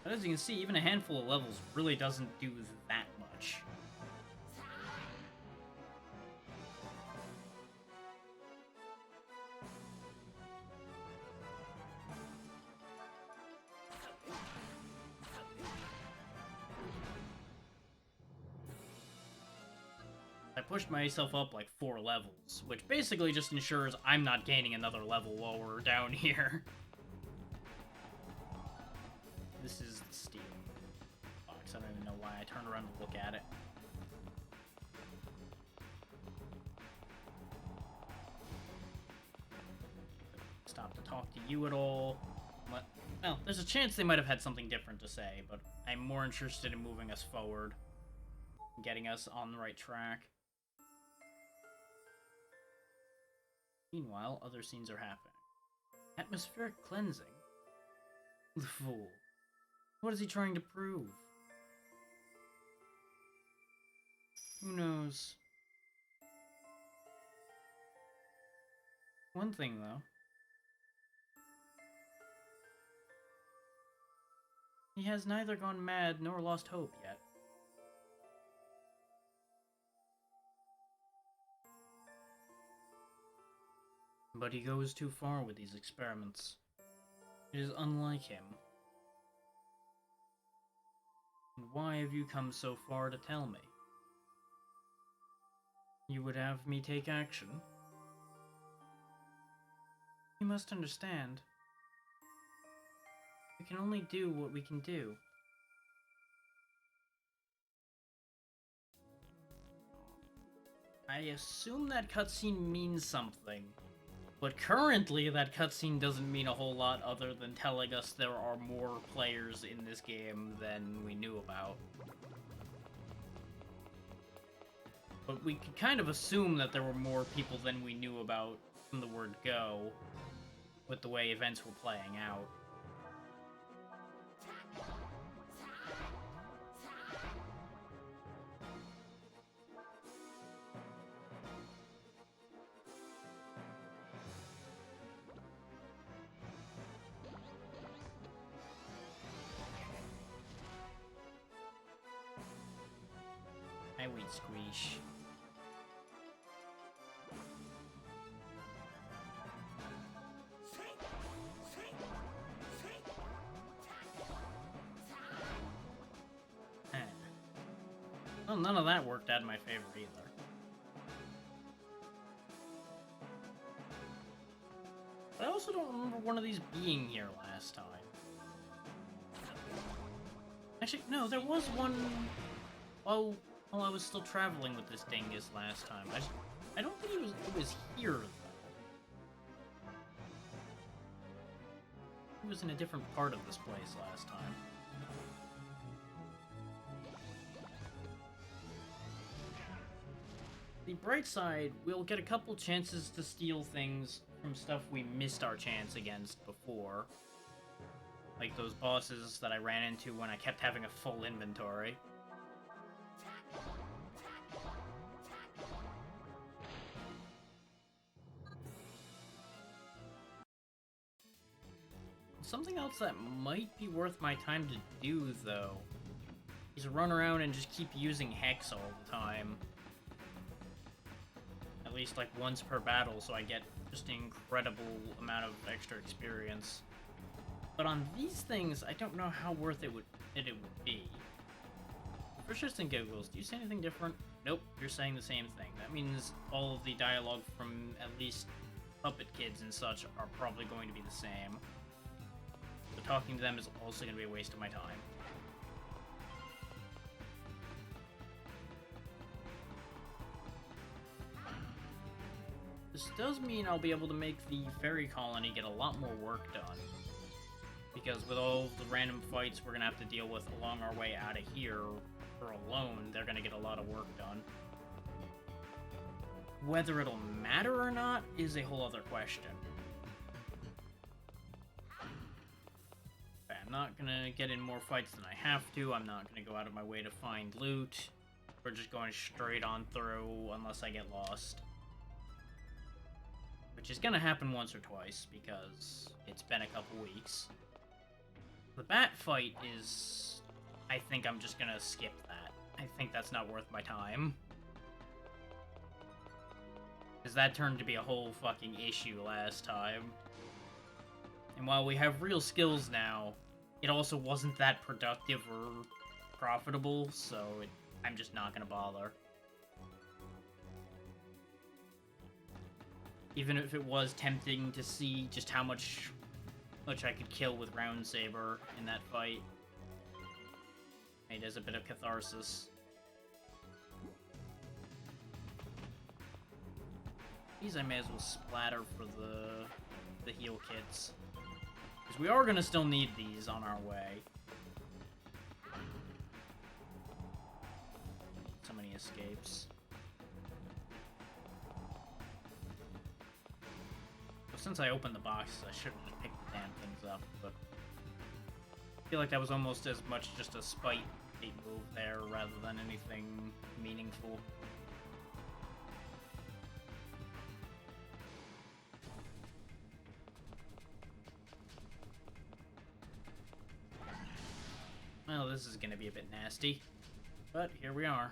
But as you can see, even a handful of levels really doesn't do that much. I pushed myself up like 4 levels, which basically just ensures I'm not gaining another level while we're down here. This is the steel box. I don't even know why I turned around to look at it. Stop to talk to you at all. What? Well, there's a chance they might have had something different to say, but I'm more interested in moving us forward, getting us on the right track. Meanwhile, other scenes are happening. Atmospheric cleansing? The fool. What is he trying to prove? Who knows? One thing, though. He has neither gone mad nor lost hope yet. But he goes too far with these experiments. It is unlike him. And why have you come so far to tell me? You would have me take action? You must understand. We can only do what we can do. I assume that cutscene means something. But currently, that cutscene doesn't mean a whole lot other than telling us there are more players in this game than we knew about. But we could kind of assume that there were more people than we knew about from the word go, with the way events were playing out. Sweet squeesh. Well, none of that worked out in my favor either. I also don't remember one of these being here last time. Actually, no, there was one while I was still traveling with this dingus last time. I don't think it was here, though. It was in a different part of this place last time. The bright side, we'll get a couple chances to steal things from stuff we missed our chance against before. Like those bosses that I ran into when I kept having a full inventory. Something else that might be worth my time to do, though, is run around and just keep using Hex all the time. At least like once per battle, so I get just an incredible amount of extra experience. But on these things, I don't know how worth it would be. For shits and giggles, do you say anything different? Nope, you're saying the same thing. That means all of the dialogue from at least Puppet Kids and such are probably going to be the same. So talking to them is also going to be a waste of my time. This does mean I'll be able to make the fairy colony get a lot more work done. Because with all the random fights we're going to have to deal with along our way out of here, for alone, they're going to get a lot of work done. Whether it'll matter or not is a whole other question. Okay, I'm not going to get in more fights than I have to. I'm not going to go out of my way to find loot. We're just going straight on through unless I get lost. Which is gonna happen once or twice, because it's been a couple weeks. The bat fight is... I think I'm just gonna skip that. I think that's not worth my time. Because that turned to be a whole fucking issue last time. And while we have real skills now, it also wasn't that productive or profitable, so I'm just not gonna bother. Even if it was tempting to see just how much I could kill with Round Saber in that fight. It is a bit of catharsis. These I may as well splatter for the heal kits. Because we are gonna still need these on our way. So many escapes. Since I opened the boxes, I should have just picked the damn things up, but I feel like that was almost as much just a spite move there rather than anything meaningful. Well, this is gonna be a bit nasty, but here we are.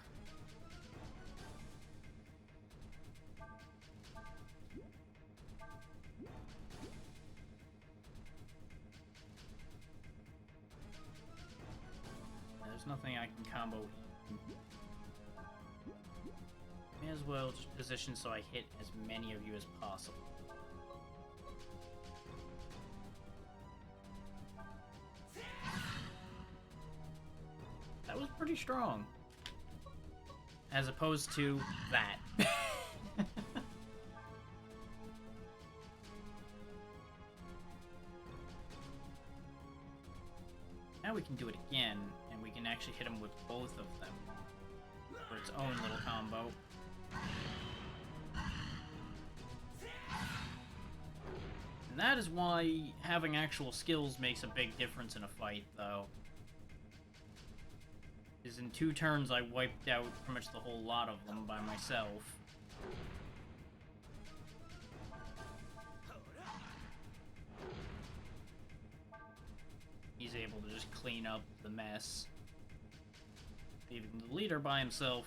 There's nothing I can combo. May as well just position so I hit as many of you as possible. That was pretty strong. As opposed to that. Now we can do it again, and we can actually hit him with both of them for its own little combo. And that is why having actual skills makes a big difference in a fight, though. Is in 2 turns I wiped out pretty much the whole lot of them by myself. He's able to just clean up the mess. Even the leader by himself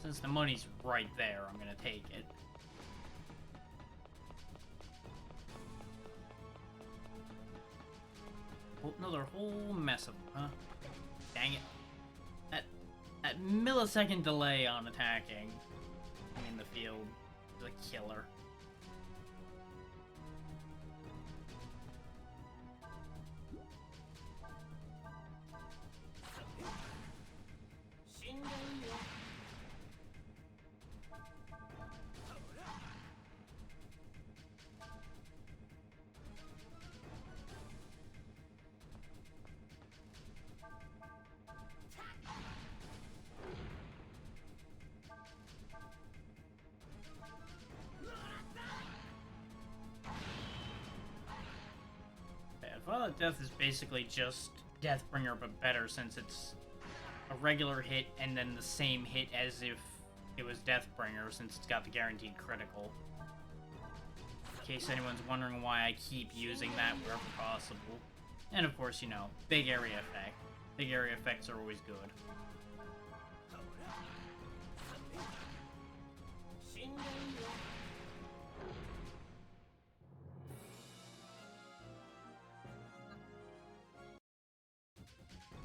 Since the money's right there, I'm gonna take it. Oh, another whole mess of them, huh? Dang it. That millisecond delay on attacking in the field is a killer. Violent Death is basically just Deathbringer, but better, since it's a regular hit and then the same hit as if it was Deathbringer, since it's got the guaranteed critical. In case anyone's wondering why I keep using that wherever possible. And of course, you know, big area effect. Big area effects are always good.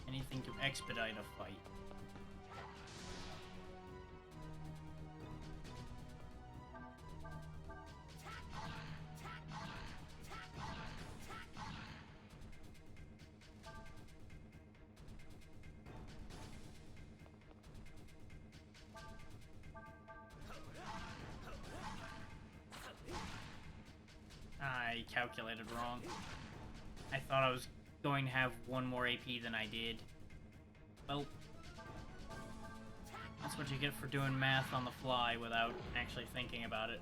Anything to expedite a fight. I calculated wrong. I thought I was going to have one more AP than I did. Well, that's what you get for doing math on the fly without actually thinking about it.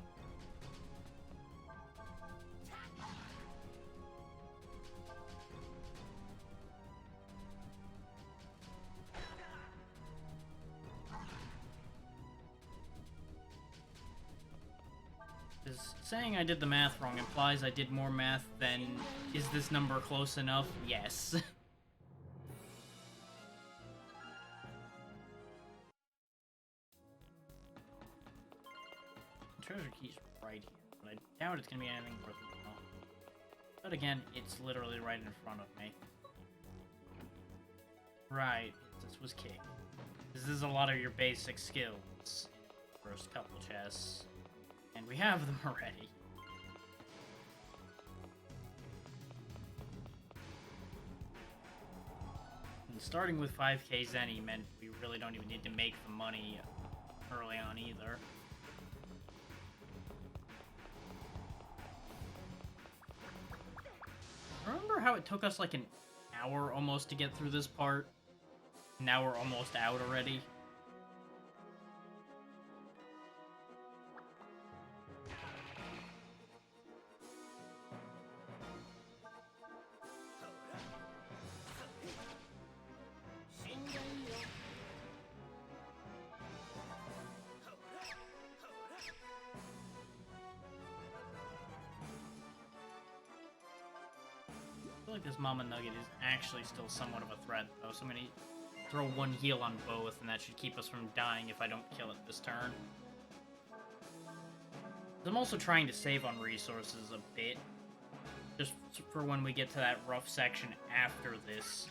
Because saying I did the math wrong implies I did more math than, is this number close enough? Yes. Treasure key's right here, but I doubt it's gonna be anything worth it. But again, it's literally right in front of me. Right, this was kick. This is a lot of your basic skills. First couple chests. And we have them already. And starting with 5k Zenny meant we really don't even need to make the money early on either. Remember how it took us like an hour almost to get through this part? Now we're almost out already. I feel like this Mama Nugget is actually still somewhat of a threat, though, so I'm gonna throw one heal on both, and that should keep us from dying if I don't kill it this turn. I'm also trying to save on resources a bit, just for when we get to that rough section after this,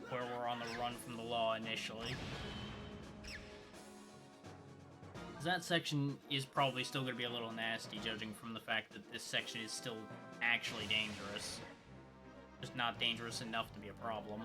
where we're on the run from the law initially. That section is probably still going to be a little nasty, judging from the fact that this section is still actually dangerous. Just not dangerous enough to be a problem.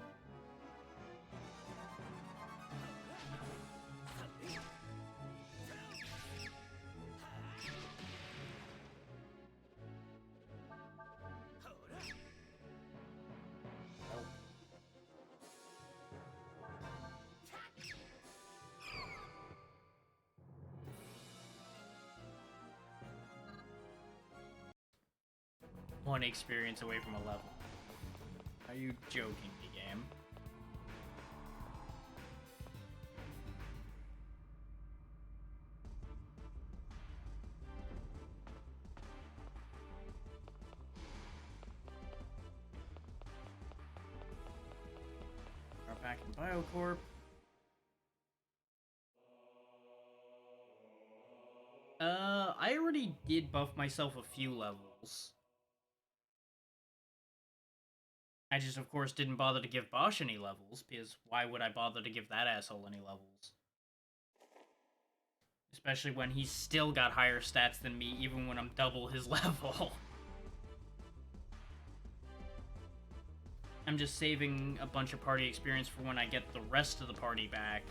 One experience away from a level. Are you joking me, game? We're back in Biocorp. I already did buff myself a few levels. I just, of course, didn't bother to give Bosch any levels, because why would I bother to give that asshole any levels? Especially when he's still got higher stats than me, even when I'm double his level. I'm just saving a bunch of party experience for when I get the rest of the party back,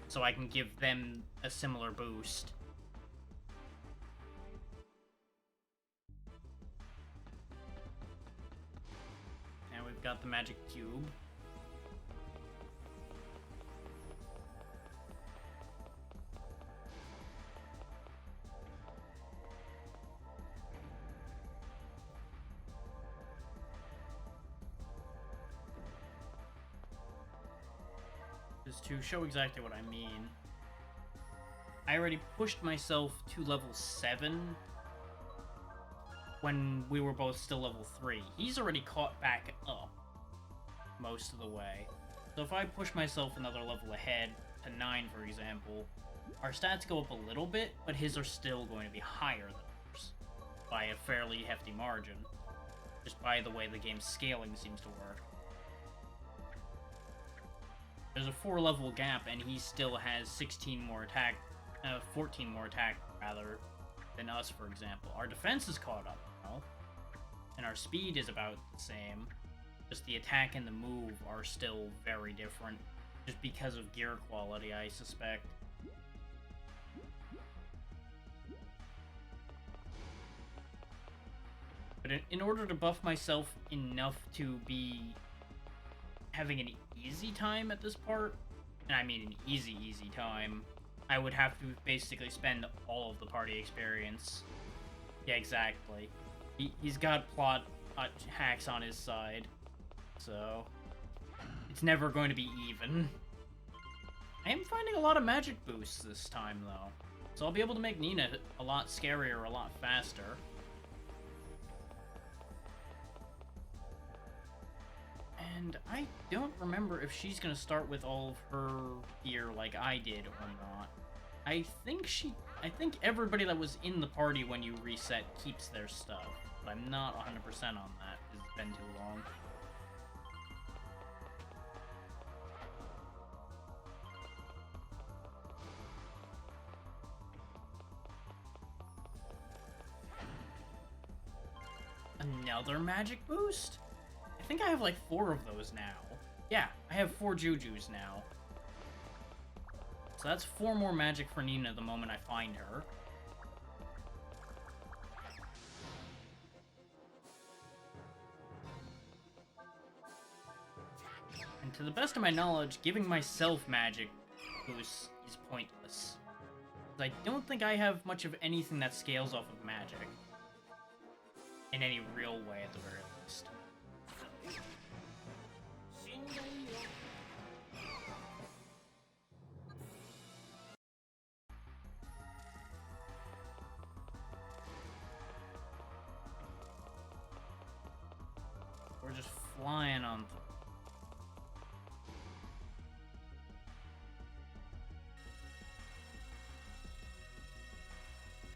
so I can give them a similar boost. Now we've got the magic cube. Just to show exactly what I mean, I already pushed myself to level 7 when we were both still level 3. He's already caught back up most of the way. So if I push myself another level ahead to 9, for example, our stats go up a little bit, but his are still going to be higher than ours by a fairly hefty margin, just by the way the game's scaling seems to work. There's a 4-level gap, and he still has 14 more attack, rather, than us, for example. Our defense is caught up now, and our speed is about the same. Just the attack and the move are still very different, just because of gear quality, I suspect. But in order to buff myself enough to be having an easy time at this part, and I mean an easy time, I would have to basically spend all of the party experience. Yeah, exactly. He's got plot hacks on his side, so it's never going to be even. I am finding a lot of magic boosts this time, though, so I'll be able to make Nina a lot scarier a lot faster. And I don't remember if she's gonna start with all of her gear like I did or not. I think everybody that was in the party when you reset keeps their stuff, but I'm not 100% on that, because it's been too long. Another magic boost? I think I have like 4 of those now. Yeah, I have 4 Jujus now. So that's 4 more magic for Nina the moment I find her. And to the best of my knowledge, giving myself magic boosts is pointless. I don't think I have much of anything that scales off of magic. In any real way, at the very least. We're just flying on them.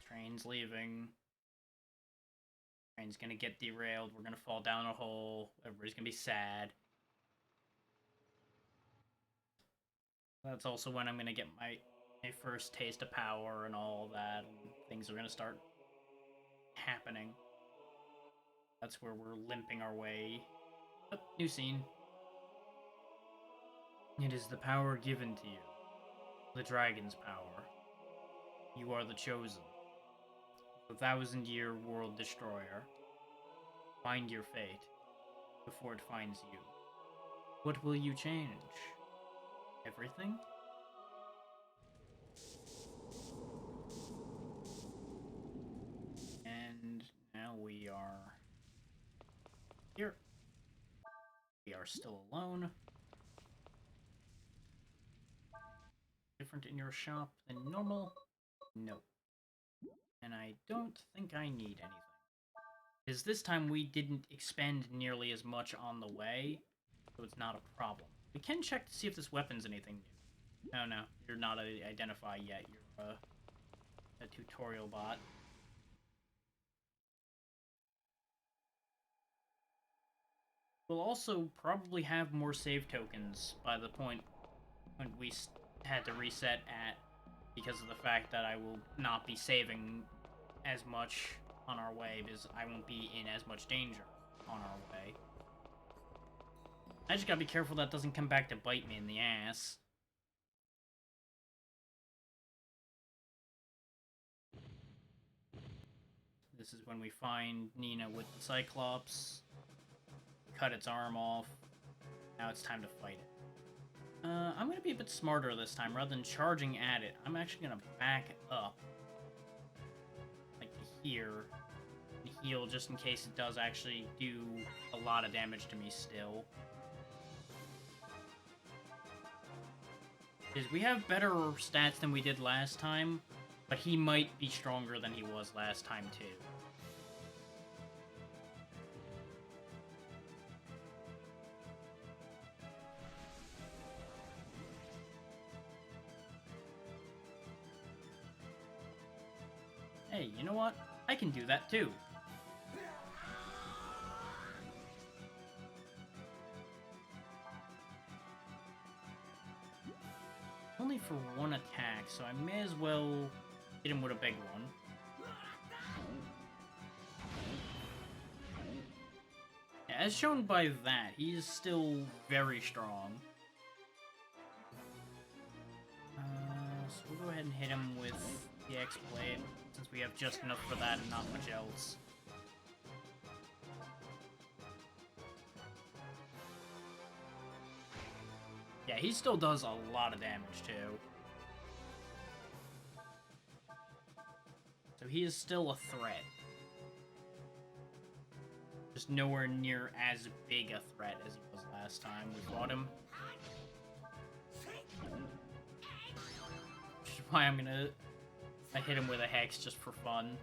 Train's leaving. Train's gonna get derailed. We're gonna fall down a hole. Everybody's gonna be sad. That's also when I'm gonna get my first taste of power and all that, and things are gonna start happening. That's where we're limping our way. Oh, new scene. It is the power given to you. The dragon's power. You are the chosen. The 1,000-year world destroyer. Find your fate before it finds you. What will you change? Everything? And now we are here. We are still alone. Different in your shop than normal? Nope. And I don't think I need anything. Because this time we didn't expend nearly as much on the way, so it's not a problem. We can check to see if this weapon's anything new. Oh no, you're not identified yet. You're a tutorial bot. We'll also probably have more save tokens by the point when we had to reset at, because of the fact that I will not be saving as much on our way, because I won't be in as much danger on our way. I just gotta be careful that doesn't come back to bite me in the ass. This is when we find Nina with the Cyclops, cut its arm off. Now it's time to fight it. I'm gonna be a bit smarter this time. Rather than charging at it, I'm actually gonna back up. Like to here. And heal just in case it does actually do a lot of damage to me still. Because we have better stats than we did last time, but he might be stronger than he was last time too. Hey, you know what? I can do that too. Only for one attack, so I may as well hit him with a big one. Yeah, as shown by that, he is still very strong. So we'll go ahead and hit him with the X-Blade, since we have just enough for that and not much else. Yeah, he still does a lot of damage, too. So he is still a threat. Just nowhere near as big a threat as he was last time we fought him. Which is why I hit him with a Hex just for fun.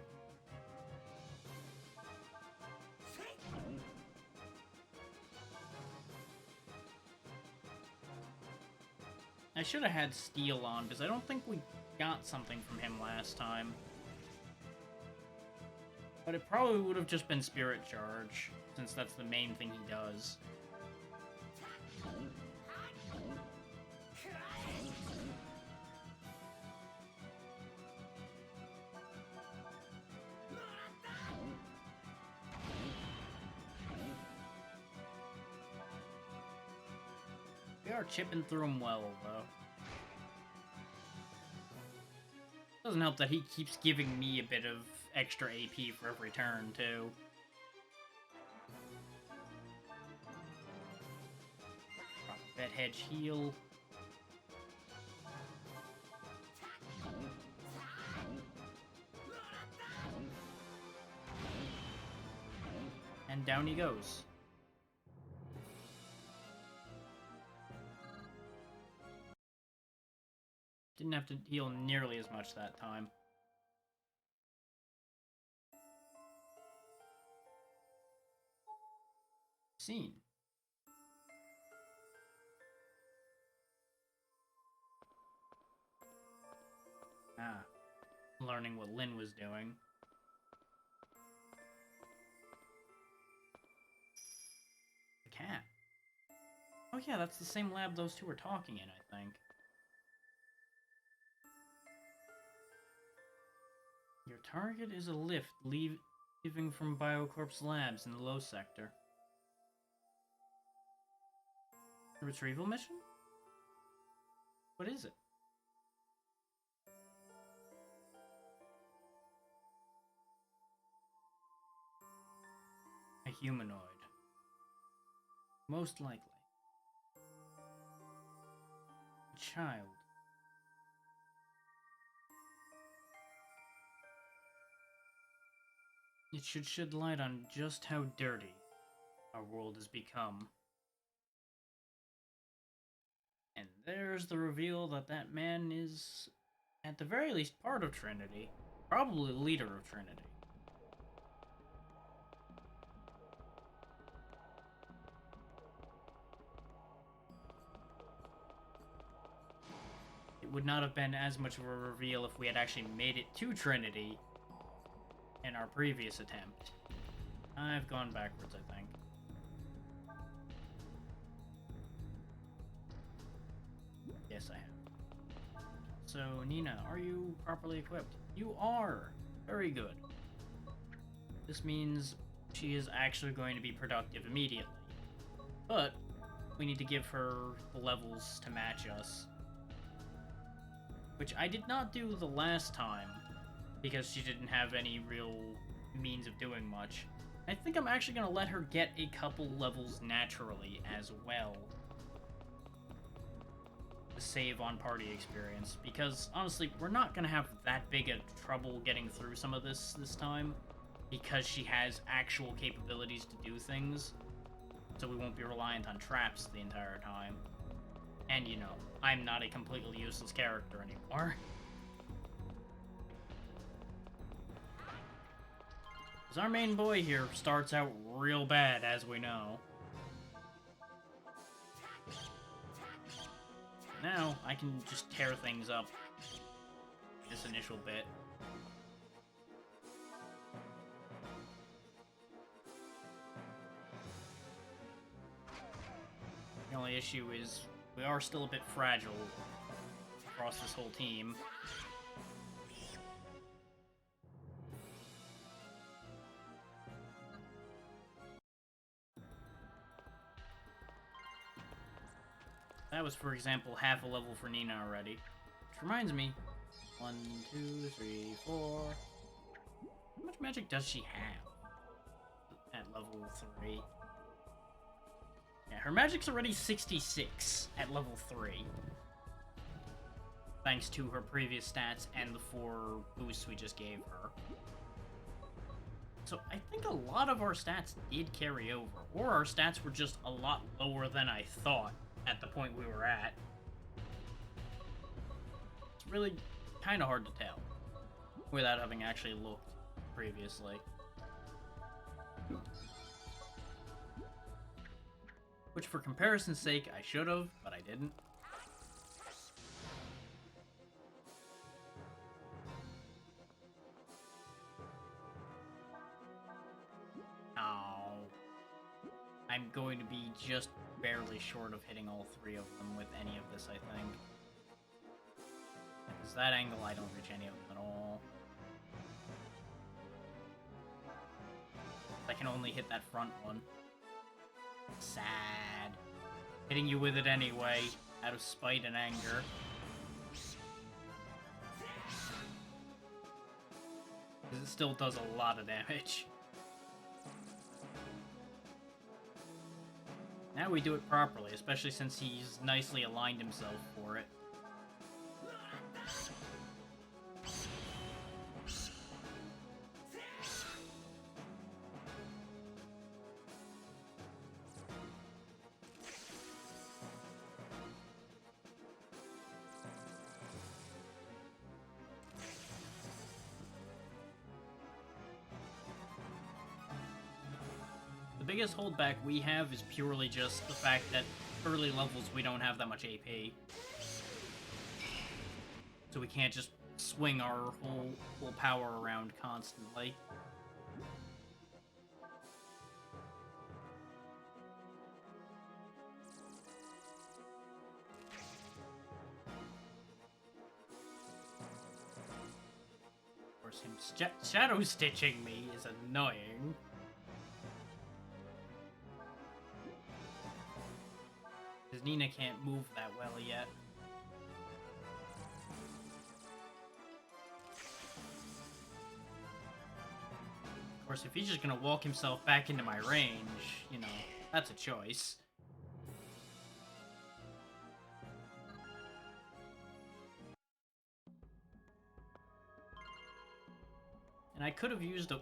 I should have had Steel on, because I don't think we got something from him last time. But it probably would have just been Spirit Charge, since that's the main thing he does. We are chipping through him well, though. Doesn't help that he keeps giving me a bit of extra AP for every turn, too. Drop a Bed Hedge heal. And down he goes. Didn't have to heal nearly as much that time. Scene. Ah. Learning what Lyn was doing. The cat. Oh yeah, that's the same lab those two were talking in, I think. Your target is a lift leaving from Biocorp's labs in the low sector. A retrieval mission? What is it? A humanoid. Most likely. A child. It should shed light on just how dirty our world has become. And there's the reveal that that man is, at the very least, part of Trinity. Probably the leader of Trinity. It would not have been as much of a reveal if we had actually made it to Trinity in our previous attempt. I've gone backwards, I think. Yes, I have. So, Nina, are you properly equipped? You are! Very good. This means she is actually going to be productive immediately. But we need to give her the levels to match us. Which I did not do the last time, because she didn't have any real means of doing much. I think I'm actually going to let her get a couple levels naturally as well. To save on party experience, because honestly, we're not going to have that big a trouble getting through some of this time, because she has actual capabilities to do things, so we won't be reliant on traps the entire time. And, you know, I'm not a completely useless character anymore. Because our main boy here starts out real bad, as we know. Now, I can just tear things up this initial bit. The only issue is we are still a bit fragile across this whole team. That was, for example, half a level for Nina already. Which reminds me, 1, 2, 3, 4... How much magic does she have at level 3? Yeah, her magic's already 66 at level 3. Thanks to her previous stats and the 4 boosts we just gave her. So I think a lot of our stats did carry over, or our stats were just a lot lower than I thought at the point we were at. It's really kind of hard to tell without having actually looked previously. Which, for comparison's sake, I should have, but I didn't. Oh. I'm going to be just barely short of hitting all 3 of them with any of this, I think. Because that angle, I don't reach any of them at all. I can only hit that front one. Sad. Hitting you with it anyway, out of spite and anger. Because it still does a lot of damage. Now we do it properly, especially since he's nicely aligned himself for it. The biggest holdback we have is purely just the fact that early levels we don't have that much AP. So we can't just swing our whole power around constantly. Of course, him shadow stitching me is annoying. Because Nina can't move that well yet. Of course, if he's just gonna walk himself back into my range, you know, that's a choice. And I could have used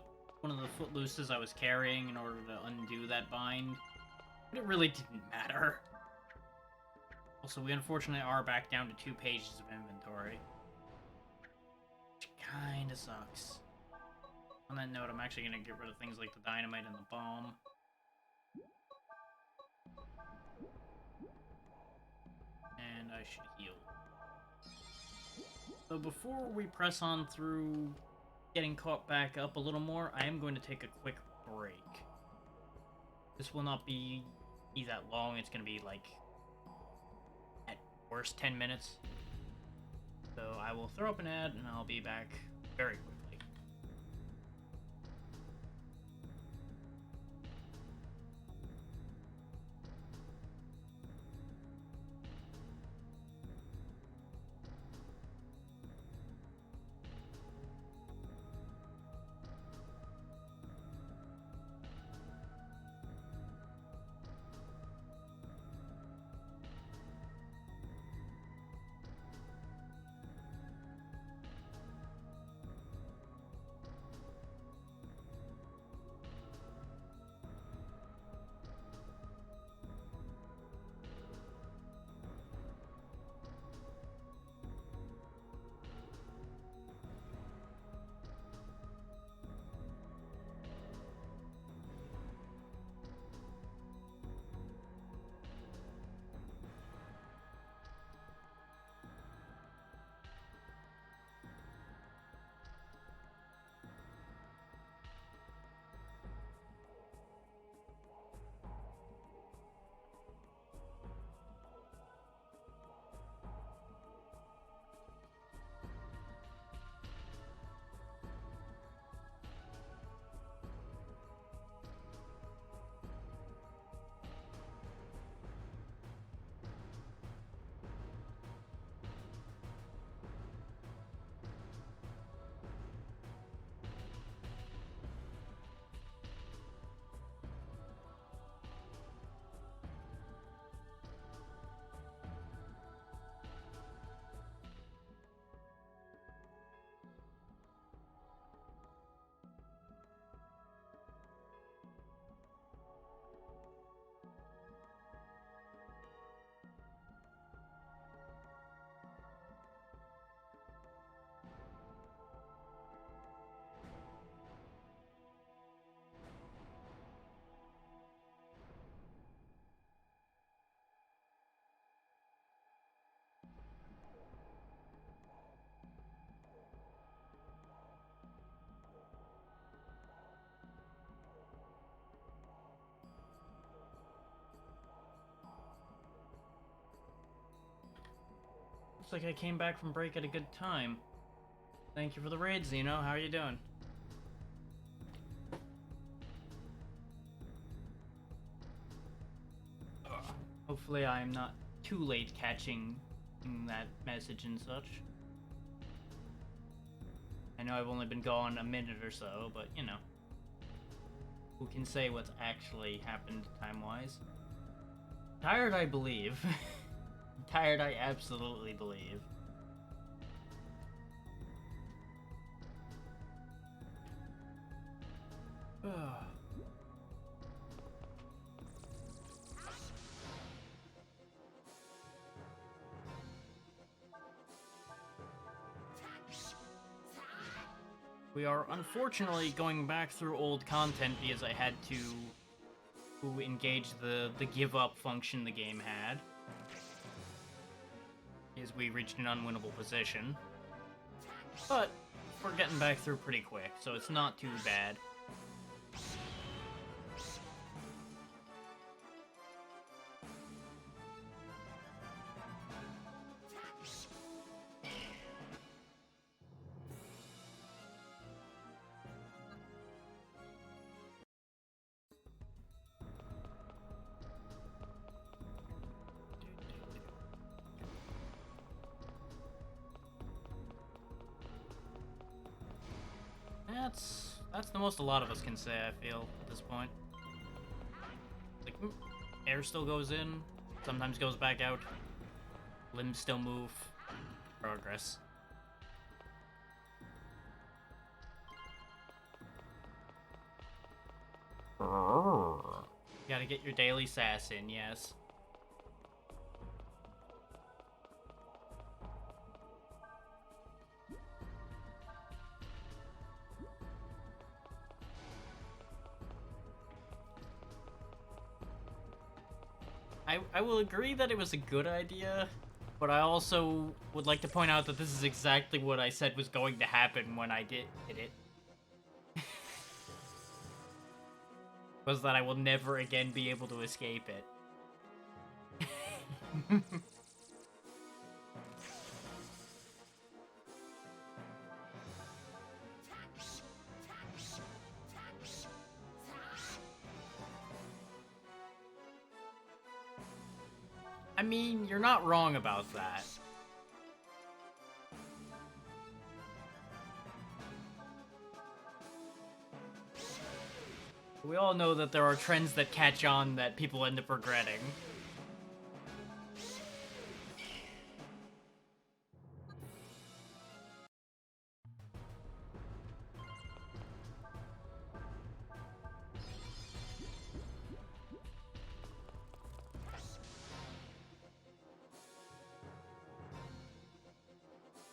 one of the footlooses I was carrying in order to undo that bind, but it really didn't matter. Also, we unfortunately are back down to 2 pages of inventory. Which kinda sucks. On that note, I'm actually gonna get rid of things like the dynamite and the bomb. And I should heal. So before we press on through getting caught back up a little more, I am going to take a quick break. This will not be that long. It's going to be like, at worst, 10 minutes. So I will throw up an ad and I'll be back very quickly. Looks like I came back from break at a good time. Thank you for the raid, Xeno. How are you doing? Hopefully I'm not too late catching that message and such. I know I've only been gone a minute or so, but you know. Who can say what's actually happened time-wise? Tired, I believe. Tired, I absolutely believe. We are unfortunately going back through old content because I had to engage the give up function the game had. As we reached an unwinnable position. But we're getting back through pretty quick, so it's not too bad. That's the most a lot of us can say, I feel, at this point. Like, air still goes in, sometimes goes back out, limbs still move, progress. You gotta get your daily sass in, yes. I will agree that it was a good idea But I also would like to point out that this is exactly what I said was going to happen when I did it. Was that I will never again be able to escape it. I mean, you're not wrong about that. We all know that there are trends that catch on that people end up regretting.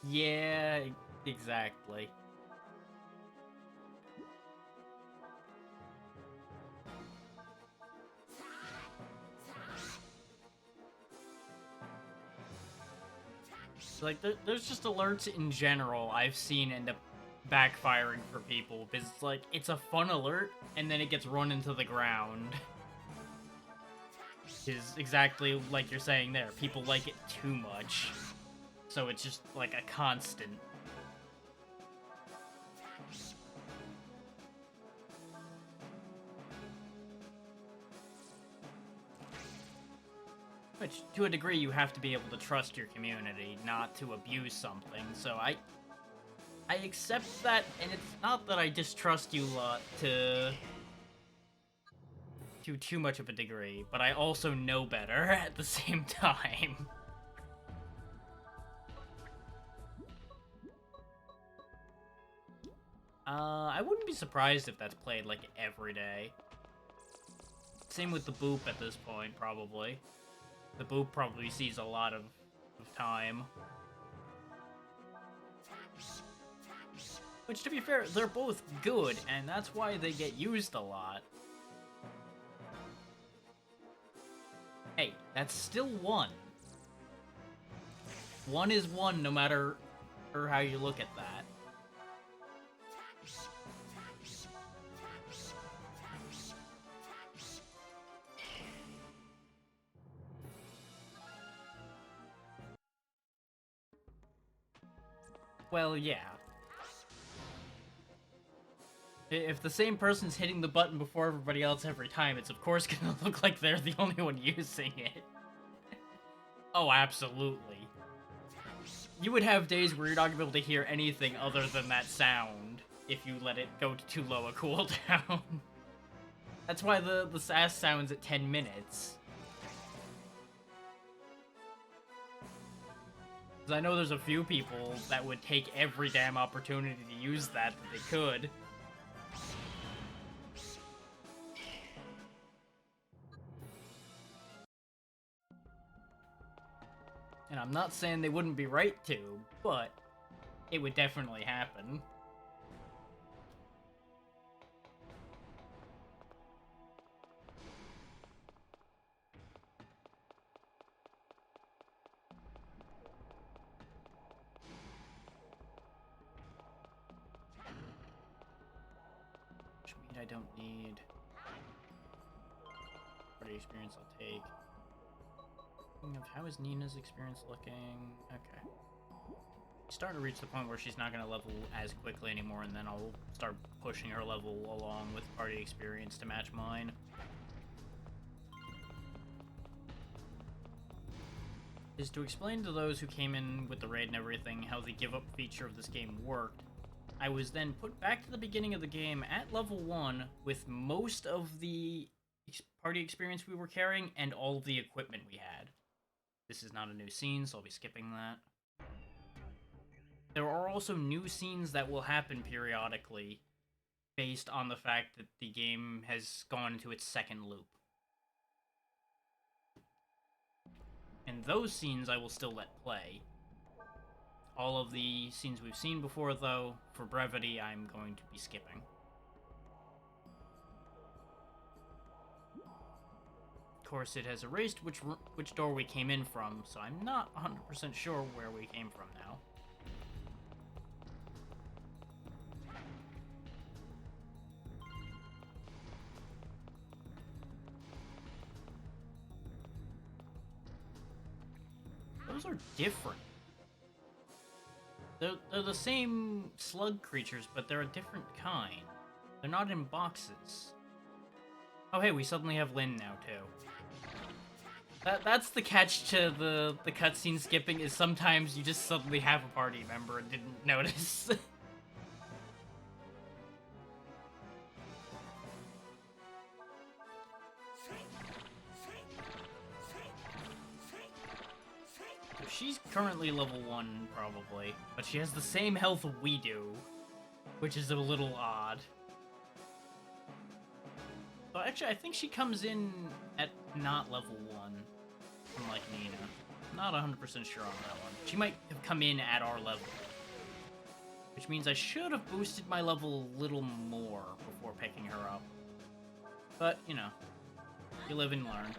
Yeah, exactly. Like, there's just alerts in general I've seen end up backfiring for people, because it's like, it's a fun alert, and then it gets run into the ground. Is exactly like you're saying there. People like it too much. So it's just like a constant. Which, to a degree, you have to be able to trust your community, not to abuse something. So I accept that, and it's not that I distrust you lot to too much of a degree, but I also know better at the same time. I wouldn't be surprised if that's played, like, every day. Same with the Boop at this point, probably. The Boop probably sees a lot of time. Which, to be fair, they're both good, and that's why they get used a lot. Hey, that's still one. One is one, no matter how you look at that. Well, yeah. If the same person's hitting the button before everybody else every time, it's of course gonna look like they're the only one using it. Oh, absolutely. You would have days where you're not gonna be able to hear anything other than that sound if you let it go to too low a cooldown. That's why the SAS sound's at 10 minutes. Because I know there's a few people that would take every damn opportunity to use that they could. And I'm not saying they wouldn't be right to, but it would definitely happen. Which means I don't need... Party experience I'll take. Of how is Nina's experience looking? Okay. Starting to reach the point where she's not going to level as quickly anymore, and then I'll start pushing her level along with party experience to match mine. Is to explain to those who came in with the raid and everything how the give up feature of this game worked. I was then put back to the beginning of the game at level 1 with most of the party experience we were carrying and all of the equipment we had. This is not a new scene, so I'll be skipping that. There are also new scenes that will happen periodically based on the fact that the game has gone into its second loop. And those scenes I will still let play. All of the scenes we've seen before, though, for brevity, I'm going to be skipping. Of course, it has erased which door we came in from, so I'm not 100% sure where we came from now. Those are different. They're the same slug creatures, but they're a different kind. They're not in boxes. Oh hey, we suddenly have Lyn now, too. That's the catch to the cutscene skipping, is sometimes you just suddenly have a party member and didn't notice. She's currently level 1, probably, but she has the same health we do, which is a little odd. So actually, I think she comes in at not level 1, unlike Nina. Not 100% sure on that one. She might have come in at our level, which means I should have boosted my level a little more before picking her up. But, you know, you live and learn.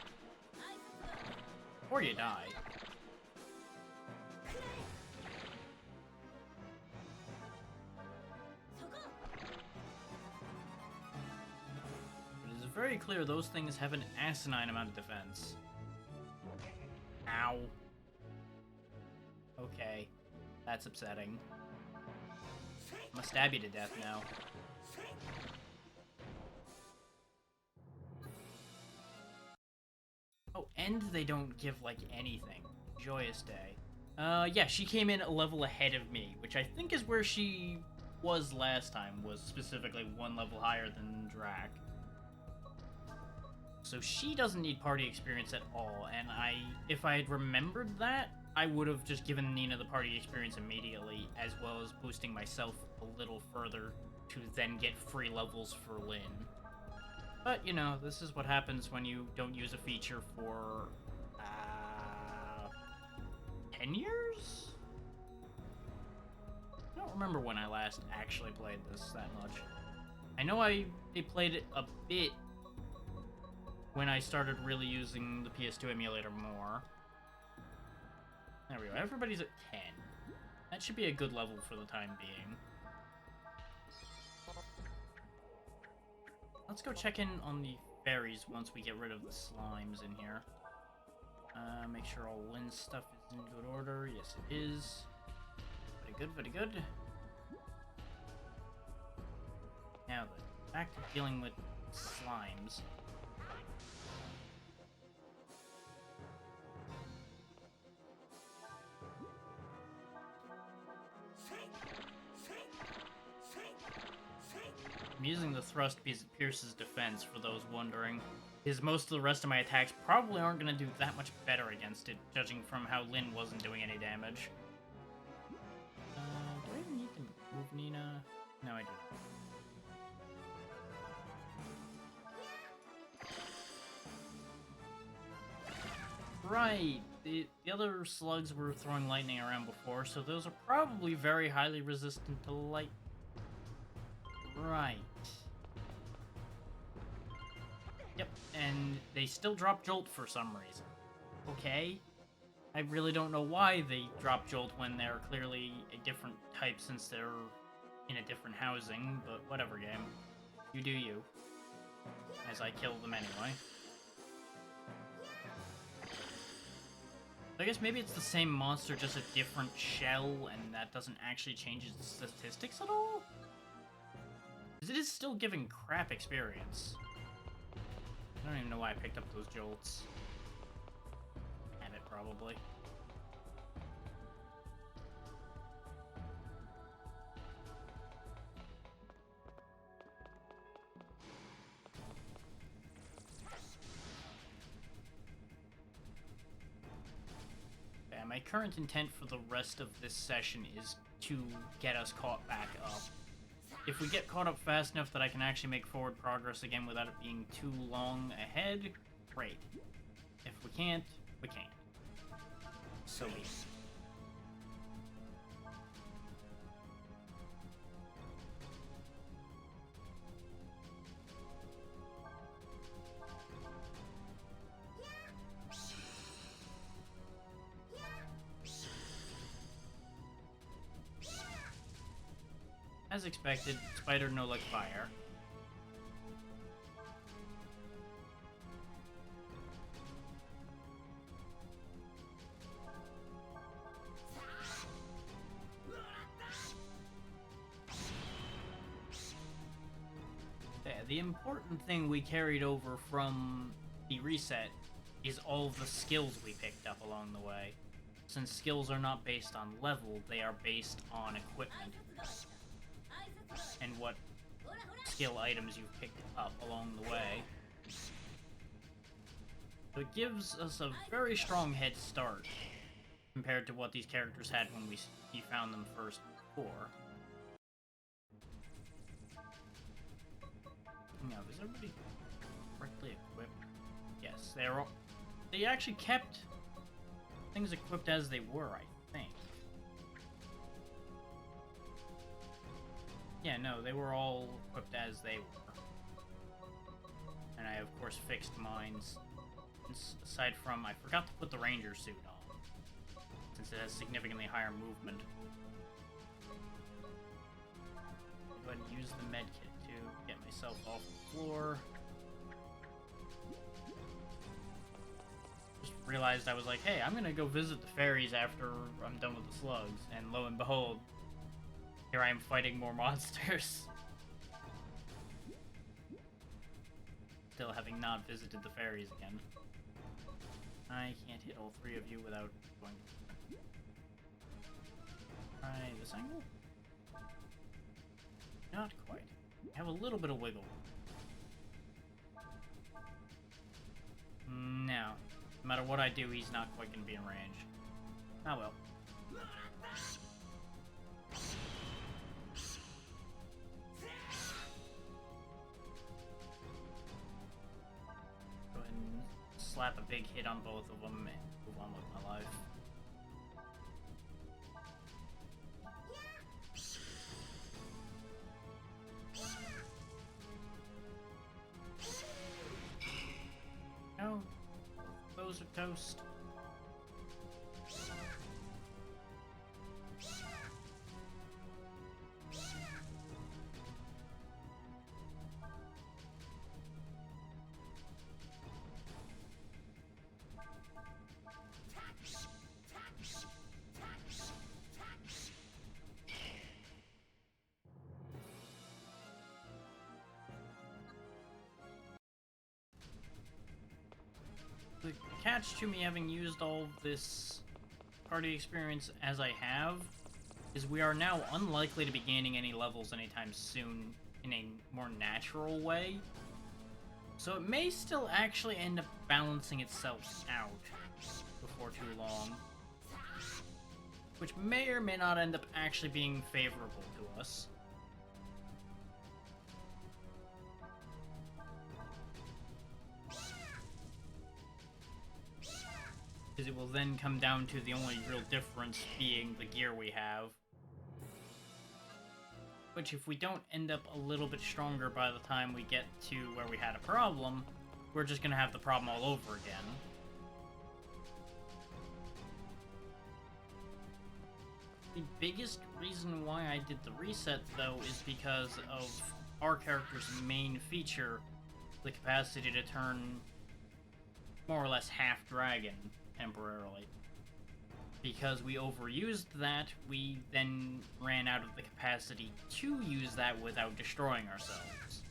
Or you die. Very clear those things have an asinine amount of defense. Ow. Okay. That's upsetting. I'm gonna stab you to death now. Oh, and they don't give, like, anything. Joyous day. Yeah, she came in a level ahead of me, which I think is where she was last time, was specifically 1 level higher than Drac. So she doesn't need party experience at all, and if I had remembered that, I would have just given Nina the party experience immediately, as well as boosting myself a little further to then get free levels for Lyn. But, you know, this is what happens when you don't use a feature for, 10 years? I don't remember when I last actually played this that much. I know I played it a bit when I started really using the PS2 emulator more. There we go, everybody's at 10. That should be a good level for the time being. Let's go check in on the fairies once we get rid of the slimes in here. Make sure all Lyn's stuff is in good order. Yes, it is. Very good, very good. Now then, back to dealing with slimes. I'm using the thrust because it pierces defense, for those wondering, because most of the rest of my attacks probably aren't going to do that much better against it, judging from how Lyn wasn't doing any damage. Do I even need to move Nina? No, I do not. Right, the other slugs were throwing lightning around before, so those are probably very highly resistant to light. Right. Yep, and they still drop Jolt for some reason. Okay. I really don't know why they drop Jolt when they're clearly a different type since they're in a different housing, but whatever, game. You do you. As I kill them anyway. I guess maybe it's the same monster, just a different shell, and that doesn't actually change its statistics at all? Because it is still giving crap experience. I don't even know why I picked up those jolts. Habit, probably. Yeah, my current intent for the rest of this session is to get us caught back up. If we get caught up fast enough that I can actually make forward progress again without it being too long ahead, great. If we can't, we can't. So be it. As expected, spider no like fire. Yeah, the important thing we carried over from the reset is all the skills we picked up along the way. Since skills are not based on level, they are based on equipment and what skill items you've picked up along the way. So it gives us a very strong head start compared to what these characters had when we found them first before. Now, is everybody correctly equipped? Yes, they actually kept things equipped as they were, I think. Yeah, no, they were all equipped as they were. And I, of course, fixed mines. Aside from, I forgot to put the ranger suit on, since it has significantly higher movement. Go ahead and use the medkit to get myself off the floor. Just realized I was like, hey, I'm gonna go visit the fairies after I'm done with the slugs, and lo and behold, here I am fighting more monsters. Still having not visited the fairies again. I can't hit all three of you without going... Try this angle? Not quite. I have a little bit of wiggle. No. No matter what I do, he's not quite going to be in range. Oh well. Go ahead and slap a big hit on both of them and move on with my life. No, those are toast. The catch to me having used all this party experience as I have is we are now unlikely to be gaining any levels anytime soon in a more natural way. So it may still actually end up balancing itself out before too long. Which may or may not end up actually being favorable to us. Because it will then come down to the only real difference being the gear we have. Which, if we don't end up a little bit stronger by the time we get to where we had a problem, we're just gonna have the problem all over again. The biggest reason why I did the reset, though, is because of our character's main feature, the capacity to turn more or less half dragon temporarily. Because we overused that, we then ran out of the capacity to use that without destroying ourselves.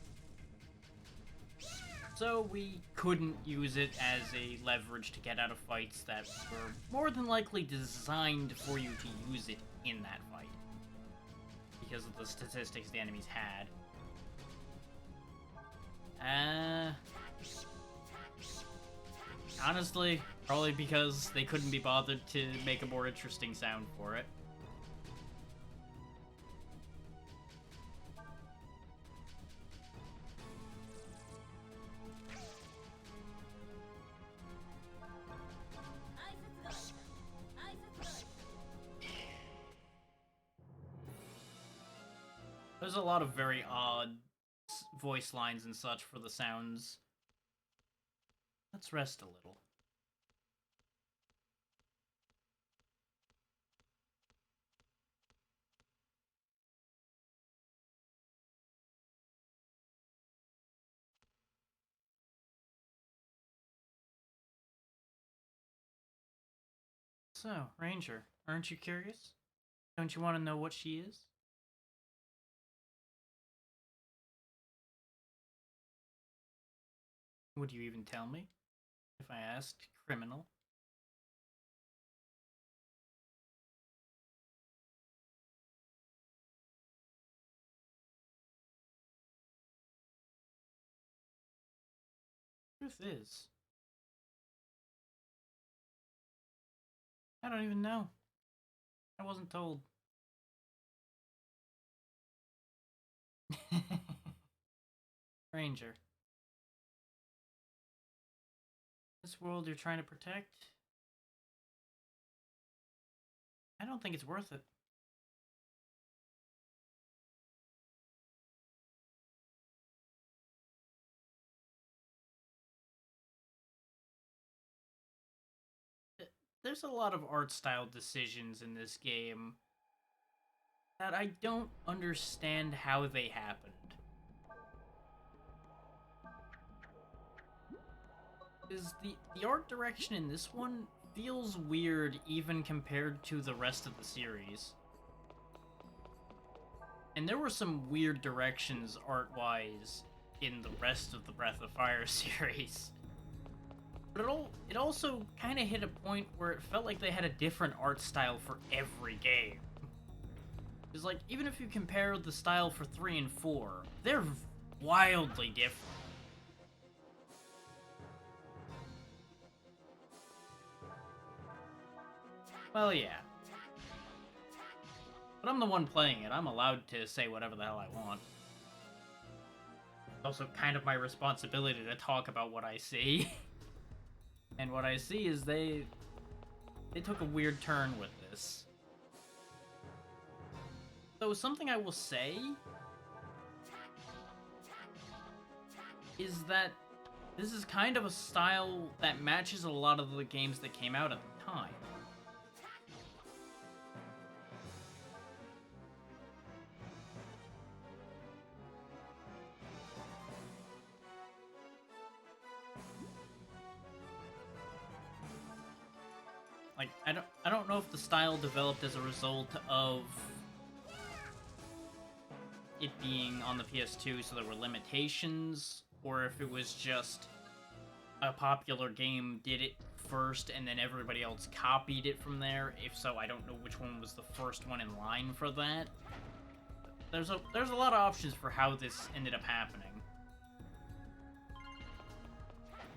So we couldn't use it as a leverage to get out of fights that were more than likely designed for you to use it in that fight. Because of the statistics the enemies had. Honestly, probably because they couldn't be bothered to make a more interesting sound for it. There's a lot of very odd voice lines and such for the sounds. Let's rest a little. So, Ranger, aren't you curious? Don't you want to know what she is? Would you even tell me? If I asked criminal? Truth is, I don't even know. I wasn't told. Ranger. This world you're trying to protect? I don't think it's worth it. There's a lot of art style decisions in this game that I don't understand how they happened. Is the art direction in this one feels weird even compared to the rest of the series. And there were some weird directions art-wise in the rest of the Breath of Fire series. But it also kind of hit a point where it felt like they had a different art style for every game. It's like, even if you compare the style for 3 and 4, they're wildly different. Well, yeah. But I'm the one playing it. I'm allowed to say whatever the hell I want. It's also kind of my responsibility to talk about what I see. And what I see is they took a weird turn with this. So something I will say is that this is kind of a style that matches a lot of the games that came out at the time. Like, I don't know if the style developed as a result of it being on the PS2, so there were limitations, or if it was just a popular game did it first and then everybody else copied it from there. If so, I don't know which one was the first one in line for that. There's a lot of options for how this ended up happening.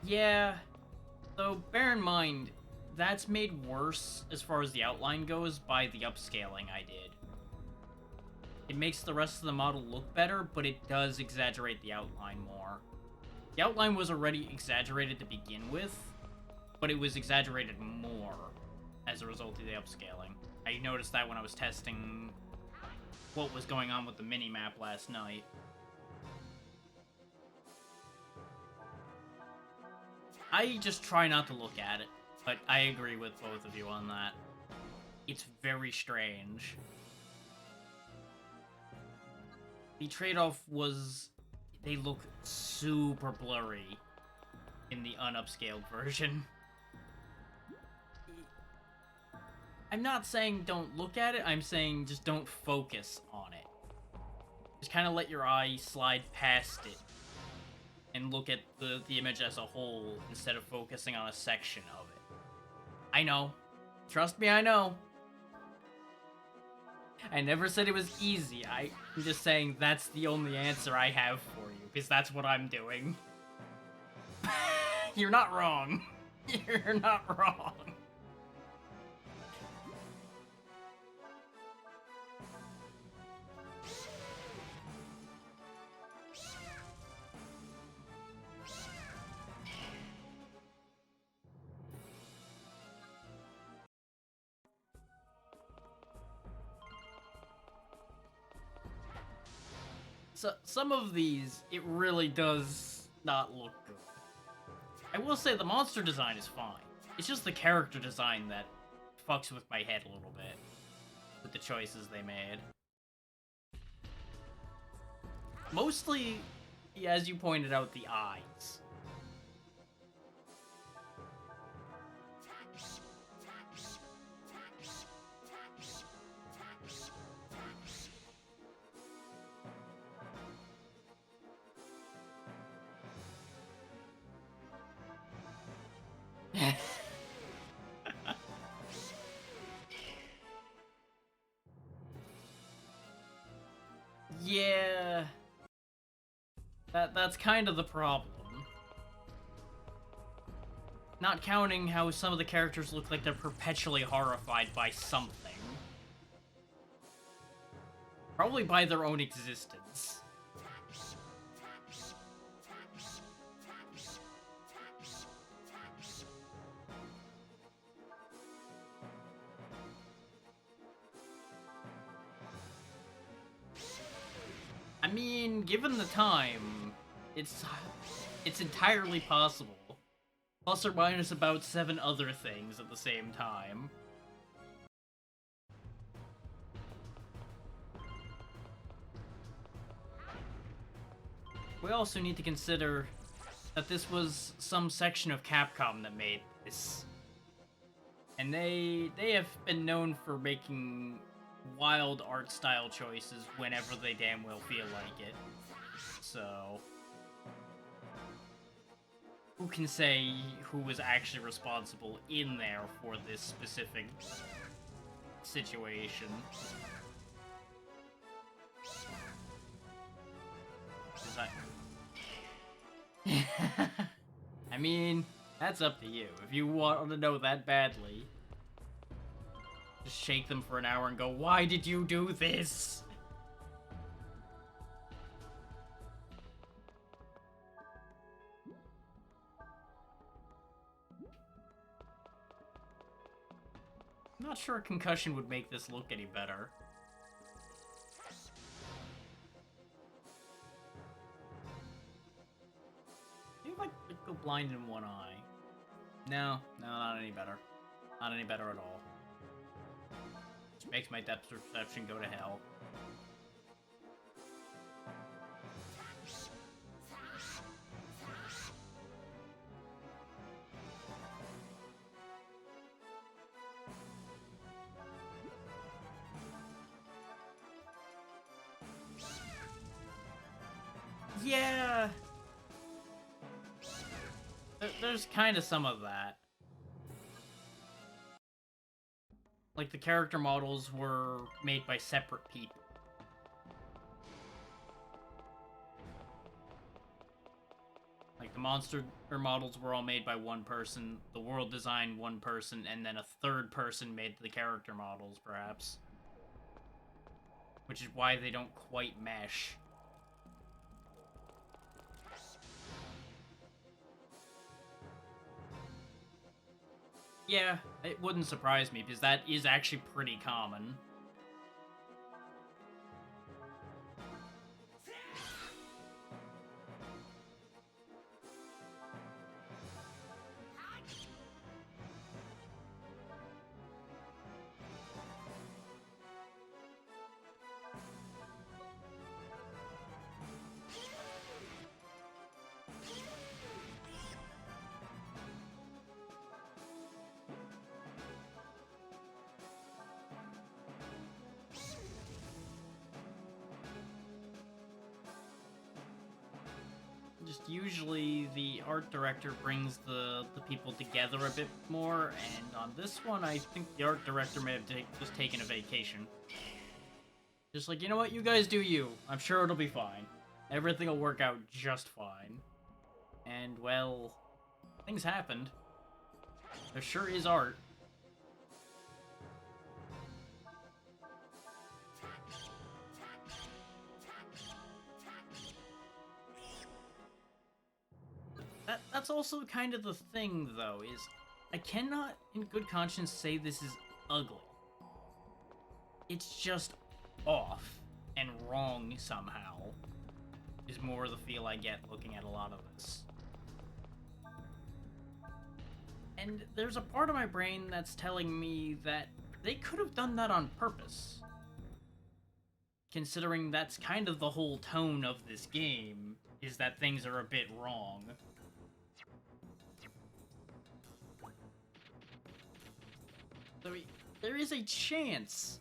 Yeah, though bear in mind, that's made worse as far as the outline goes by the upscaling I did. It makes the rest of the model look better, but it does exaggerate the outline more. The outline was already exaggerated to begin with, but it was exaggerated more as a result of the upscaling. I noticed that when I was testing what was going on with the mini-map last night. I just try not to look at it, but I agree with both of you on that. It's very strange. The trade-off was they look super blurry in the unupscaled version. I'm not saying don't look at it, I'm saying just don't focus on it. Just kind of let your eye slide past it and look at the image as a whole instead of focusing on a section of it. I know. Trust me, I know. I never said it was easy. I'm just saying that's the only answer I have for you, because that's what I'm doing. You're not wrong. You're not wrong. So, some of these, it really does not look good. I will say the monster design is fine. It's just the character design that fucks with my head a little bit with the choices they made. Mostly, as you pointed out, the eyes. Yeah, that's kind of the problem. Not counting how some of the characters look like they're perpetually horrified by something. Probably by their own existence. I mean, given the time, it's entirely possible. Plus or minus about 7 other things at the same time. We also need to consider that this was some section of Capcom that made this. And they have been known for making wild art style choices whenever they damn well feel like it. So who can say who was actually responsible in there for this specific situation? I mean, that's up to you. If you want to know that badly, just shake them for an hour and go, "Why did you do this?" I'm not sure a concussion would make this look any better. Maybe if I go blind in one eye. No, not any better. Not any better at all. Which makes my depth perception go to hell. Yeah! There's kind of some of that. Like, the character models were made by separate people. Like, the monster models were all made by one person, the world design one person, and then a third person made the character models, perhaps. Which is why they don't quite mesh. Yeah, it wouldn't surprise me, because that is actually pretty common. Just usually the art director brings the people together a bit more, and on this one I think the art director may have just taken a vacation. Just like, you know what, you guys do you. I'm sure it'll be fine. Everything will work out just fine. And, well, things happened. There sure is art. That's also kind of the thing, though, is I cannot, in good conscience, say this is ugly. It's just off and wrong somehow, is more the feel I get looking at a lot of this. And there's a part of my brain that's telling me that they could have done that on purpose. Considering that's kind of the whole tone of this game, is that things are a bit wrong. So there is a chance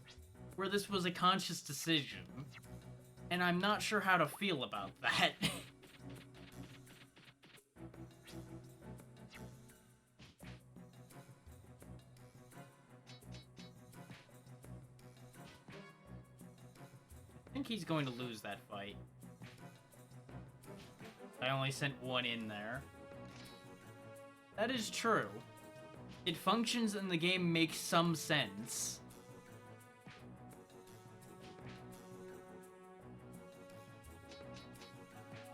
where this was a conscious decision, and I'm not sure how to feel about that. think he's going to lose that fight. I only sent one in there. That is true. It functions and the game makes some sense.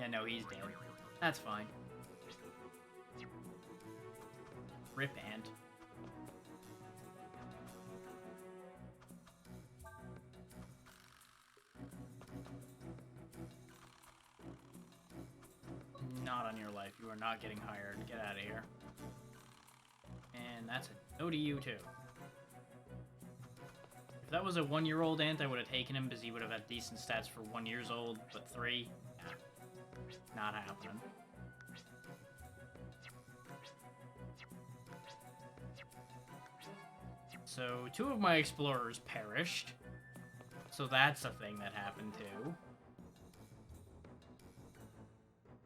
Yeah, no, he's dead. That's fine. Rip Ant. Not on your life. You are not getting hired. Get out of here. And that's a no to you, too. If that was a 1-year-old ant, I would have taken him because he would have had decent stats for 1 year old, but 3? Nah, not happening. So, 2 of my explorers perished. So that's a thing that happened, too.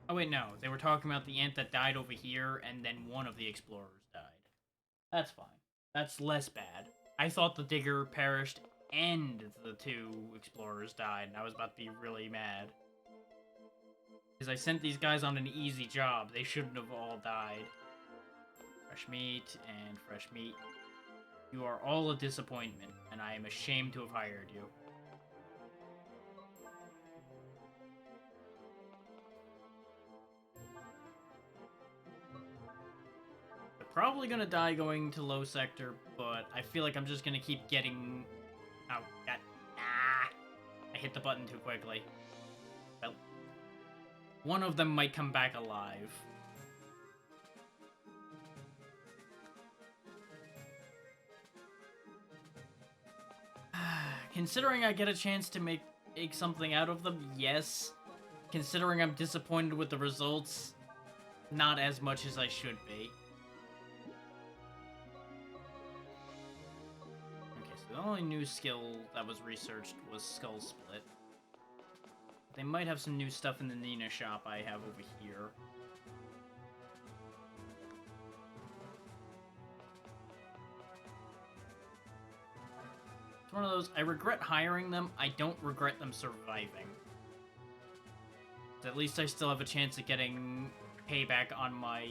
Oh, wait, no. They were talking about the ant that died over here, and then one of the explorers died. That's fine. That's less bad. I thought the digger perished and the 2 explorers died, and I was about to be really mad. Because I sent these guys on an easy job. They shouldn't have all died. Fresh meat and fresh meat. You are all a disappointment, and I am ashamed to have hired you. I'm probably gonna die going to low sector, but I feel like I'm just gonna keep getting... Oh, God. Ah! I hit the button too quickly. Well, one of them might come back alive. Considering I get a chance to make something out of them, yes. Considering I'm disappointed with the results, not as much as I should be. Okay, so the only new skill that was researched was Skull Split. They might have some new stuff in the Nina shop I have over here. It's one of those, I regret hiring them, I don't regret them surviving. At least I still have a chance of getting payback on my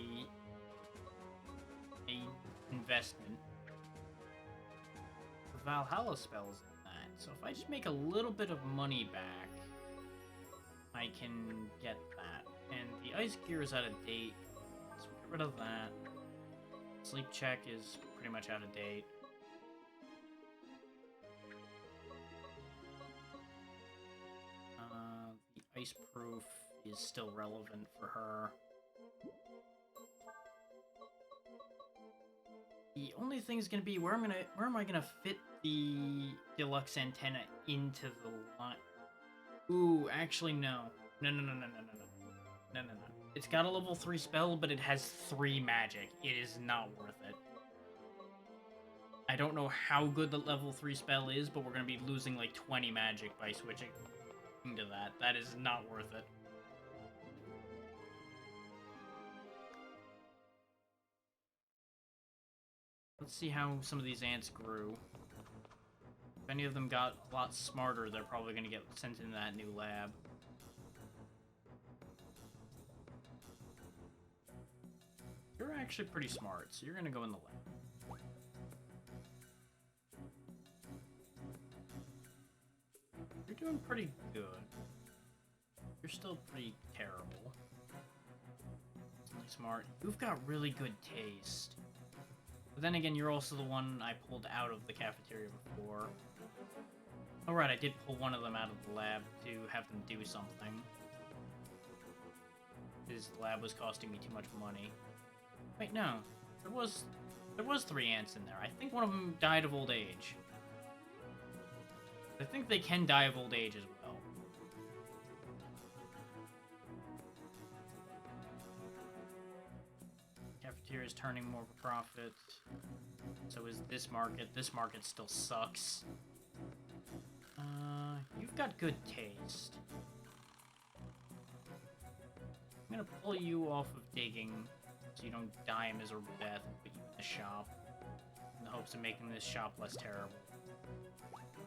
investment. The Valhalla spells in that, so if I just make a little bit of money back, I can get that. And the ice gear is out of date, so get rid of that. Sleep check is pretty much out of date. The ice proof is still relevant for her. The only thing is gonna be where am I gonna fit the deluxe antenna into the line? Ooh, actually no. No. It's got a level 3 spell, but it has 3 magic. It is not worth it. I don't know how good the level 3 spell is, but we're gonna be losing like 20 magic by switching to that. That is not worth it. Let's see how some of these ants grew. If any of them got a lot smarter, they're probably going to get sent into that new lab. You're actually pretty smart, so you're going to go in the lab. You're doing pretty good. You're still pretty terrible. Smart. You've got really good taste. But then again, you're also the one I pulled out of the cafeteria before. Alright, I did pull one of them out of the lab to have them do something. His lab was costing me too much money. Wait, no. There was 3 ants in there. I think one of them died of old age. I think they can die of old age as well. Cafeteria is turning more of a profit. So is this market. This market still sucks. You've got good taste. I'm gonna pull you off of digging so you don't die a miserable death and put you in the shop in the hopes of making this shop less terrible.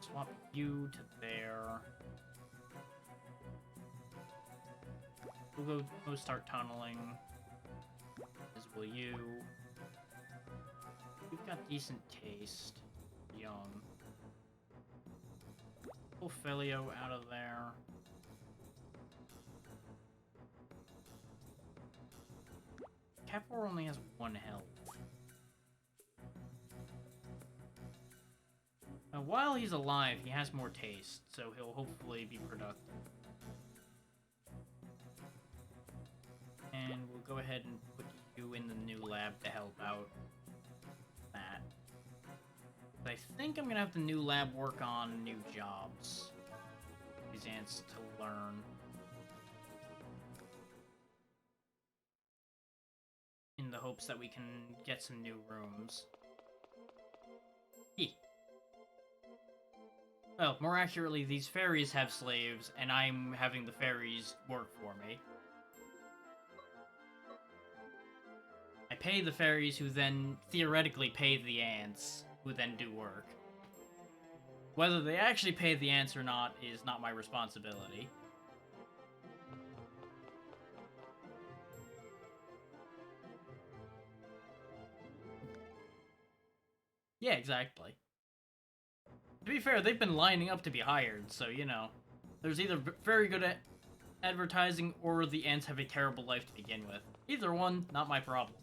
Swap you to there. We'll go start tunneling. As will you. You've got decent taste. Young. Pull Filio out of there. Capor only has 1 health. Now, while he's alive, he has more taste, so he'll hopefully be productive. And we'll go ahead and put you in the new lab to help out that. But I think I'm gonna have the new lab work on new jobs. These ants to learn. In the hopes that we can get some new rooms. Well, more accurately, these fairies have slaves, and I'm having the fairies work for me. I pay the fairies, who then theoretically pay the ants, who then do work. Whether they actually pay the ants or not is not my responsibility. Yeah, exactly. To be fair, they've been lining up to be hired, so, you know. There's either very good at advertising, or the ants have a terrible life to begin with. Either one, not my problem.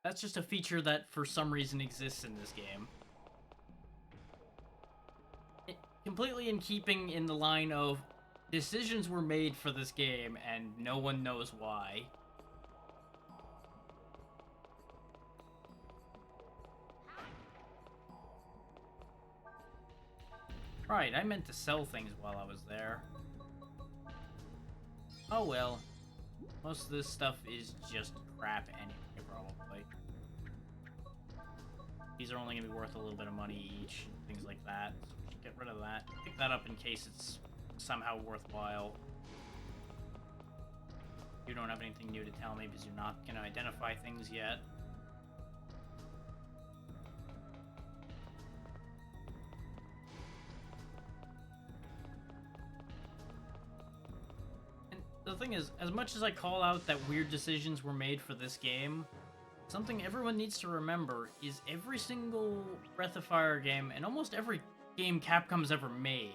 That's just a feature that, for some reason, exists in this game. Completely in keeping in the line of, decisions were made for this game, and no one knows why. Right, I meant to sell things while I was there. Oh well. Most of this stuff is just crap anyway, probably. These are only going to be worth a little bit of money each, things like that. So get rid of that. Pick that up in case it's somehow worthwhile. You don't have anything new to tell me because you're not going to identify things yet. And the thing is, as much as I call out that weird decisions were made for this game, something everyone needs to remember is every single Breath of Fire game, and almost every game Capcom's ever made,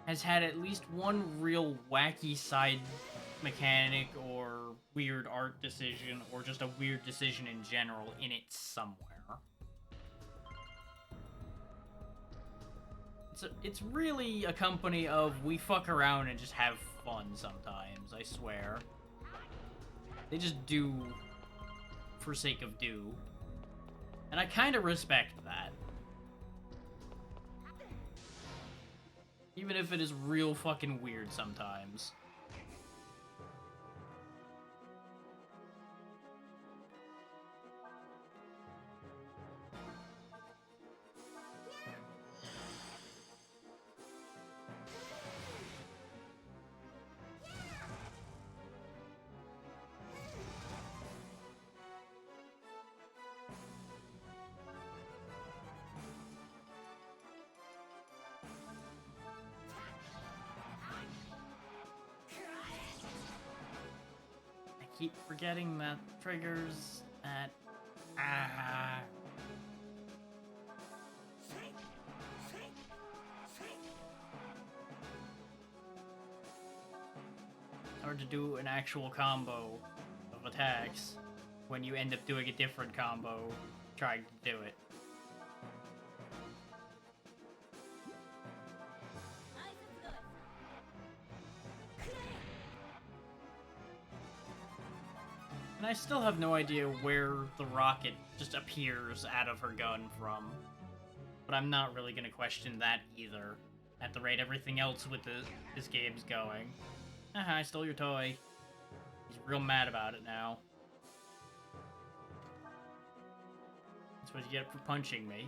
has had at least one real wacky side mechanic or weird art decision or just a weird decision in general in it somewhere. It's really a company of we fuck around and just have fun sometimes, I swear. They just do for sake of do. And I kind of respect that. Even if it is real fucking weird sometimes. Keep forgetting that triggers that. It's hard to do an actual combo of attacks when you end up doing a different combo trying to do it. And I still have no idea where the rocket just appears out of her gun from. But I'm not really going to question that either, at the rate everything else with this game's going. Haha, I stole your toy. He's real mad about it now. That's what you get for punching me.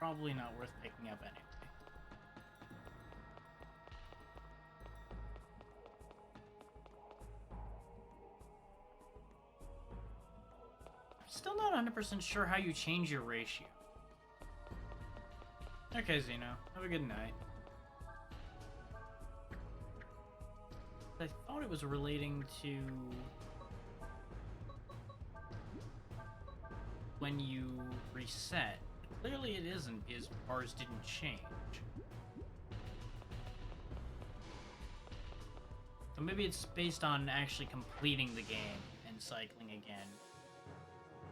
probably not worth picking up anyway. Still not 100% sure how you change your ratio. Okay, Zeno. Have a good night. I thought it was relating to when you reset. Clearly it isn't, because bars didn't change. So maybe it's based on actually completing the game and cycling again.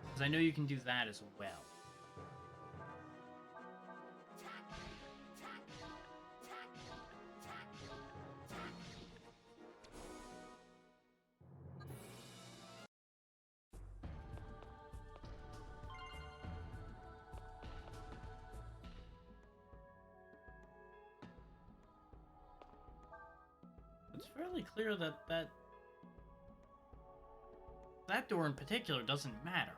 Because I know you can do that as well. It's fairly clear that that door in particular doesn't matter,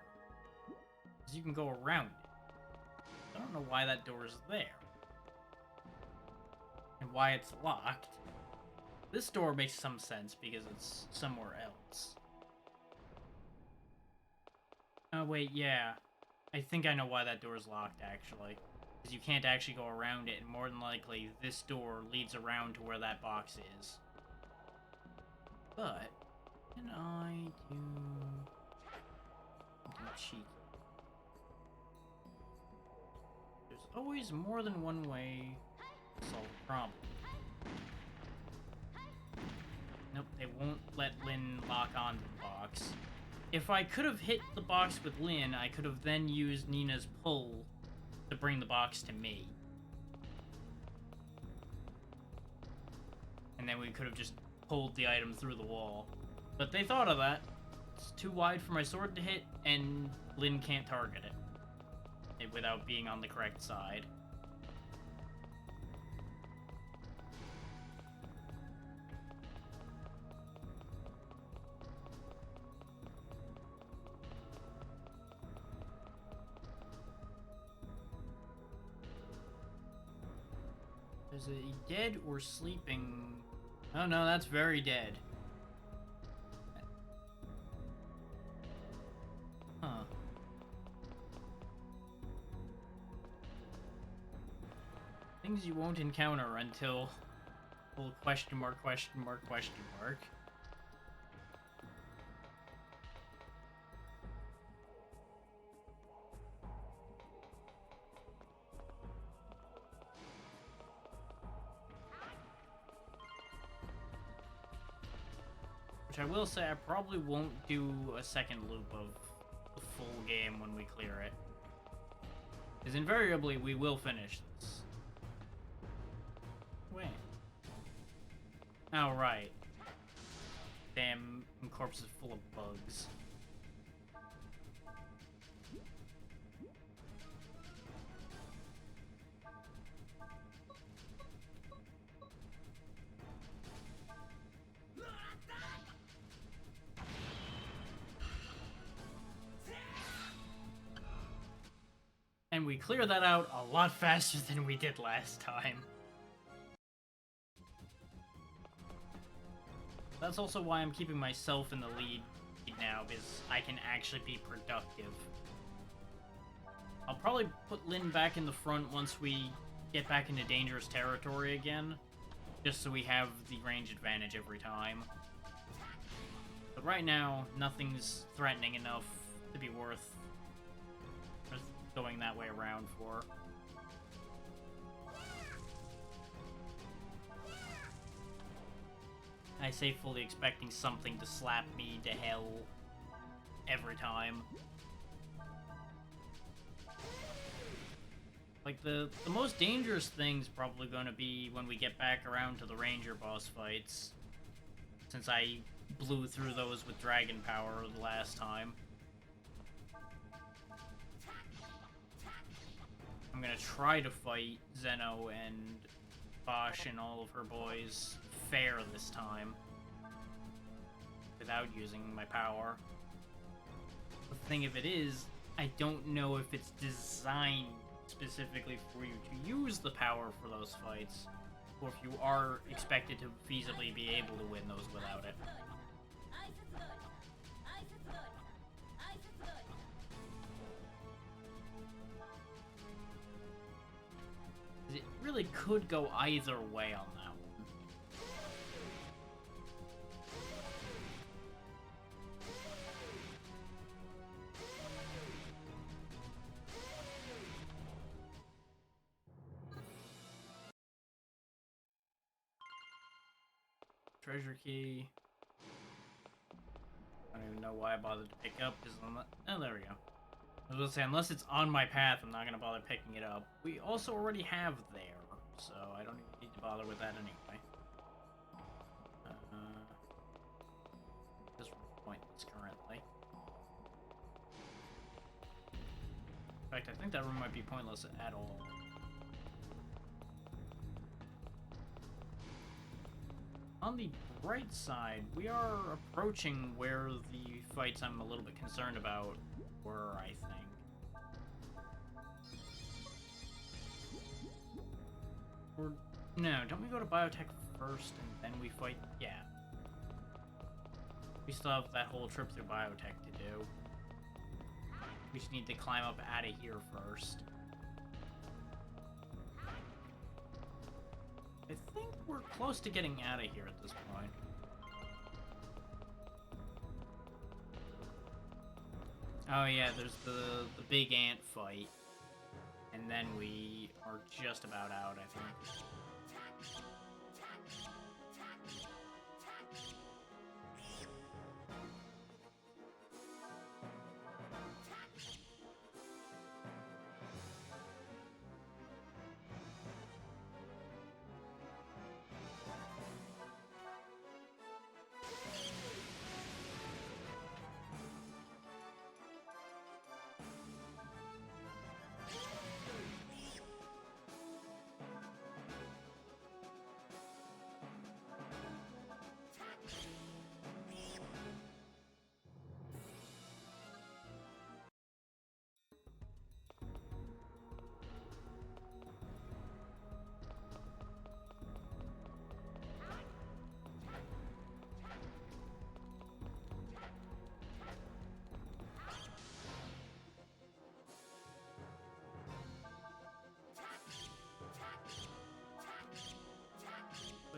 because you can go around it. I don't know why that door is there, and why it's locked. This door makes some sense because it's somewhere else. Oh wait, yeah. I think I know why that door is locked, actually. Because you can't actually go around it, and more than likely, this door leads around to where that box is. But, can I do something cheeky? There's always more than one way to solve a problem. Nope, they won't let Lyn lock onto the box. If I could have hit the box with Lyn, I could have then used Nina's pull to bring the box to me. And then we could have just pulled the item through the wall. But they thought of that. It's too wide for my sword to hit, and Lyn can't target it without being on the correct side. Is it dead or sleeping? Oh no, that's very dead. Huh. Things you won't encounter until... well, question mark, question mark, question mark. Which I will say, I probably won't do a second loop of the full game when we clear it. Because invariably, we will finish this. Wait. Oh, right. Damn corpse is full of bugs. And we clear that out a lot faster than we did last time. That's also why I'm keeping myself in the lead now, because I can actually be productive. I'll probably put Lyn back in the front once we get back into dangerous territory again, just so we have the range advantage every time. But right now, nothing's threatening enough to be worth going that way around for. I say fully expecting something to slap me to hell every time. Like, the most dangerous thing's probably going to be when we get back around to the Ranger boss fights, since I blew through those with Dragon Power the last time. I'm gonna try to fight Zeno and Bosch and all of her boys fair this time, without using my power. The thing of it is, I don't know if it's designed specifically for you to use the power for those fights, or if you are expected to feasibly be able to win those without it. It really could go either way on that one. Treasure key. I don't even know why I bothered to pick up, because oh, there we go. I was going to say, unless it's on my path, I'm not going to bother picking it up. We also already have there, so I don't even need to bother with that anyway. This room's pointless currently. In fact, I think that room might be pointless at all. On the bright side, we are approaching where the fights I'm a little bit concerned about were, I think. Or, no, don't we go to biotech first and then we fight? Yeah. We still have that whole trip through biotech to do. We just need to climb up out of here first. I think we're close to getting out of here at this point. Oh yeah, there's the big ant fight. And then we are just about out, I think.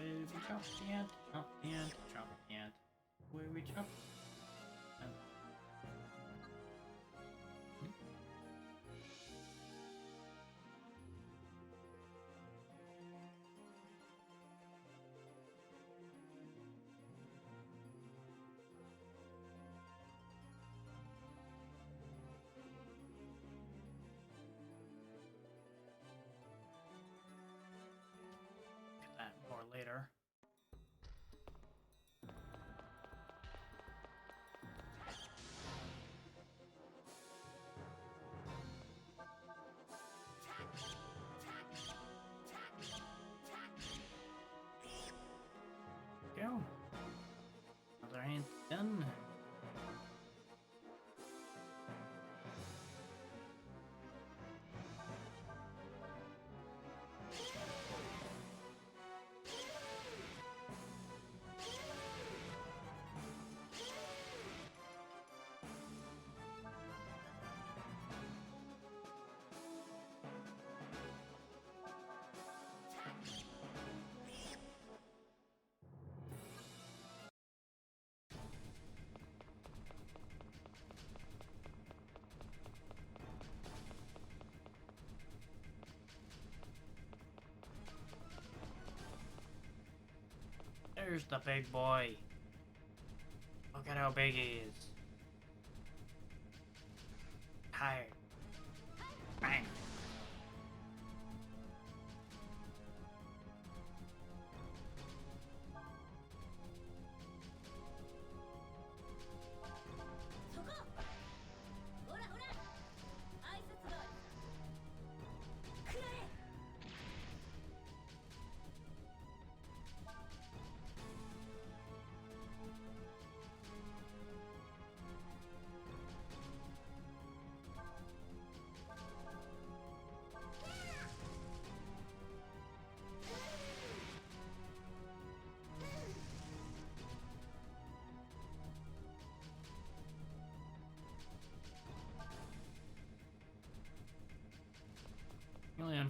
We jump the ant, jump the ant, jump the ant. Where we jump? Get that more later. Go. Another ant done. There's the big boy. Look at how big he is. Tired. Bang.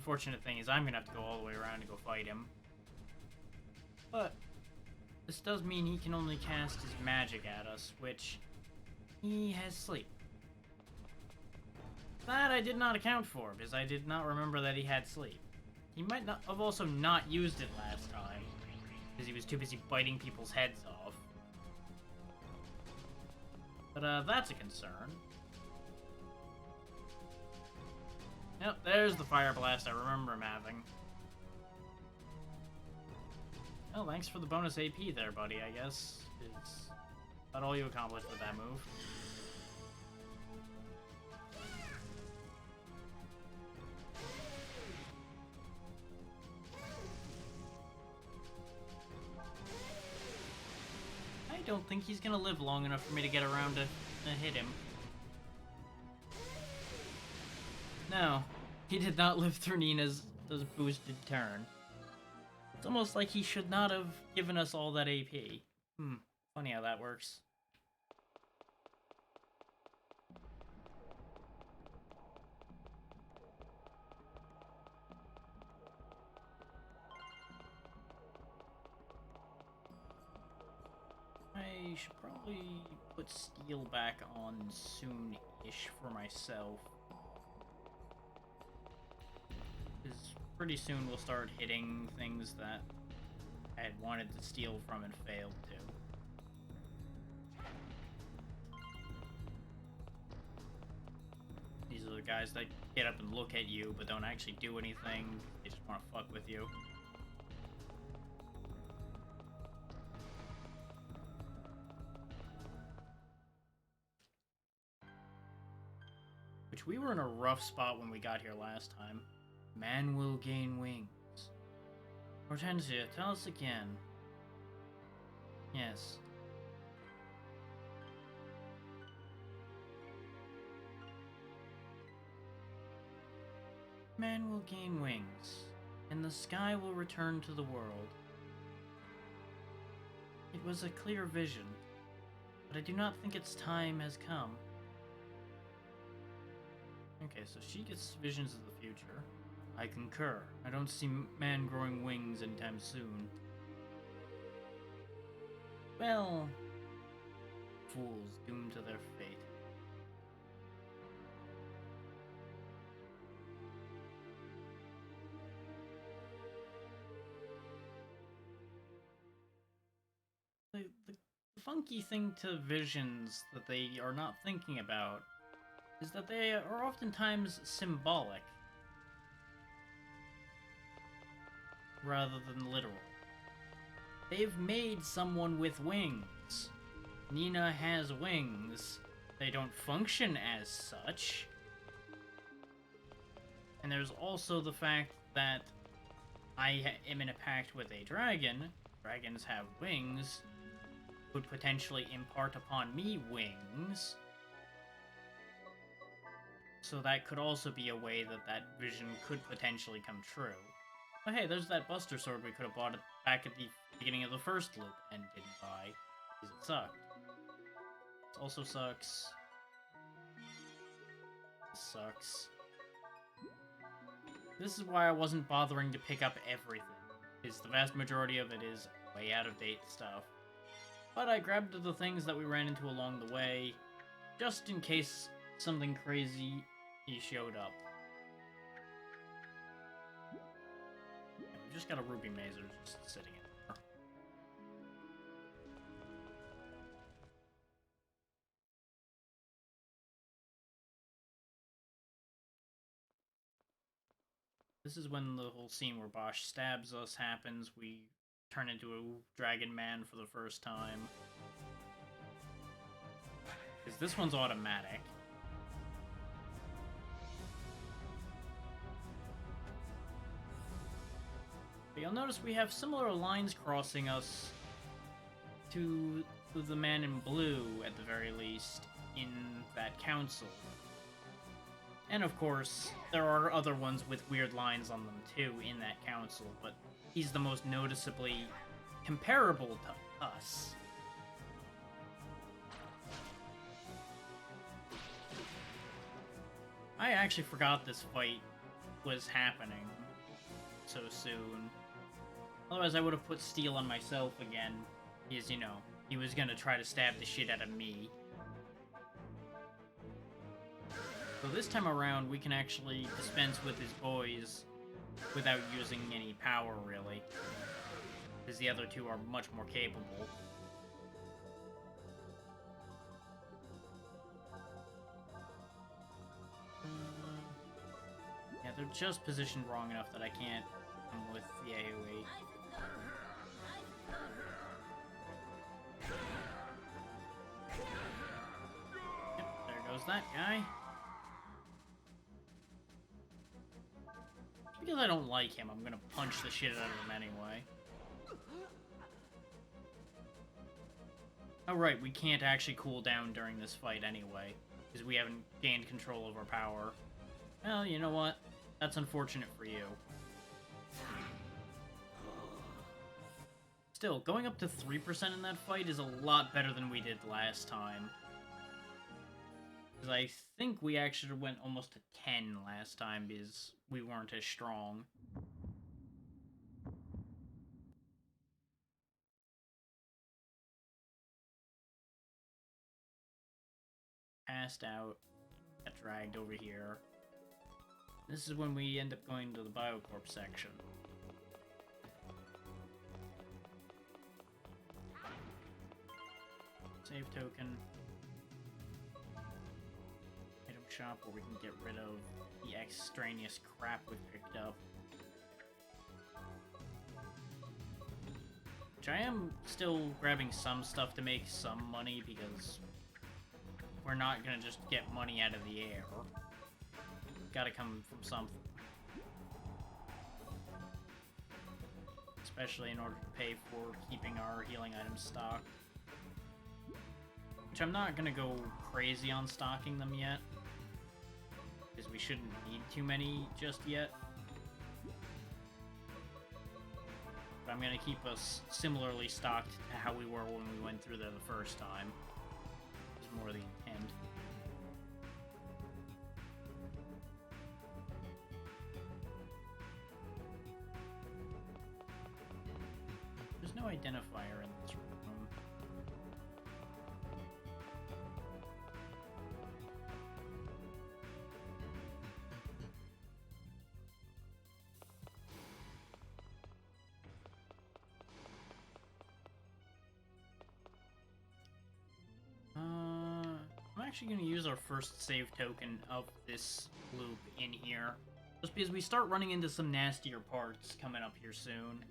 unfortunate thing is I'm gonna have to go all the way around to go fight him. But this does mean he can only cast his magic at us, which he has sleep. That I did not account for, because I did not remember that he had sleep. He might not have also not used it last time, because he was too busy biting people's heads off. But, that's a concern. Yep, there's the fire blast I remember him having. Oh, thanks for the bonus AP there, buddy, I guess. Is that all you accomplished with that move? I don't think he's gonna live long enough for me to get around to hit him. No, he did not live through Nina's boosted turn. It's almost like he should not have given us all that AP. Funny how that works. I should probably put steel back on soon-ish for myself. Because pretty soon we'll start hitting things that I had wanted to steal from and failed to. These are the guys that get up and look at you but don't actually do anything. They just want to fuck with you. Which we were in a rough spot when we got here last time. Man will gain wings. Hortensia, tell us again. Yes. Man will gain wings, and the sky will return to the world. It was a clear vision, but I do not think its time has come. Okay, so she gets visions of the future. I concur. I don't see man growing wings anytime soon. Well, fools doomed to their fate. The funky thing to visions that they are not thinking about is that they are oftentimes symbolic rather than literal. They've made someone with wings. Nina has wings. They don't function as such. And there's also the fact that I am in a pact with a dragon. Dragons have wings. Could potentially impart upon me wings. So that could also be a way that that vision could potentially come true. But hey, there's that Buster Sword we could have bought it back at the beginning of the first loop and didn't buy, because it sucked. This also sucks. This sucks. This is why I wasn't bothering to pick up everything, because the vast majority of it is way out-of-date stuff. But I grabbed the things that we ran into along the way, just in case something crazy showed up. We've just got a Ruby Mazer just sitting in there. This is when the whole scene where Bosch stabs us happens. We turn into a dragon man for the first time. Because this one's automatic. But you'll notice we have similar lines crossing us to the man in blue, at the very least, in that council. And of course, there are other ones with weird lines on them too in that council, but he's the most noticeably comparable to us. I actually forgot this fight was happening so soon. Otherwise, I would have put steel on myself again, because, you know, he was gonna try to stab the shit out of me. So this time around, we can actually dispense with his boys without using any power, really. Because the other two are much more capable. Yeah, they're just positioned wrong enough that I can't come with the AoE. Yep, there goes that guy. Because I don't like him, I'm gonna punch the shit out of him anyway. Oh right, we can't actually cool down during this fight anyway, because we haven't gained control over power. Well, you know what? That's unfortunate for you. Still, going up to 3% in that fight is a lot better than we did last time. Because I think we actually went almost to 10 last time because we weren't as strong. Passed out, got dragged over here. This is when we end up going to the Biocorp section. Save token. Item shop where we can get rid of the extraneous crap we picked up. Which I am still grabbing some stuff to make some money because we're not gonna just get money out of the air. Gotta come from something. Especially in order to pay for keeping our healing items stocked. Which I'm not gonna go crazy on stocking them yet. Because we shouldn't need too many just yet. But I'm gonna keep us similarly stocked to how we were when we went through there the first time. It's more the intent. There's no identifier in this room. I'm actually going to use our first save token of this loop in here. Just because we start running into some nastier parts coming up here soon.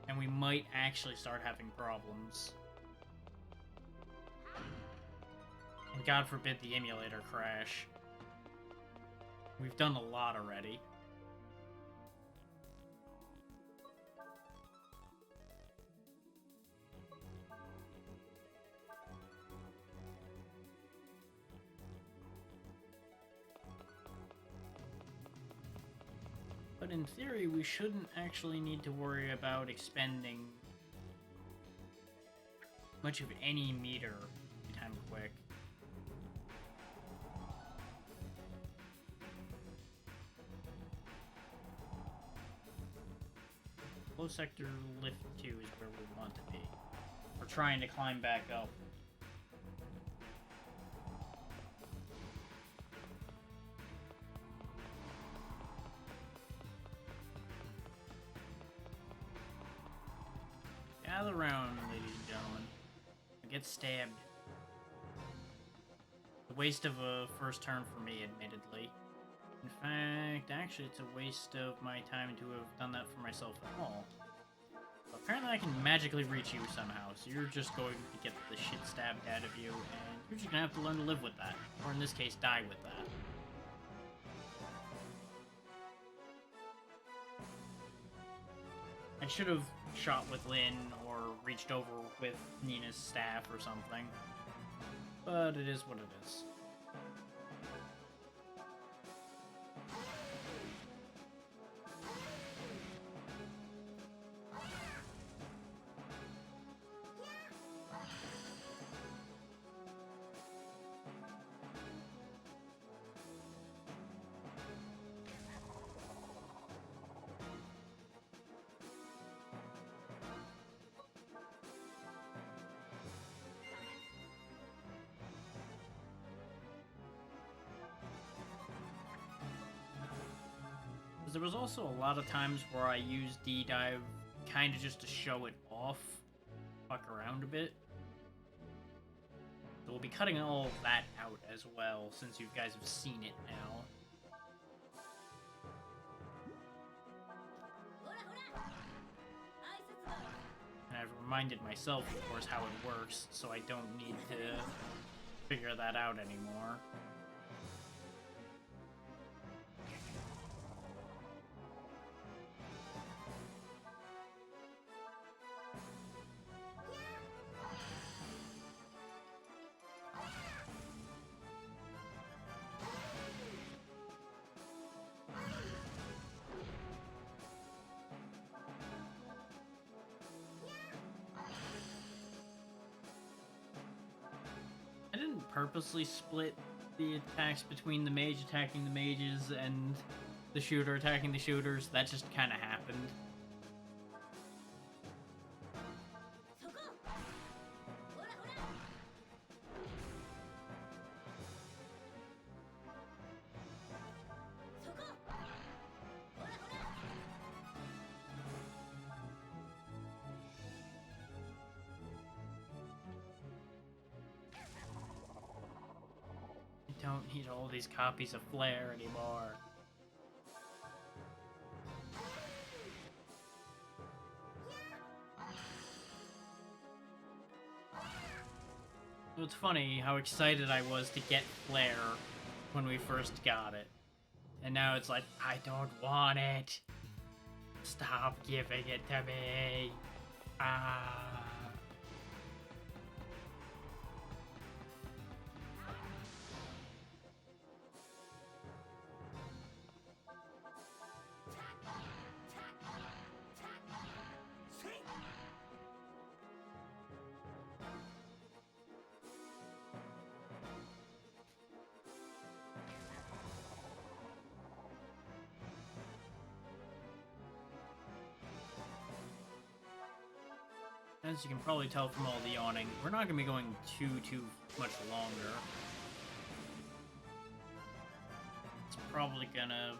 And we might actually start having problems. And God forbid the emulator crash. We've done a lot already. But in theory, we shouldn't actually need to worry about expending much of any meter anytime quick. Low sector lift 2 is where we want to be. We're trying to climb back up. Gather round, ladies and gentlemen. Get stabbed. A waste of a first turn for me, admittedly. In fact, actually, it's a waste of my time to have done that for myself at all. But apparently I can magically reach you somehow, so you're just going to get the shit stabbed out of you, and you're just gonna have to learn to live with that. Or in this case, die with that. I should have shot with Lynn or reached over with Nina's staff or something. But it is what it is. There was also a lot of times where I used D-Dive kind of just to show it off, fuck around a bit. So we'll be cutting all of that out as well, since you guys have seen it now. And I've reminded myself, of course, how it works, so I don't need to figure that out anymore. I didn't purposely split the attacks between the mage attacking the mages and the shooter attacking the shooters. That just kind of happened. I don't need all these copies of Flare anymore. So it's funny how excited I was to get Flare when we first got it. And now it's like, I don't want it. Stop giving it to me. Ah. As you can probably tell from all the yawning, we're not going to be going too much longer. It's probably going to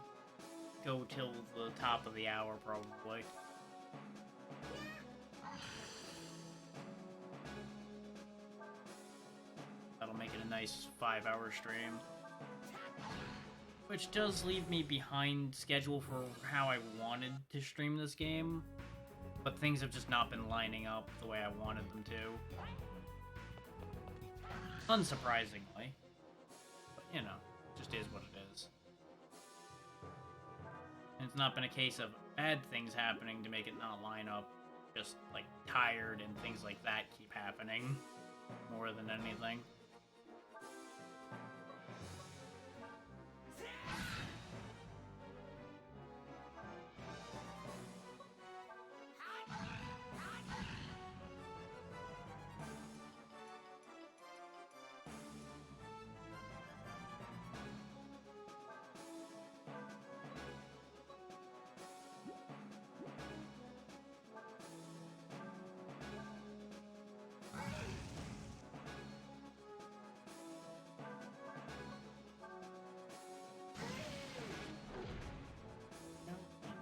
go till the top of the hour, probably. That'll make it a nice 5-hour stream. Which does leave me behind schedule for how I wanted to stream this game. But things have just not been lining up the way I wanted them to. Unsurprisingly. But, you know, it just is what it is. And it's not been a case of bad things happening to make it not line up. Just, like, tired and things like that keep happening. More than anything.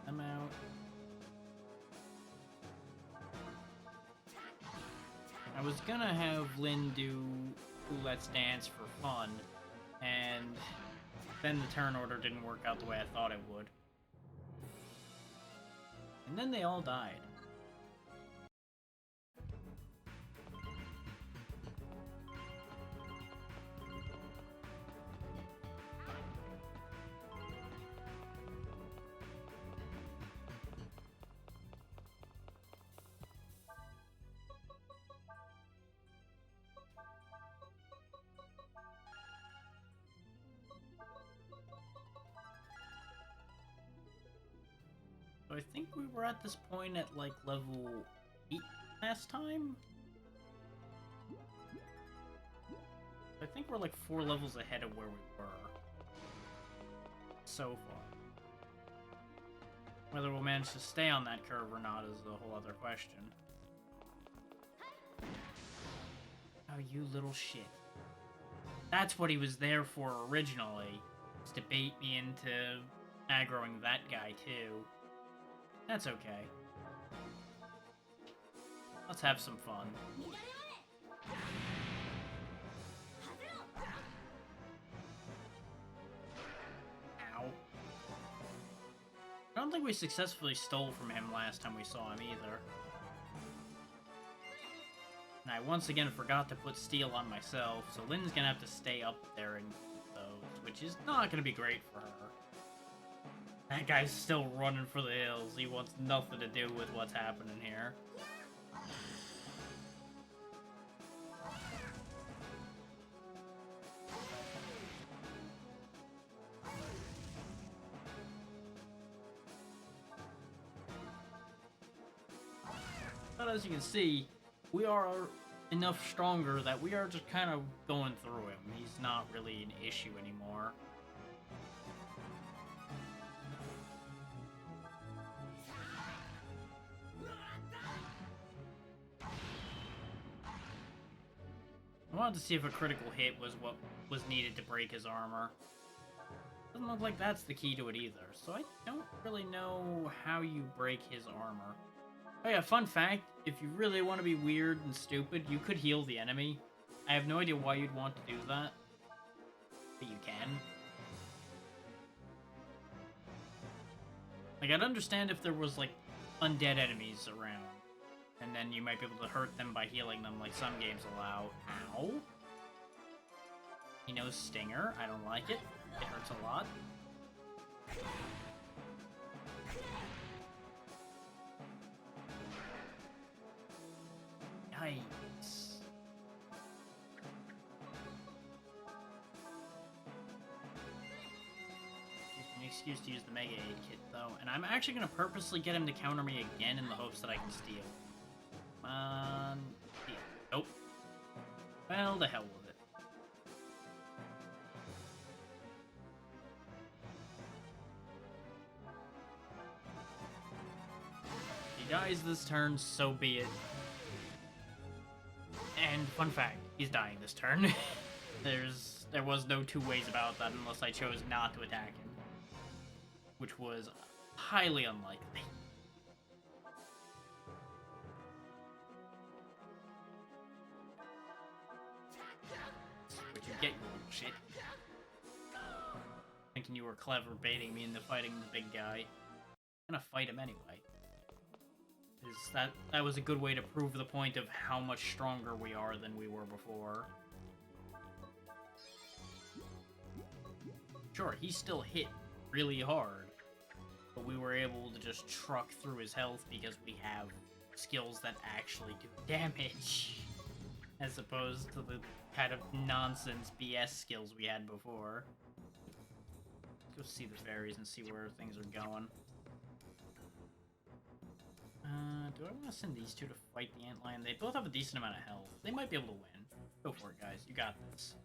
I'm out. I was gonna have Lynn do Let's Dance for fun, and then the turn order didn't work out the way I thought it would. And then they all died. I think we were at this point at, like, level 8 last time? I think we're, like, 4 levels ahead of where we were. So far. Whether we'll manage to stay on that curve or not is a whole other question. Oh, you little shit. That's what he was there for originally, was to bait me into aggroing that guy, too. That's okay. Let's have some fun. Ow. I don't think we successfully stole from him last time we saw him either. And I once again forgot to put steel on myself, so Lynn's gonna have to stay up there and those, which is not gonna be great for her. That guy's still running for the hills. He wants nothing to do with what's happening here. But as you can see, we are enough stronger that we are just kind of going through him. He's not really an issue anymore. I wanted to see if a critical hit was what was needed to break his armor. Doesn't look like that's the key to it either, so I don't really know how you break his armor. Oh yeah, fun fact, if you really want to be weird and stupid, you could heal the enemy. I have no idea why you'd want to do that, but you can. Like, I'd understand if there was, like, undead enemies around, and then you might be able to hurt them by healing them like some games allow. Ow. He knows Stinger. I don't like it. It hurts a lot. Yikes. An excuse to use the Mega Aid Kit, though. And I'm actually going to purposely get him to counter me again in the hopes that I can steal. Steal. Nope. Well, the hell with it. He dies this turn, so be it. And fun fact, he's dying this turn. There was no two ways about that unless I chose not to attack him, which was highly unlikely. What you get, you little shit. Thinking you were clever baiting me into fighting the big guy. I'm gonna fight him anyway. That was a good way to prove the point of how much stronger we are than we were before. Sure, he still hit really hard, but we were able to just truck through his health because we have skills that actually do damage, as opposed to the kind of nonsense BS skills we had before. Let's go see the fairies and see where things are going. Do I want to send these two to fight the Antlion? They both have a decent amount of health. They might be able to win. Go for it, guys. You got this.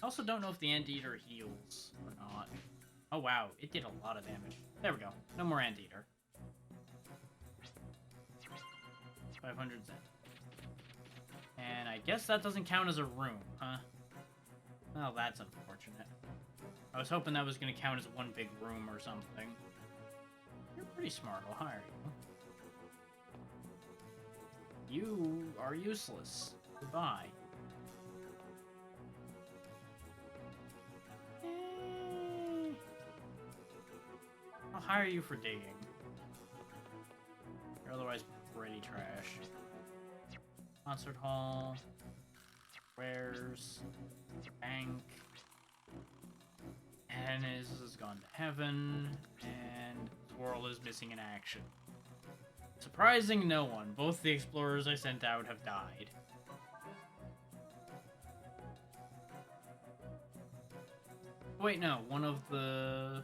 I also don't know if the Anteater heals or not. Oh, wow. It did a lot of damage. There we go. No more Anteater. 500 Zen. And I guess that doesn't count as a room, huh? Well, that's unfortunate. I was hoping that was going to count as one big room or something. You're pretty smart. I'll hire you. You are useless. Goodbye. I'll hire you for digging. You're otherwise pretty trash. Concert hall. Wares. Bank. Hennes has gone to heaven. And Swirl is missing in action. Surprising no one. Both the explorers I sent out have died. Wait, no. One of the...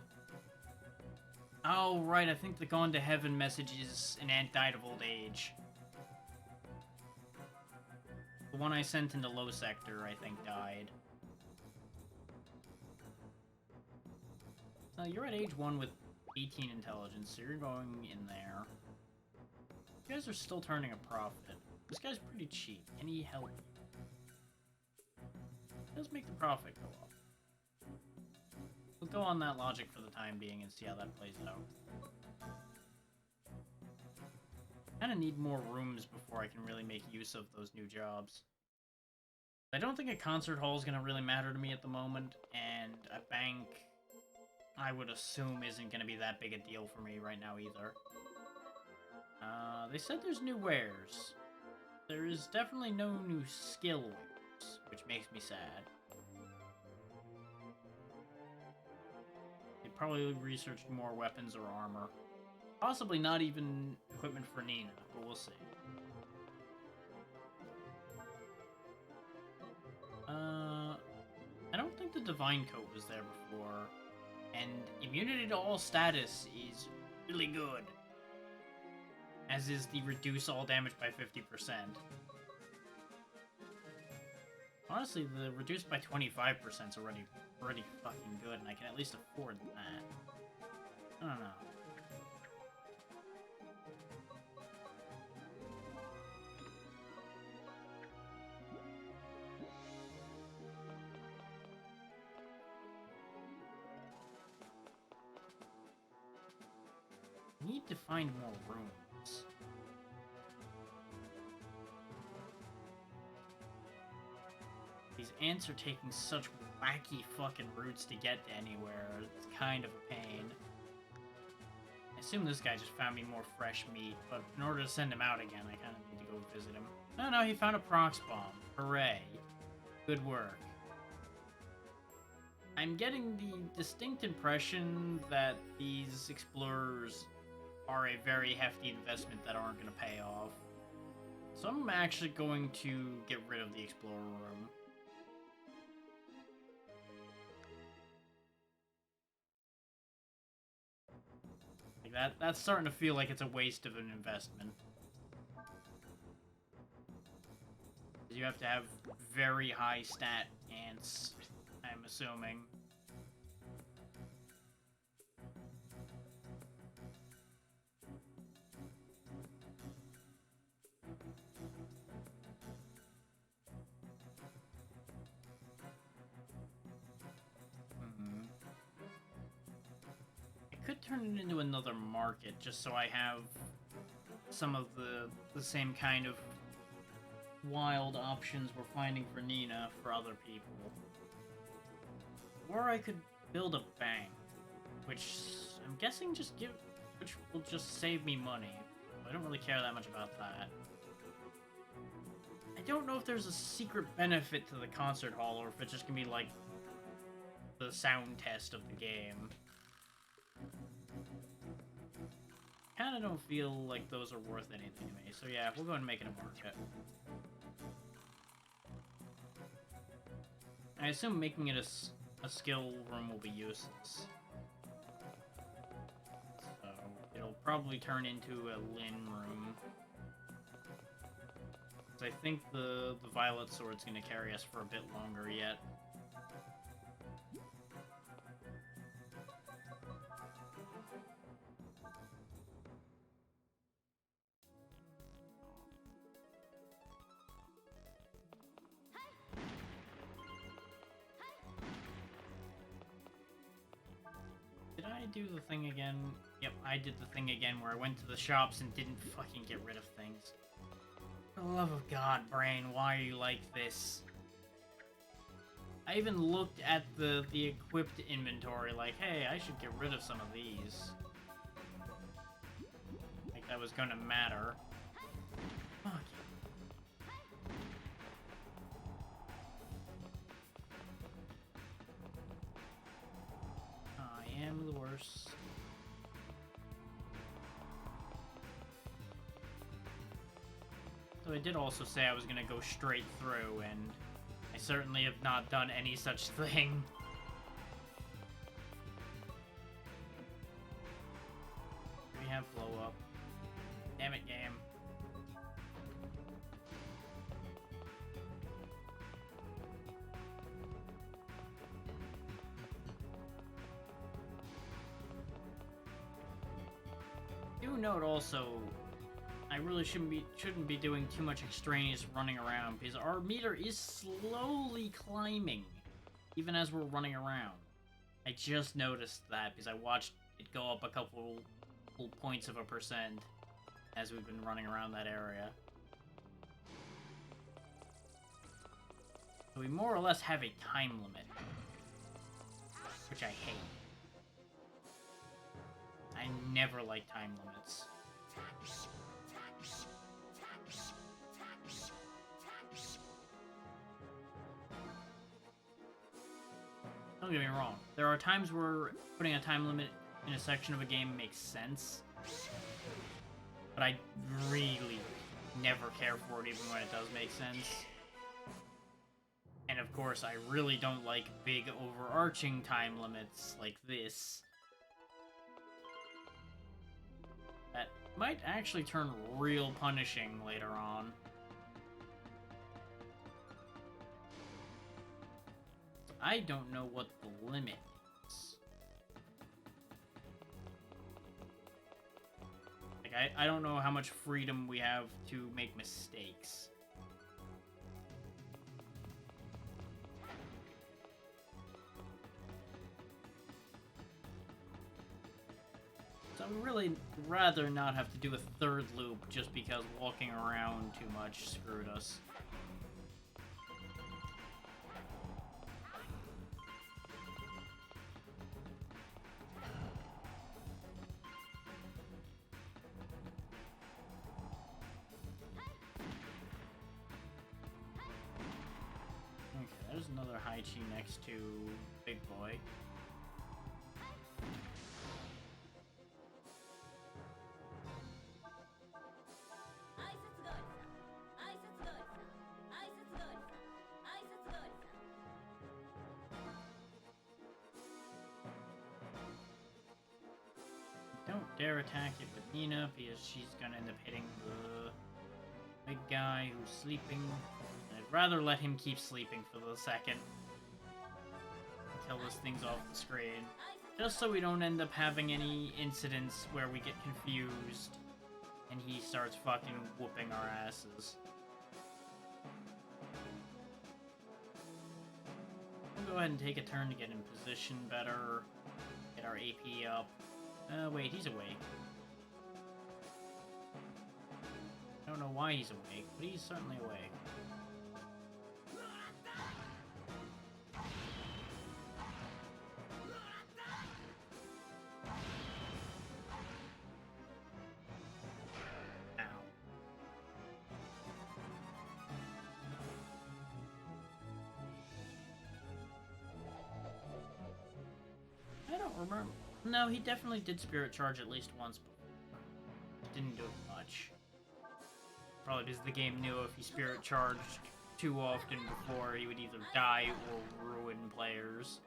Oh, right. I think the Gone to Heaven message is an ant died of old age. The one I sent into Low Sector, I think, died. You're at age 1 with 18 intelligence, so you're going in there. You guys are still turning a profit. This guy's pretty cheap. Can he help? He does make the profit go up. go on that logic for the time being and see how that plays out. I kinda need more rooms before I can really make use of those new jobs. I don't think a concert hall is gonna really matter to me at the moment, and a bank, I would assume, isn't gonna be that big a deal for me right now either. They said there's new wares. There is definitely no new skill wares, which makes me sad. They probably researched more weapons or armor. Possibly not even equipment for Nina, but we'll see. I don't think the Divine Coat was there before, and immunity to all status is really good. As is the reduce all damage by 50%. Honestly, the reduced by 25% is already pretty fucking good, and I can at least afford that. I don't know. I need to find more rooms. These ants are taking such wacky fucking routes to get to anywhere. It's kind of a pain. I assume this guy just found me more fresh meat, but in order to send him out again, I kind of need to go visit him. No, he found a prox bomb. Hooray. Good work. I'm getting the distinct impression that these explorers are a very hefty investment that aren't going to pay off. So I'm actually going to get rid of the explorer room. Like that's starting to feel like it's a waste of an investment. You have to have very high stat ants, I'm assuming. I could turn it into another market just so I have some of the same kind of wild options we're finding for Nina for other people. Or I could build a bank, which I'm guessing which will just save me money. I don't really care that much about that. I don't know if there's a secret benefit to the concert hall or if it's just gonna be like the sound test of the game. Kinda don't feel like those are worth anything to me, so yeah, we'll go ahead and make it a market. I assume making it a skill room will be useless. So, it'll probably turn into a Lin room. I think the Violet Sword's gonna carry us for a bit longer yet. Did I do the thing again? Yep, I did the thing again where I went to the shops and didn't fucking get rid of things. For the love of God, Brain, why are you like this? I even looked at the equipped inventory like, hey, I should get rid of some of these. Like that was gonna matter. Fuck you. I am the worst. So I did also say I was gonna go straight through, and I certainly have not done any such thing. We have blow up. Damn it, game. Do note also, I really shouldn't be doing too much extraneous running around because our meter is slowly climbing, even as we're running around. I just noticed that because I watched it go up a couple points of a percent as we've been running around that area. So we more or less have a time limit, which I hate. I never like time limits. Don't get me wrong. There are times where putting a time limit in a section of a game makes sense, but I really never care for it even when it does make sense. And of course, I really don't like big overarching time limits like this. That might actually turn real punishing later on. I don't know what the limit is. Like, I don't know how much freedom we have to make mistakes. So I would really rather not have to do a third loop just because walking around too much screwed us. Okay, there's another Haichi next to Big Boy. Don't dare attack it with Nina because she's gonna end up hitting the big guy who's sleeping. I'd rather let him keep sleeping for the second until this thing's off the screen. Just so we don't end up having any incidents where we get confused and he starts fucking whooping our asses. We'll go ahead and take a turn to get in position better, get our AP up. Wait, he's awake. I don't know why he's awake, but he's certainly awake. Ow. I don't remember. No, he definitely did Spirit Charge at least once before. Didn't do it much. Probably because the game knew if he Spirit Charged too often before, he would either die or ruin players.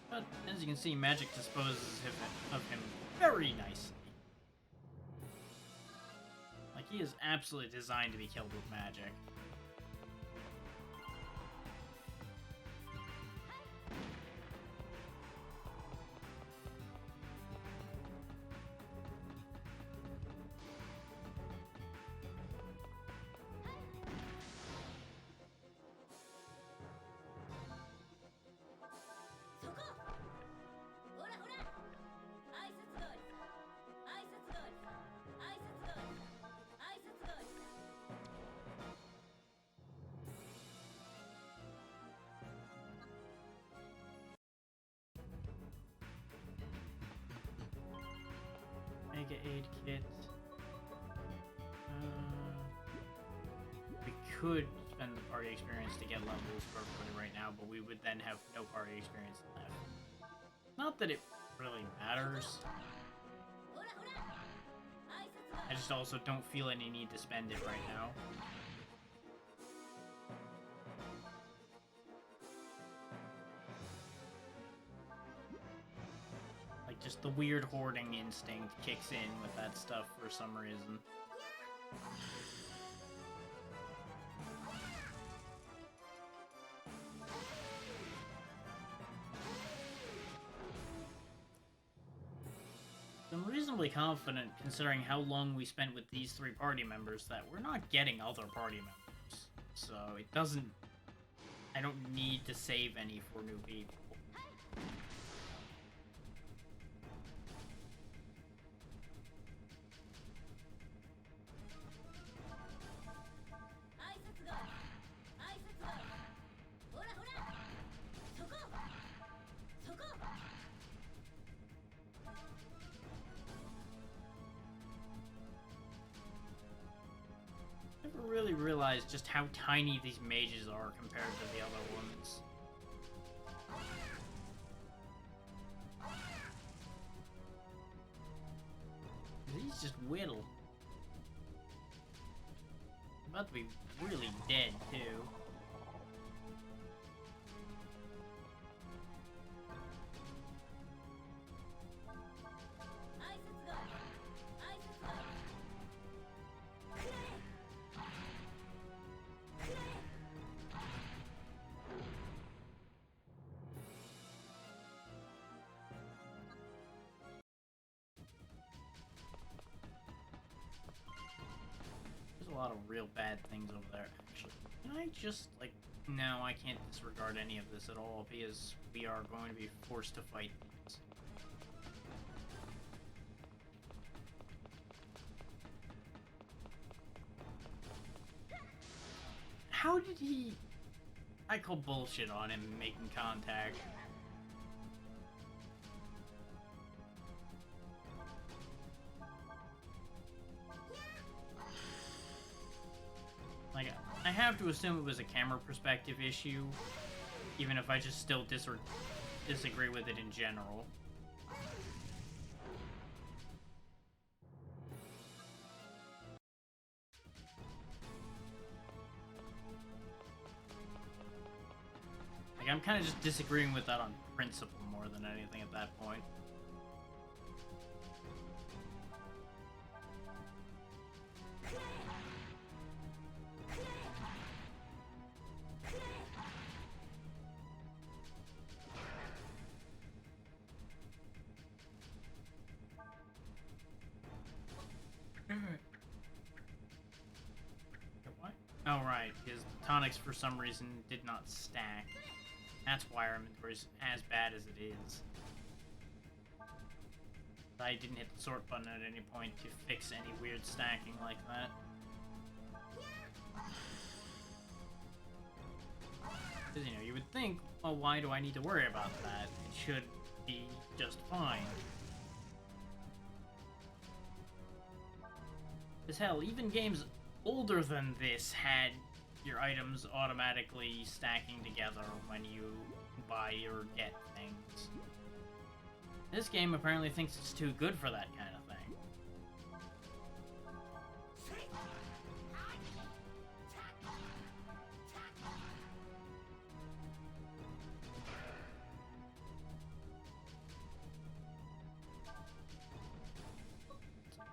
But, as you can see, magic disposes of him very nicely. Like, he is absolutely designed to be killed with magic. Mega Aid Kit. We could spend the party experience to get levels for everybody right now, but we would then have no party experience left. Not that it really matters. I just also don't feel any need to spend it right now. Just the weird hoarding instinct kicks in with that stuff for some reason. I'm reasonably confident, considering how long we spent with these 3 party members, that we're not getting other party members. So it doesn't... I don't need to save any for new people. Never really realized just how tiny these mages are compared to the other ones. These just whittle. About to be really dead, too. There's a lot of real bad things over there, actually. Can I just, like... No, I can't disregard any of this at all, because we are going to be forced to fight these. How did he... I call bullshit on him making contact. Like, I have to assume it was a camera perspective issue, even if I just still disagree with it in general. Like, I'm kind of just disagreeing with that on principle more than anything at that point. What? Oh, right, because the tonics for some reason did not stack. That's why our inventory's as bad as it is. I didn't hit the sort button at any point to fix any weird stacking like that. Because, you know, you would think, well, why do I need to worry about that? It should be just fine. As hell, even games older than this had your items automatically stacking together when you buy or get things. This game apparently thinks it's too good for that kind of thing.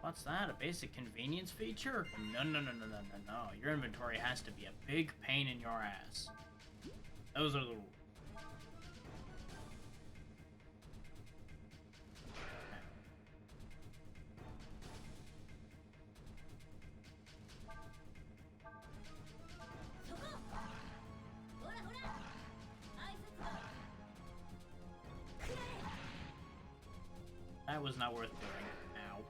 What's that? A basic convenience feature? No. Your inventory has to be a big pain in your ass. Those are the rules. That was not worth doing. Ow.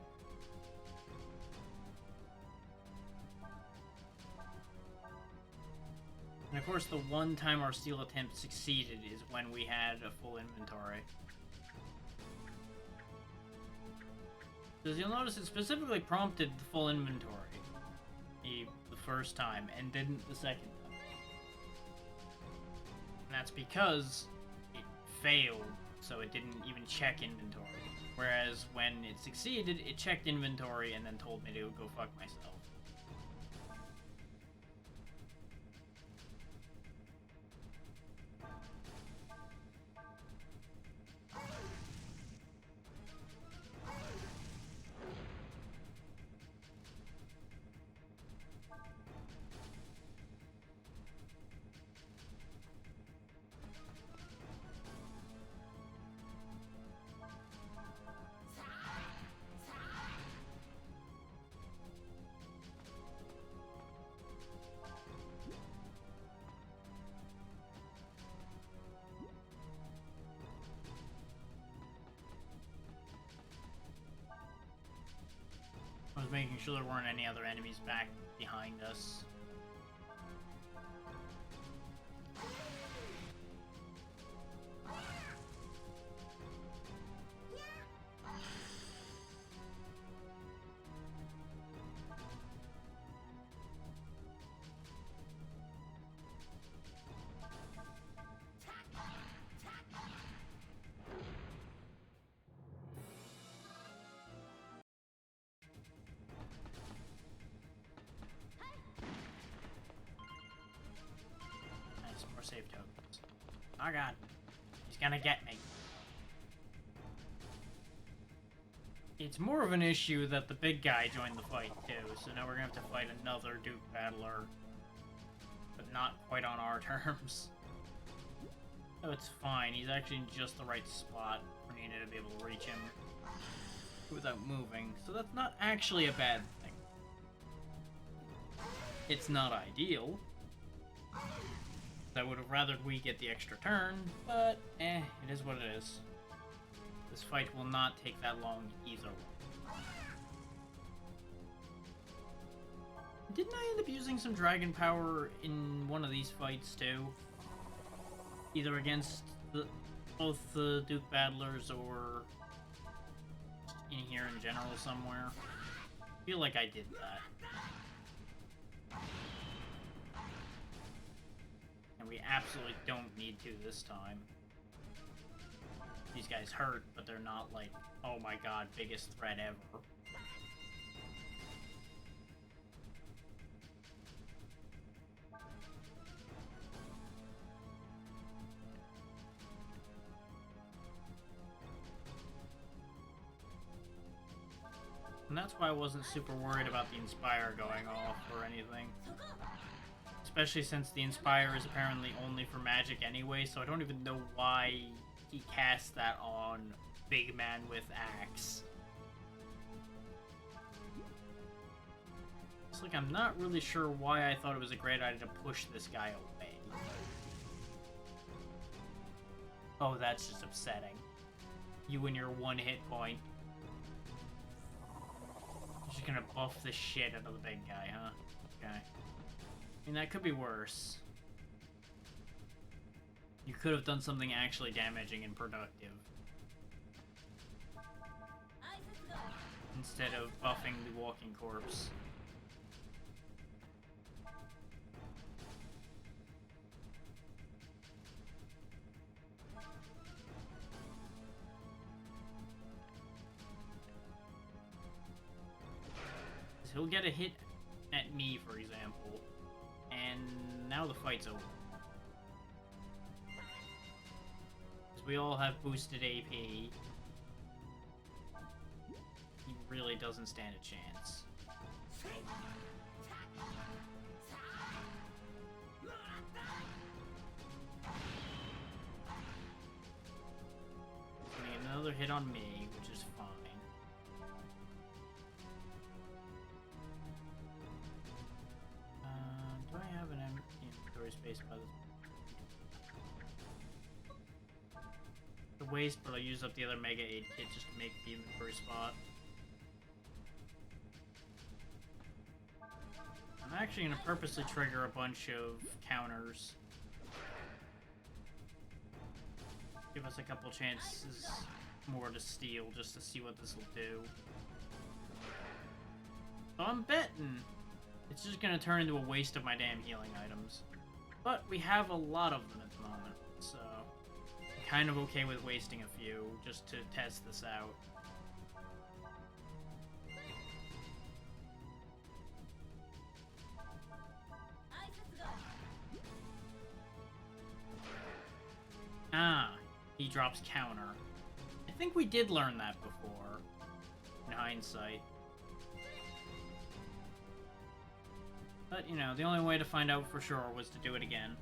And of course, the one time our steal attempt succeeded is when we had a full inventory. Because you'll notice it specifically prompted the full inventory the first time, and didn't the second time. And that's because it failed, so it didn't even check inventory. Whereas when it succeeded, it checked inventory and then told me to go fuck myself. making sure there weren't any other enemies back behind us. More save tokens. Oh god. He's gonna get me. It's more of an issue that the big guy joined the fight too, so now we're gonna have to fight another Duke Battler. But not quite on our terms. Oh, it's fine. He's actually in just the right spot for Nina to be able to reach him without moving, so that's not actually a bad thing. It's not ideal. I would have rather we get the extra turn, but it is what it is. This fight will not take that long either way. Didn't I end up using some dragon power in one of these fights too? Either against both the Duke Battlers or in here in general somewhere. I feel like I did that. And we absolutely don't need to this time. These guys hurt, but they're not like, oh my god, biggest threat ever. And that's why I wasn't super worried about the Inspire going off or anything. Especially since the Inspire is apparently only for magic anyway, so I don't even know why he cast that on Big Man with Axe. It's like I'm not really sure why I thought it was a great idea to push this guy away. Oh, that's just upsetting. You and your one hit point. You're just gonna buff the shit out of the big guy, huh? Okay. I mean, that could be worse. You could have done something actually damaging and productive. Instead of buffing the walking corpse. He'll get a hit at me, for example, and now the fight's over. Because we all have boosted AP. He really doesn't stand a chance. He's gonna get another hit on me, which is fine. Do I have an empty inventory space by this? The waste, but I'll use up the other Mega Aid Kit just to make the inventory spot. I'm actually going to purposely trigger a bunch of counters. Give us a couple chances more to steal just to see what this will do. So I'm betting it's just going to turn into a waste of my damn healing items. But we have a lot of them at the moment, so I'm kind of okay with wasting a few just to test this out. Ah, he drops counter. I think we did learn that before, in hindsight. But, you know, the only way to find out for sure was to do it again.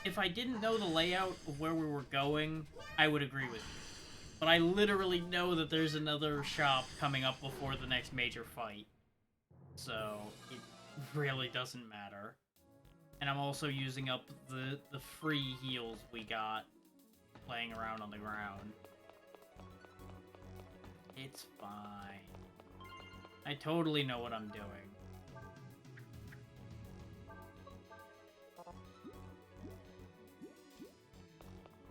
If I didn't know the layout of where we were going, I would agree with you. But I literally know that there's another shop coming up before the next major fight. So, it really doesn't matter. And I'm also using up the free heals we got playing around on the ground. It's fine. I totally know what I'm doing.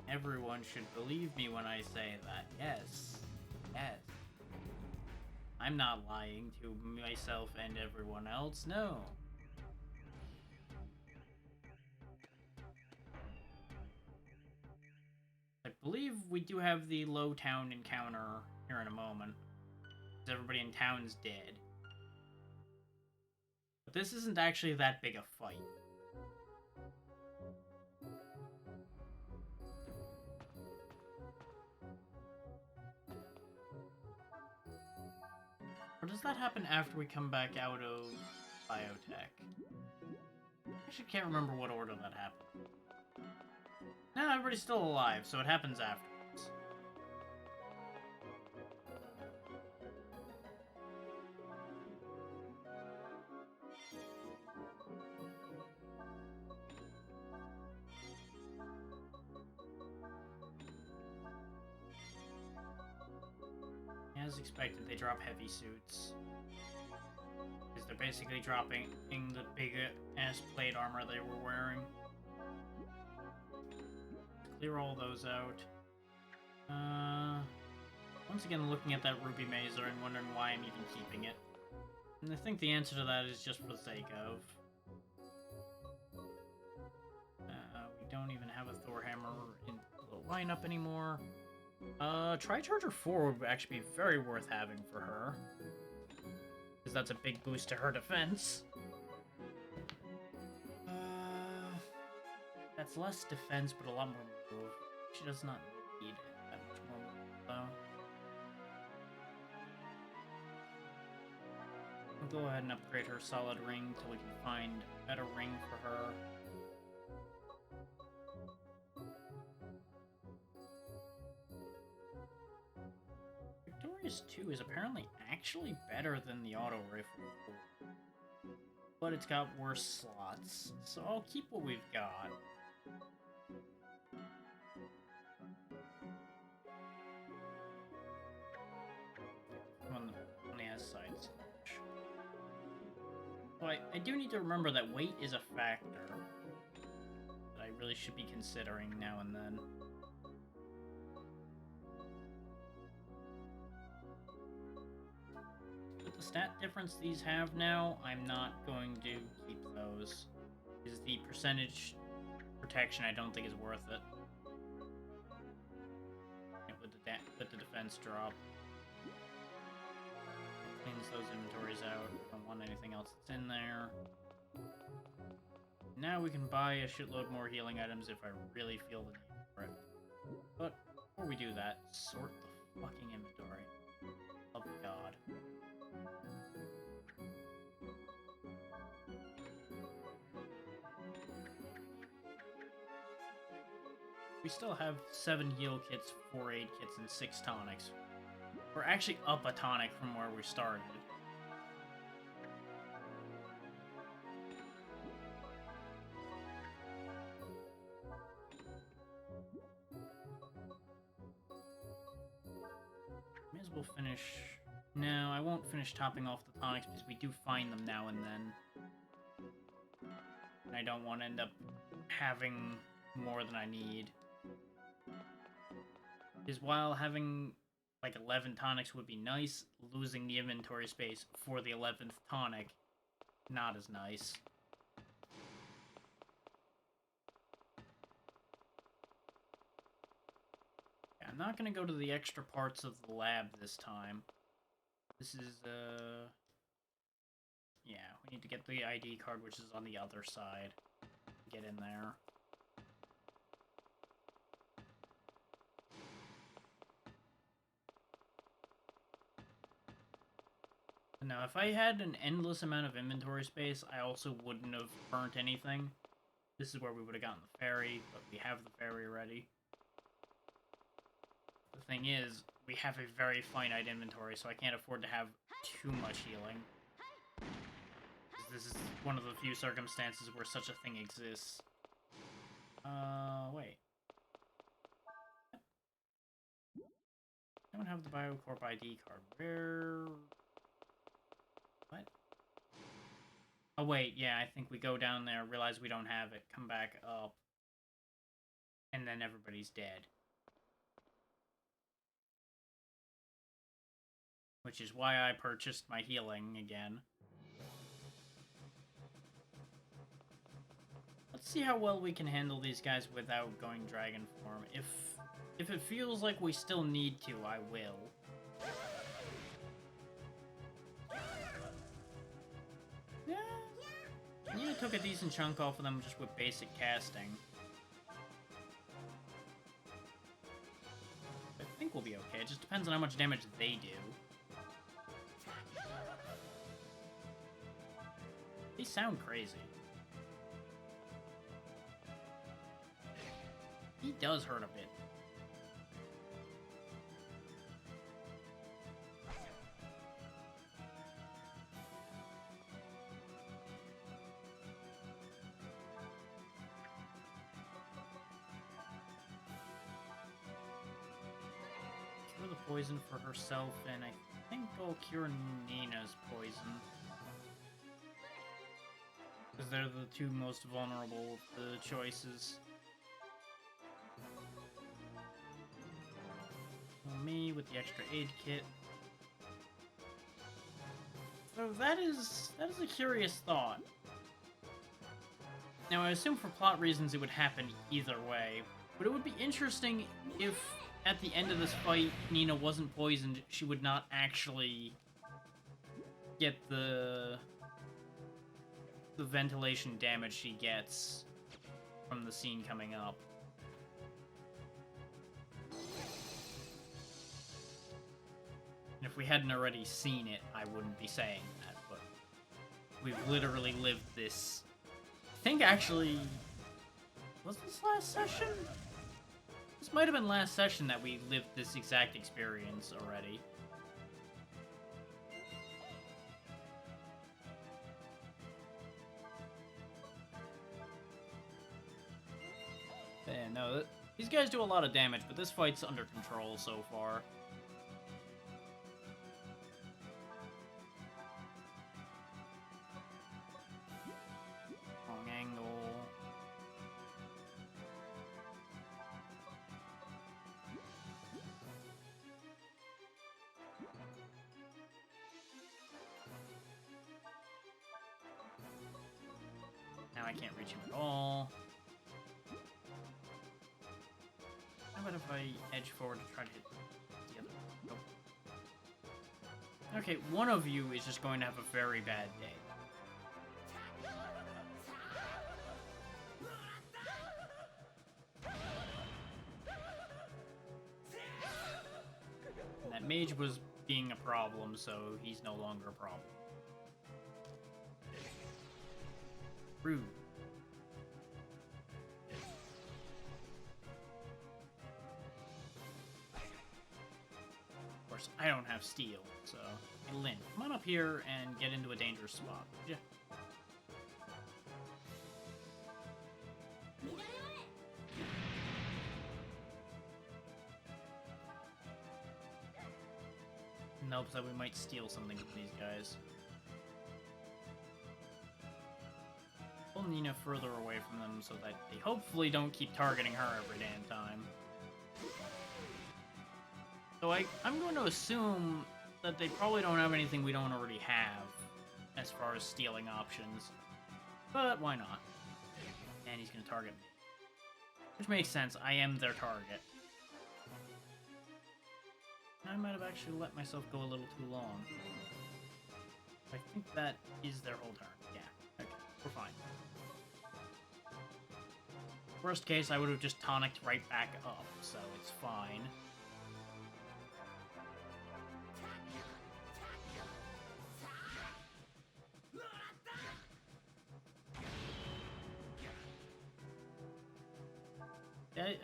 Everyone should believe me when I say that. Yes. Yes. I'm not lying to myself and everyone else, no. I believe we do have the low town encounter here in a moment. Because everybody in town's dead. But this isn't actually that big a fight. Or does that happen after we come back out of biotech? I actually can't remember what order that happened. No, everybody's still alive, so it happens afterwards. As expected, they drop heavy suits. Because they're basically dropping the big ass plate armor they were wearing. Clear all those out. Once again, looking at that Ruby Mazer and wondering why I'm even keeping it. And I think the answer to that is just for the sake of. We don't even have a Thor hammer in the lineup anymore. Tri-Charger 4 would actually be very worth having for her. Because that's a big boost to her defense. That's less defense, but a lot more move. She does not need that much more move, though. We'll go ahead and upgrade her solid ring till we can find a better ring for her. Victorious 2 is apparently actually better than the auto rifle, but it's got worse slots, so I'll keep what we've got. Only has side slash. But I do need to remember that weight is a factor that I really should be considering now and then. With the stat difference these have now, I'm not going to keep those. Because the percentage protection I don't think is worth it. With the defense drop. Cleans those inventories out. Don't want anything else that's in there. Now we can buy a shitload more healing items if I really feel the need for it. But before we do that, sort the fucking inventory. Oh god. We still have 7 heal kits, 4 aid kits, and 6 tonics. We're actually up a tonic from where we started. May as well finish... No, I won't finish topping off the tonics because we do find them now and then. And I don't want to end up having more than I need. Because while having like 11 tonics would be nice, losing the inventory space for the 11th tonic, not as nice. Yeah, I'm not going to go to the extra parts of the lab this time. This is, yeah, we need to get the ID card, which is on the other side. Get in there. Now, if I had an endless amount of inventory space, I also wouldn't have burnt anything. This is where we would have gotten the ferry, but we have the ferry ready. The thing is, we have a very finite inventory, so I can't afford to have too much healing. This is one of the few circumstances where such a thing exists. Wait. I don't have the Biocorp ID card. Where... What? Oh, wait, yeah, I think we go down there, realize we don't have it, come back up, and then everybody's dead. Which is why I purchased my healing again. Let's see how well we can handle these guys without going dragon form. If it feels like we still need to, I will. Yeah. Nina took a decent chunk off of them just with basic casting. I think we'll be okay. It just depends on how much damage they do. They sound crazy. He does hurt a bit. Cure the poison for herself, and I think I'll cure Nina's poison. Because they're the two most vulnerable of the choices. Me with the extra aid kit. So that is a curious thought. Now I assume for plot reasons it would happen either way, but it would be interesting if at the end of this fight Nina wasn't poisoned, she would not actually get the ventilation damage she gets from the scene coming up. And if we hadn't already seen it, I wouldn't be saying that, but we've literally lived this. I think actually, was this last session? This might have been last session that we lived this exact experience already. Yeah, no, these guys do a lot of damage, but this fight's under control so far. Wrong angle. Now I can't reach him at all. How about if I edge forward to try to hit the other? Nope. Okay, one of you is just going to have a very bad day. And that mage was being a problem, so he's no longer a problem. Rude. Of course, I don't have steel, so... Hey, Lyn, come on up here and get into a dangerous spot. Yeah. Nope, so we might steal something from these guys. Pull Nina further away from them so that they hopefully don't keep targeting her every damn time. So I'm going to assume that they probably don't have anything we don't already have as far as stealing options. But why not? And he's going to target me. Which makes sense, I am their target. I might have actually let myself go a little too long. I think that is their whole turn. Yeah, okay, we're fine. Worst case, I would have just tonicked right back up, so it's fine.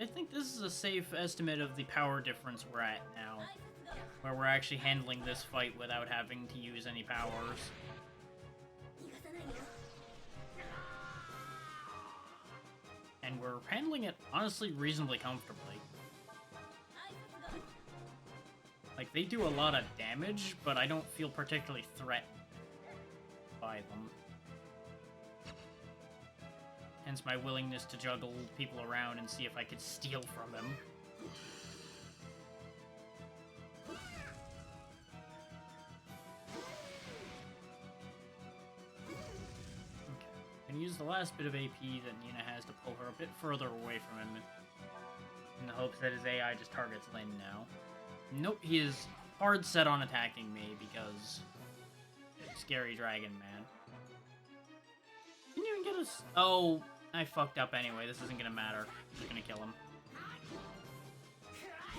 I think this is a safe estimate of the power difference we're at now, where we're actually handling this fight without having to use any powers. And we're handling it, honestly, reasonably comfortably. they do a lot of damage, but I don't feel particularly threatened by them. Hence my willingness to juggle people around and see if I could steal from them. Okay. And use the last bit of AP that Nina has to pull her a bit further away from him in the hopes that his AI just targets Lyn now. Nope, he is hard set on attacking me because scary dragon man. Didn't even get us. Oh, I fucked up anyway. This isn't gonna matter. I'm just gonna kill him.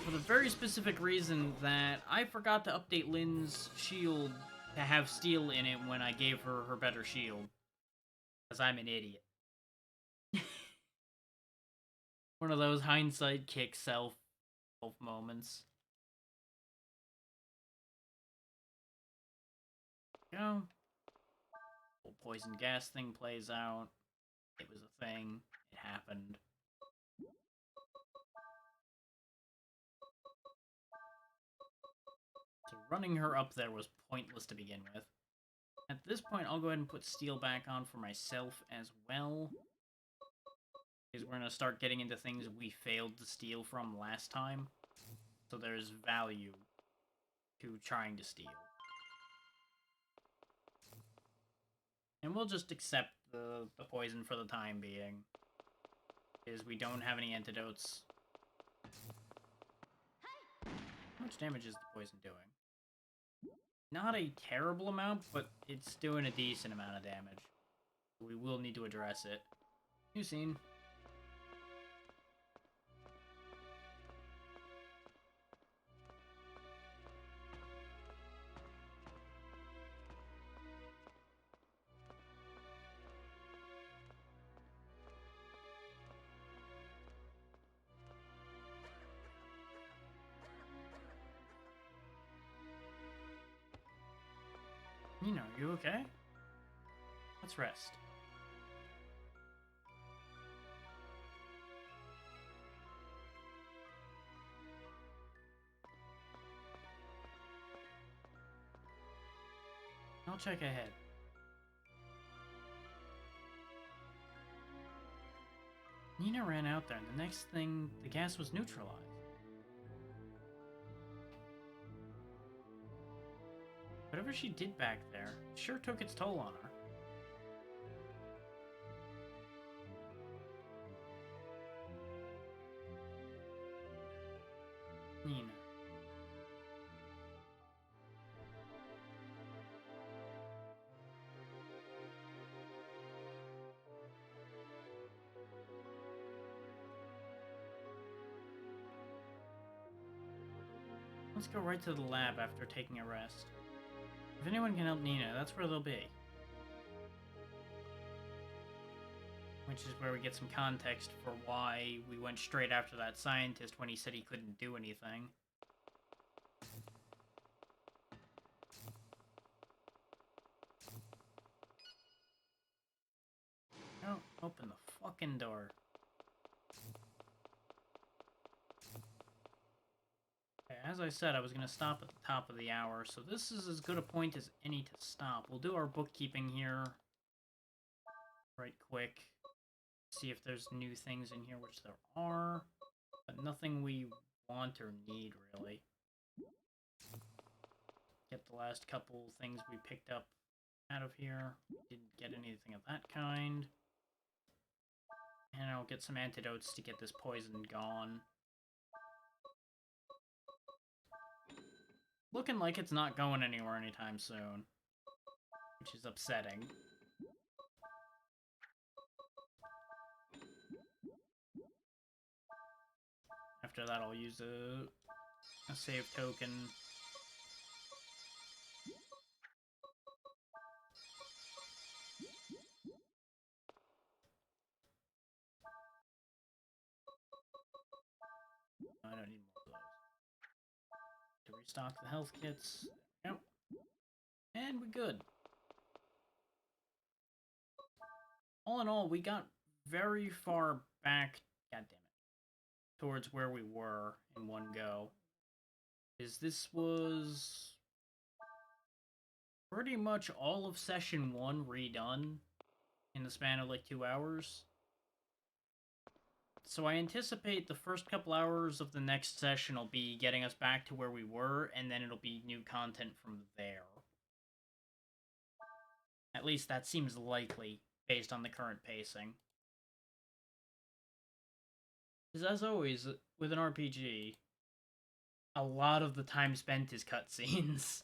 For the very specific reason that I forgot to update Lyn's shield to have steel in it when I gave her her better shield. Because I'm an idiot. One of those hindsight kick self moments. Go. Whole poison gas thing plays out. It was a thing. It happened. So running her up there was pointless to begin with. At this point, I'll go ahead and put steel back on for myself as well. Because we're going to start getting into things we failed to steal from last time. So there's value to trying to steal. And we'll just accept the poison for the time being. Because we don't have any antidotes. How much damage is the poison doing? Not a terrible amount, but it's doing a decent amount of damage. We will need to address it. New scene. Nina, are you okay? Let's rest. I'll check ahead. Nina ran out there, and the next thing, the gas was neutralized. Whatever she did back there sure took its toll on her. Nina. Let's go right to the lab after taking a rest. If anyone can help Nina, that's where they'll be. Which is where we get some context for why we went straight after that scientist when he said he couldn't do anything. Oh, open the fucking door. As I said, I was going to stop at the top of the hour, so this is as good a point as any to stop. We'll do our bookkeeping here right quick. See if there's new things in here, which there are, but nothing we want or need, really. Get the last couple things we picked up out of here. Didn't get anything of that kind. And I'll get some antidotes to get this poison gone. Looking like it's not going anywhere anytime soon, which is upsetting. After that, I'll use a save token. I don't need more of those. To restock the health kits. Yep. And we're good. All in all, we got very far back, god damn it, towards where we were in one go. is this was pretty much all of session 1 redone in the span of like 2 hours. So I anticipate the first couple hours of the next session will be getting us back to where we were, and then it'll be new content from there. At least that seems likely, based on the current pacing. Because as always, with an RPG, a lot of the time spent is cutscenes.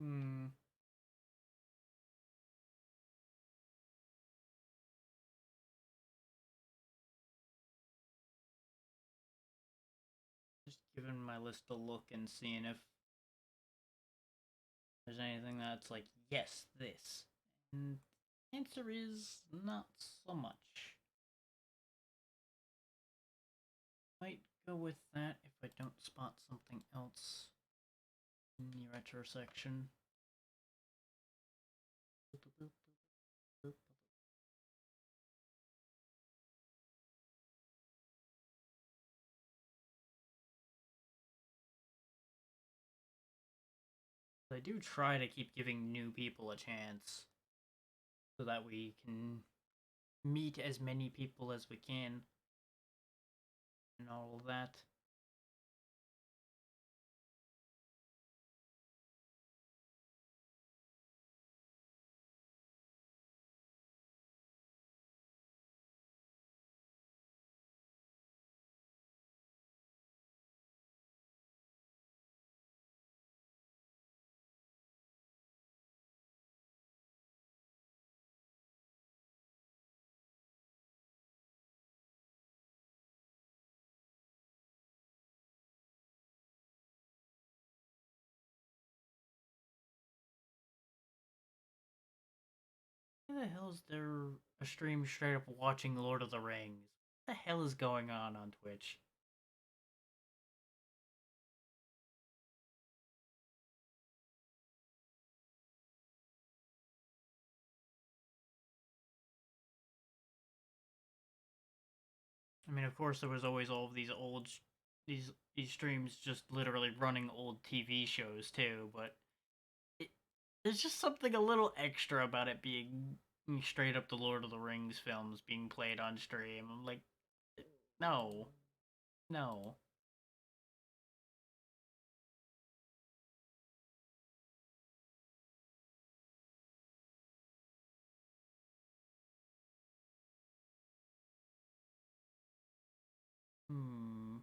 Hmm. Just giving my list a look and seeing if there's anything that's like, yes, this. And the answer is not so much. Might go with that if I don't spot something else in the retro section. I do try to keep giving new people a chance so that we can meet as many people as we can and all of that. Why the hell is there a stream straight up watching Lord of the Rings? What the hell is going on Twitch? I mean, of course, there was always all of these these streams just literally running old TV shows too, but it, there's just something a little extra about it being straight up the Lord of the Rings films being played on stream. I'm like, no, no. Hmm.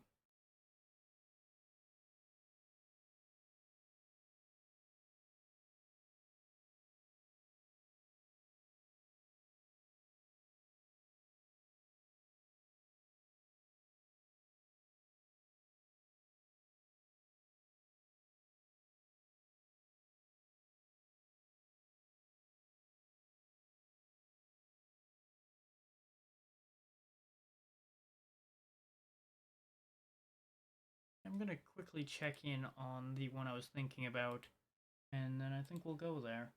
I'm gonna quickly check in on the one I was thinking about, and then I think we'll go there.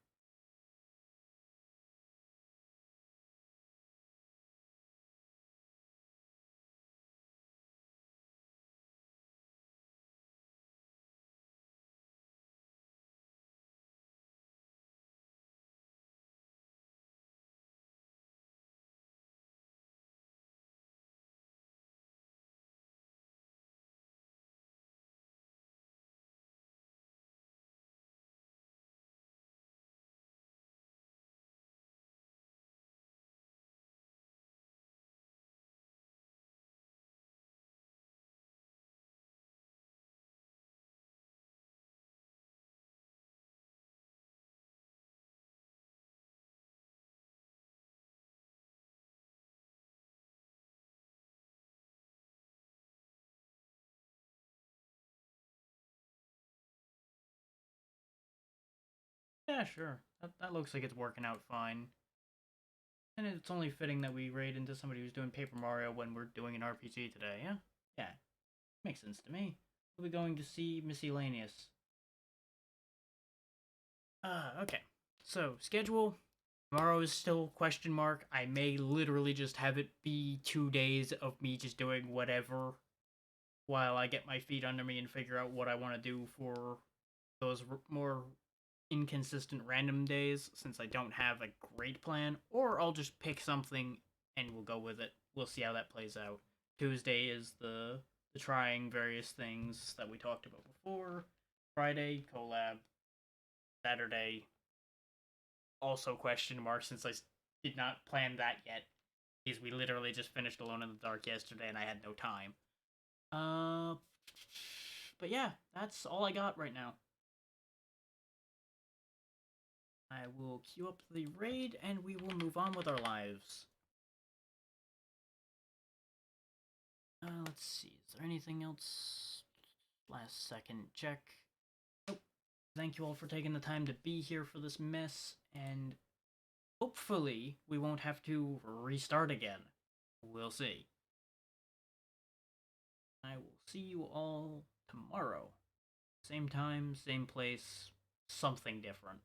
Yeah, sure. That looks like it's working out fine. And it's only fitting that we raid into somebody who's doing Paper Mario when we're doing an RPG today, yeah? Yeah, makes sense to me. We'll be going to see Miscellaneous. Okay. So, schedule. Tomorrow is still question mark. I may literally just have it be 2 days of me just doing whatever while I get my feet under me and figure out what I want to do for those more inconsistent random days since I don't have a great plan, or I'll just pick something and we'll go with it. We'll see how that plays out. Tuesday is the trying various things that we talked about before. Friday, collab. Saturday, also question mark since I did not plan that yet because we literally just finished Alone in the Dark yesterday and I had no time. Uh, but yeah, that's all I got right now. I will queue up the raid and we will move on with our lives. Let's see. Is there anything else? Last second check. Nope. Thank you all for taking the time to be here for this mess, and hopefully we won't have to restart again. We'll see. I will see you all tomorrow. Same time, same place, something different.